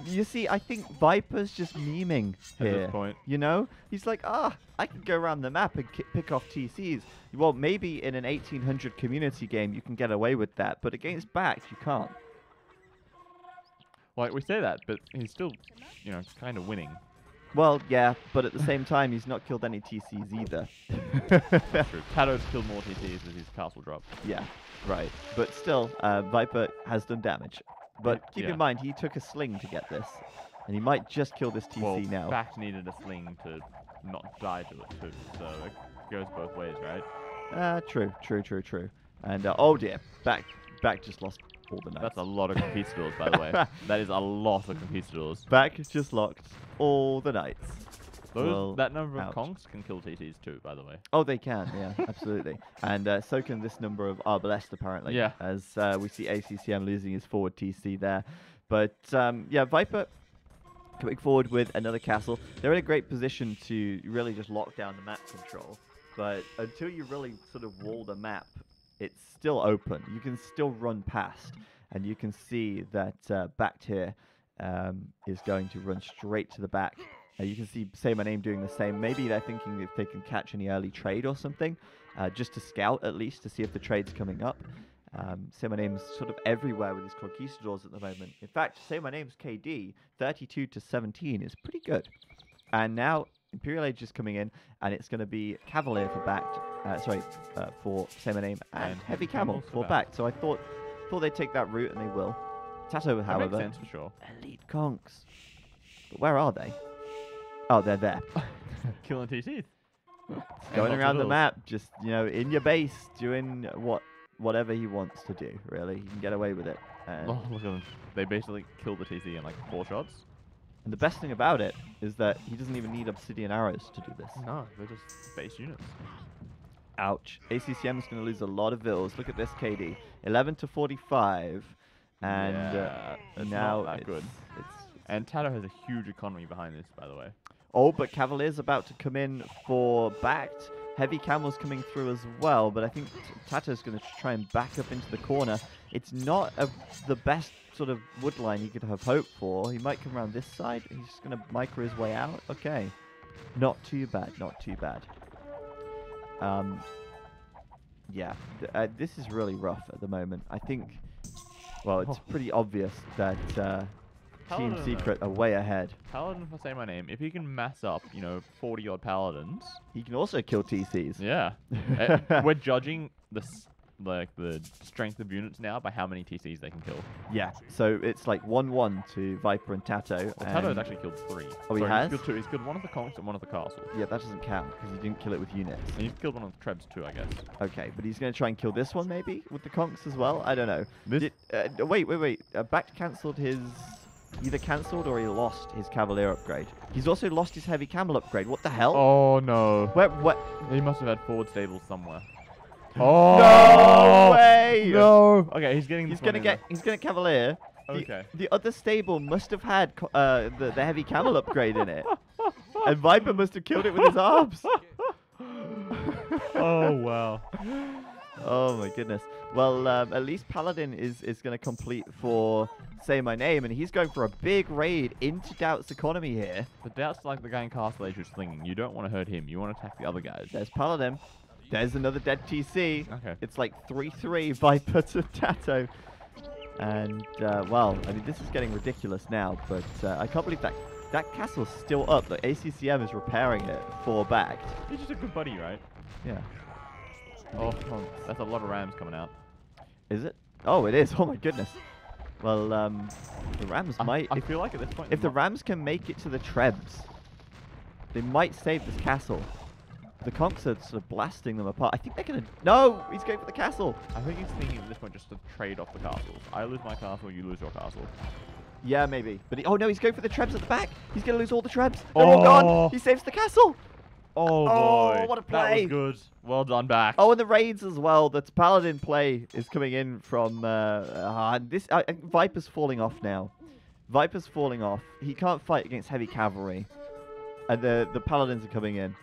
You see, I think Viper's just memeing here. At this point. You know? He's like, I can go around the map and pick off TCs. Well, maybe in an 1800 community game you can get away with that, but against Back you can't. Well, we say that, but he's still, you know, kind of winning. Well, yeah, but at the same time, he's not killed any TCs either. True. Tato's killed more TCs with his castle drop. Yeah, right. But still, Viper has done damage. But keep in mind, he took a sling to get this. And he might just kill this TC now. Back needed a sling to not die to it too, so it goes both ways, right? True. And, oh dear, Back just lost all the knights. That's a lot of conquistadors, by the way. That is a lot of conquistadors. Back just locked all the knights. That number of conks can kill TTs too, by the way. Oh, they can, yeah, absolutely. And so can this number of Arbalest, apparently. Yeah. As we see ACCM losing his forward TC there. But, yeah, Viper coming forward with another castle. They're in a great position to really just lock down the map control. But until you really sort of wall the map, it's still open. You can still run past. And you can see that Backed here is going to run straight to the back. You can see Say My Name doing the same. Maybe they're thinking if they can catch any early trade or something, just to scout at least to see if the trade's coming up. Say My Name's sort of everywhere with his conquistadors at the moment. In fact, Say My Name's KD, 32 to 17, is pretty good. And now Imperial Age is coming in, and it's going to be Cavalier for Backed. For Say My Name and Heavy Camel for Backed. So I thought they'd take that route, and they will. Tato, however, that makes sense for sure. Elite conks. But where are they? Oh, they're there. Killing TCs. Going around the map, just, you know, in your base, doing whatever he wants to do, really. He can get away with it. Oh, look at them. They basically killed the TC in like 4 shots. And the best thing about it is that he doesn't even need obsidian arrows to do this. No, they're just base units. Ouch. ACCM is going to lose a lot of vills. Look at this KD. 11 to 45. And it's now not that good. And Tato has a huge economy behind this, by the way. Oh, but Cavalier's about to come in for Backed. Heavy Camel's coming through as well, but I think Tato's going to try and back up into the corner. It's not the best sort of wood line he could have hoped for. He might come around this side. He's just going to micro his way out. Okay. Not too bad, not too bad. Yeah, this is really rough at the moment. I think, well, it's pretty obvious that Team Paladin, Secret are way ahead. Paladin, if I say my name, if he can mass up, 40 odd paladins. He can also kill TCs. Yeah. We're judging the strength of units now by how many TCs they can kill. Yeah, so it's like 1-1 to Viper and Tato. Well, Tato's actually killed 3. Oh, he Sorry, has? He's killed 2. He's killed one of the conks and one of the castles. Yeah, that doesn't count because he didn't kill it with units. And he's killed one of the trebs too, I guess. Okay, but he's going to try and kill this one maybe with the conks as well. I don't know. This Wait. Back cancelled his... Either cancelled or he lost his Cavalier upgrade. He's also lost his Heavy Camel upgrade. What the hell? Oh, no. What? He must have had forward stables somewhere. Oh no way! No. Okay, he's getting. He's gonna Cavalier. Okay. The other stable must have had the Heavy Camel upgrade in it, and Viper must have killed it with his arms. Oh wow. Oh my goodness. Well, at least Paladin is going to complete for Say My Name, and he's going for a big raid into Doubt's economy here. But Doubt's like the guy in Castle Age who's slinging. You don't want to hurt him. You want to attack the other guys. There's Paladin. There's another dead TC. Okay. It's like 3-3 Viper to Tato. And, well, I mean, this is getting ridiculous now, but I can't believe that castle's still up. The ACCM is repairing it for back. He's just a good buddy, right? Yeah. Oh, that's a lot of rams coming out. Is it? Oh, it is. Oh, my goodness. Well, the Rams might... I feel like at this point... If the Rams can make it to the Trebs, they might save this castle. The conks are sort of blasting them apart. I think they're going to... No! He's going for the castle! I think he's thinking at this point just to trade off the castles. I lose my castle, you lose your castle. Yeah, maybe. But oh, no, he's going for the Trebs at the back. He's going to lose all the Trebs. They're all gone. He saves the castle. Oh, boy. What a play. That was good. Well done, back. Oh, and the raids as well. The Paladin play is coming in from... Viper's falling off now. Viper's falling off. He can't fight against heavy cavalry. And the Paladins are coming in.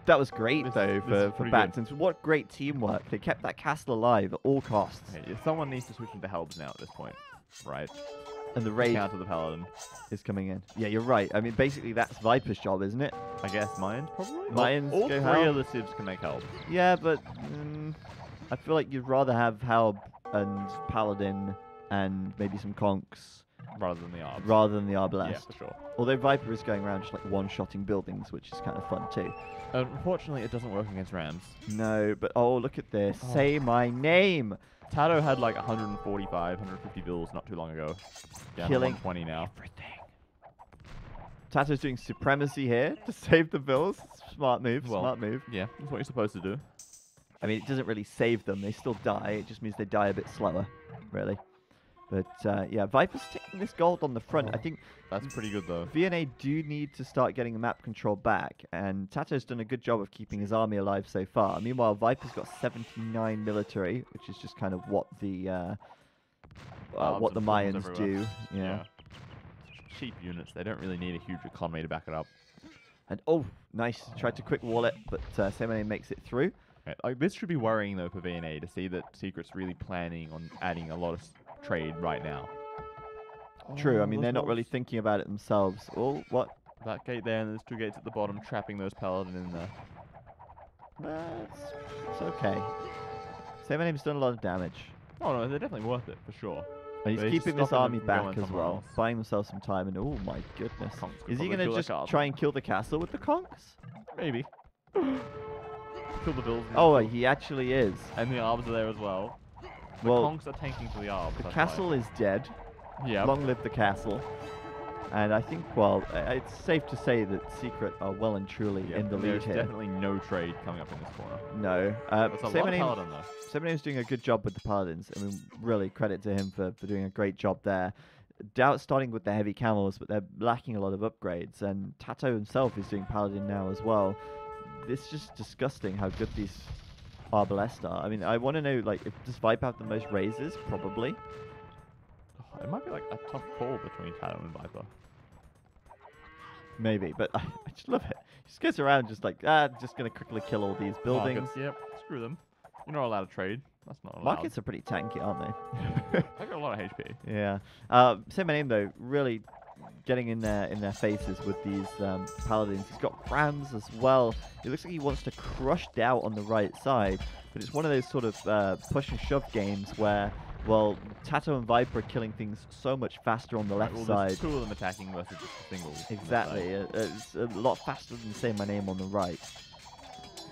That was great, for Battens. What great teamwork. They kept that castle alive at all costs. Okay, someone needs to switch into helps now at this point, right? And the raid counter the Paladin is coming in. Yeah, you're right. I mean, basically, that's Viper's job, isn't it? I guess Mayans probably? Mayans all go three help. of the civs can make help. Yeah, but I feel like you'd rather have Halb and Paladin and maybe some conks Rather than the Arbs. rather than the Arbalest. Yeah, for sure. Although Viper is going around just like one-shotting buildings, which is kind of fun too. Unfortunately, it doesn't work against Rams. No, but oh, look at this. Say my name. Tato had like 145, 150 bills not too long ago. Down to Killing 120 now. everything. Tato's doing supremacy here to save the bills. Smart move, Well, smart move. Yeah, that's what you're supposed to do. I mean, it doesn't really save them. They still die. It just means they die a bit slower, really. But, yeah, Viper's taking this gold on the front. I think That's pretty good, though. VNA do need to start getting the map control back, and Tato's done a good job of keeping his army alive so far. Meanwhile, Viper's got 79 military, which is just kind of what the Mayans do. Yeah. Cheap units. They don't really need a huge economy to back it up. And oh, nice. Tried to quick wall it, but Semane makes it through. Right. Like, this should be worrying, though, for VNA to see that Secret's really planning on adding a lot of trade right now. True. I mean, those they're not walls. really thinking about it themselves. Oh, what? That gate there, and there's 2 gates at the bottom, trapping those Paladin in there. It's okay. Semane's done a lot of damage. Oh, no, they're definitely worth it, for sure. And he's But he's keeping this stopping army them from back going as somewhere well, else. buying himself some time. And oh my goodness, Conks could is he probably gonna kill just that castle. try and kill the castle with the conks? Maybe. Kill the bills. Oh, he actually is. And the Arbs are there as well. The Well, conks are tanking for the Arbs. the that's castle is dead. why. Yeah. Long live the castle. And I think, well, it's safe to say that Secret are well and truly in the lead There's here. definitely no trade coming up in this corner. No. That's a lot of Paladin, though. Semane's doing a good job with the Paladins. I mean, really credit to him for doing a great job there. Doubt starting with the heavy camels, but they're lacking a lot of upgrades. And Tato himself is doing Paladin now as well. It's just disgusting how good these Arbalest are. I mean, I want to know, like, does Viper have the most raises? Probably. It might be like a tough call between Tato and Viper. Maybe, but I just love it. Just goes around just like, just going to quickly kill all these buildings. Markets, yep, screw them. You're not allowed to trade. That's not allowed. Markets are pretty tanky, aren't they? I got a lot of HP. Yeah. Say my name though, really getting in their faces with these paladins. He's got rams as well. It looks like he wants to crush Doubt on the right side, but it's one of those sort of push and shove games where, well, Tato and Viper are killing things so much faster on the left side. There's 2 of them attacking versus just a single. Exactly. It's a lot faster than Say My Name on the right.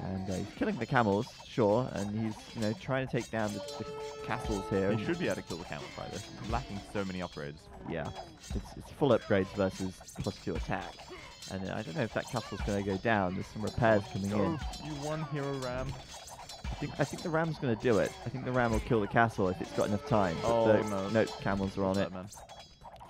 And he's killing the camels, sure, and he's trying to take down the castles here. He should be able to kill the camels by this. He's lacking so many upgrades. Yeah, it's full upgrades versus +2 attack. And I don't know if that castle's going to go down. There's some repairs coming in. You one hero ram. I think the ram's going to do it. I think the ram will kill the castle if it's got enough time. But no, camels are on it.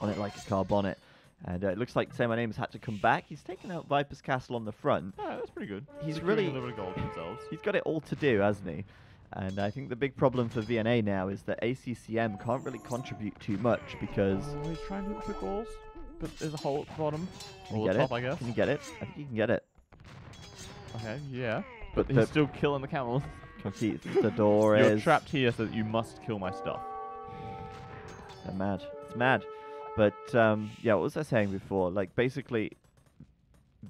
On it like a car bonnet. And it looks like Say My Name has had to come back. He's taken out Viper's castle on the front. Yeah, that's pretty good. He's Securing really a little bit of gold themselves. He's got it all to do, hasn't he? And I think the big problem for VNA now is that ACCM can't really contribute too much because... he's trying to do the quick walls, but there's a hole at the bottom. Can you Or get the top, it? I guess. Can you get it? I think you can get it. Okay, yeah. But the- he's still killing the camels. Compete the door You're is... trapped here so that you must kill my stuff. They're mad. It's mad. But, yeah, what was I saying before? Like, basically,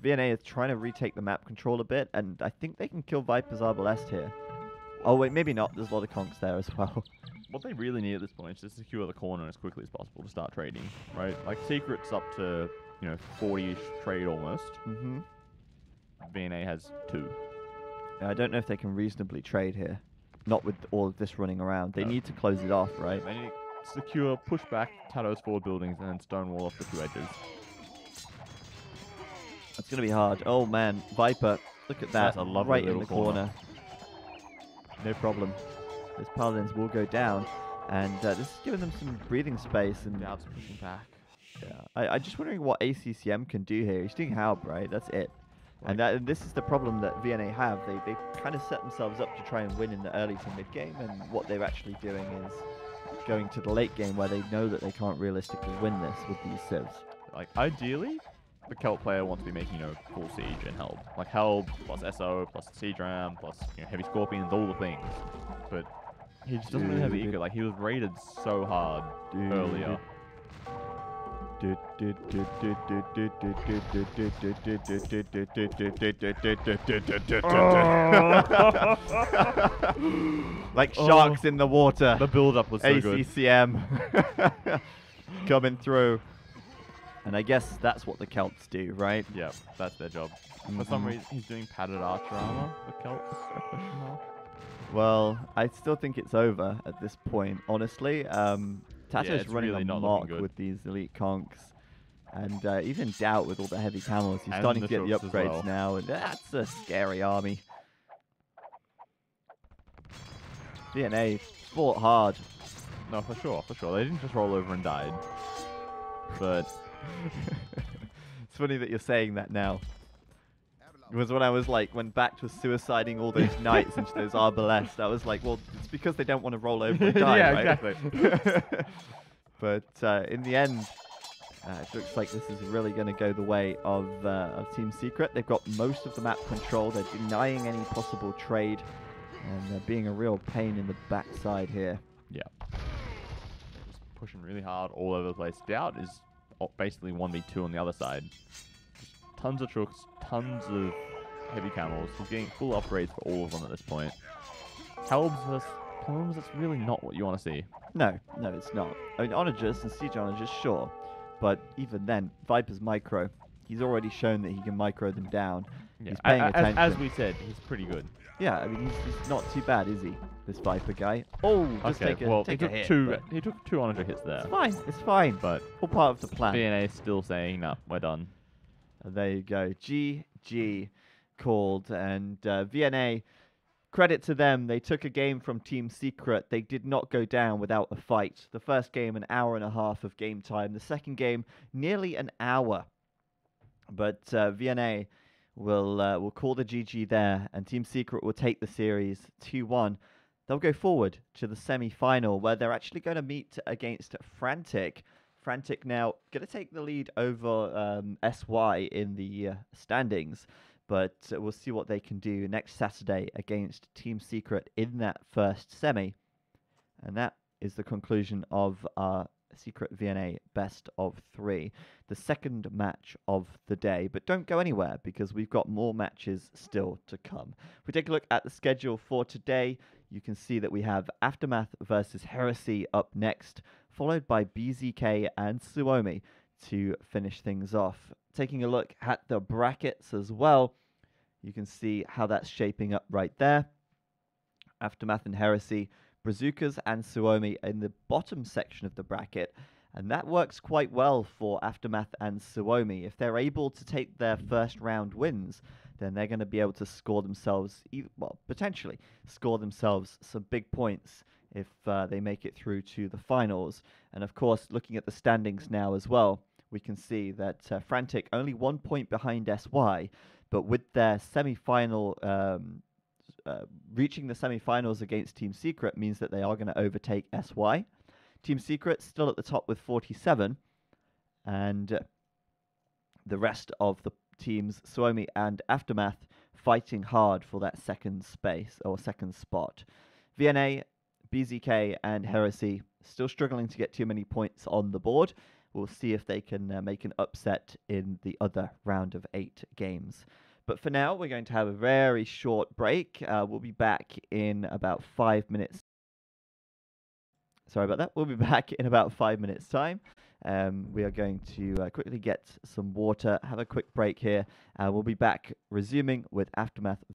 VNA is trying to retake the map control a bit, and I think they can kill Viper's Arbalest here. Oh, wait, maybe not. There's a lot of conks there as well. What they really need at this point is to secure the corner as quickly as possible to start trading, right? Like, Secret's up to, 40-ish trade almost. Mm-hmm. VNA has 2. I don't know if they can reasonably trade here. Not with all of this running around. They No. need to close it off, right? They need to secure, push back Tato's forward buildings, and then stonewall off the 2 edges. It's going to be hard. Oh, man. Viper, look at that. That's a lovely right in little the corner. No problem. Those paladins will go down. And this is giving them some breathing space. And Doubt's pushing back. yeah, I'm just wondering what ACCM can do here. He's doing Halb, right? That's it. And this is the problem that VNA have. They kind of set themselves up to try and win in the early to mid game. And what they're actually doing is going to the late game where they know that they can't realistically win this with these civs. Like, ideally, the Celt player wants to be making, full siege and Helb. Like, Helb plus SO plus Siege Ram plus, heavy Scorpions, all the things. But he just doesn't really have the eco. Like, he was raided so hard earlier. Like sharks in the water. The build-up was so good. ACCM coming through. And I guess that's what the Celts do, right? Yeah, that's their job. For some reason, he's doing padded archer armor. The Celts. Well, I still think it's over at this point, honestly. Tato's it's running really not amok looking good. with these elite conks. And even Doubt with all the heavy camels. He's And starting the to get the troops as upgrades well. now. And that's a scary army. VNA fought hard. No, for sure, for sure. They didn't just roll over and died. But It's funny that you're saying that now. It was when I was like, when Bact was suiciding all those knights into those Arbalest, I was like, well, it's because they don't want to roll over and die, yeah, right? exactly. But in the end, it looks like this is really going to go the way of Team Secret. They've got most of the map control. They're denying any possible trade, and they're being a real pain in the backside here. Yeah. Just pushing really hard all over the place. Doubt is basically 1v2 on the other side. Just tons of troops, tons of heavy camels. He's getting full upgrades for all of them at this point. Helbs versus Plumes, that's really not what you want to see. No, it's not. I mean, Onagers and Siege Onagers, sure. But even then, Viper's micro. He's already shown that he can micro them down. Yeah. He's paying attention. As we said, he's pretty good. Yeah, I mean, he's not too bad, is he? This Viper guy. Oh, just Okay, take a, well, take he a took hit. two. but He took 2 Onager hits there. It's fine. But All part of the plan. VNA is still saying, no, we're done. There you go. GG called. And VNA, credit to them. They took a game from Team Secret. They did not go down without a fight. The first game, an hour and a half of game time. The second game, nearly an hour. But VNA will call the GG there. And Team Secret will take the series 2-1. They'll go forward to the semi-final where they're actually going to meet against Frantic. Frantic now going to take the lead over SY in the standings. but we'll see what they can do next Saturday against Team Secret in that first semi. And that is the conclusion of our Secret VNA best of 3, the second match of the day. But don't go anywhere because we've got more matches still to come. If we take a look at the schedule for today, you can see that we have Aftermath versus Heresy up next, followed by BZK and Suomi to finish things off. Taking a look at the brackets as well, you can see how that's shaping up right there. Aftermath and Heresy, Bazookas and Suomi in the bottom section of the bracket, and that works quite well for Aftermath and Suomi. If they're able to take their first round wins, then they're going to be able to score themselves, well, potentially score themselves some big points if they make it through to the finals. And of course, looking at the standings now as well, we can see that Frantic only 1 point behind SY, but with their semi-final reaching the semi-finals against Team Secret means that they are going to overtake SY. Team Secret still at the top with 47, and the rest of the teams, Suomi and Aftermath, fighting hard for that second space or second spot. VNA, BZK, and Heresy still struggling to get too many points on the board. We'll see if they can make an upset in the other round of 8 games. But for now, we're going to have a very short break. We'll be back in about 5 minutes. Sorry about that. We'll be back in about 5 minutes' time. We are going to quickly get some water, have a quick break here. We'll be back resuming with Aftermath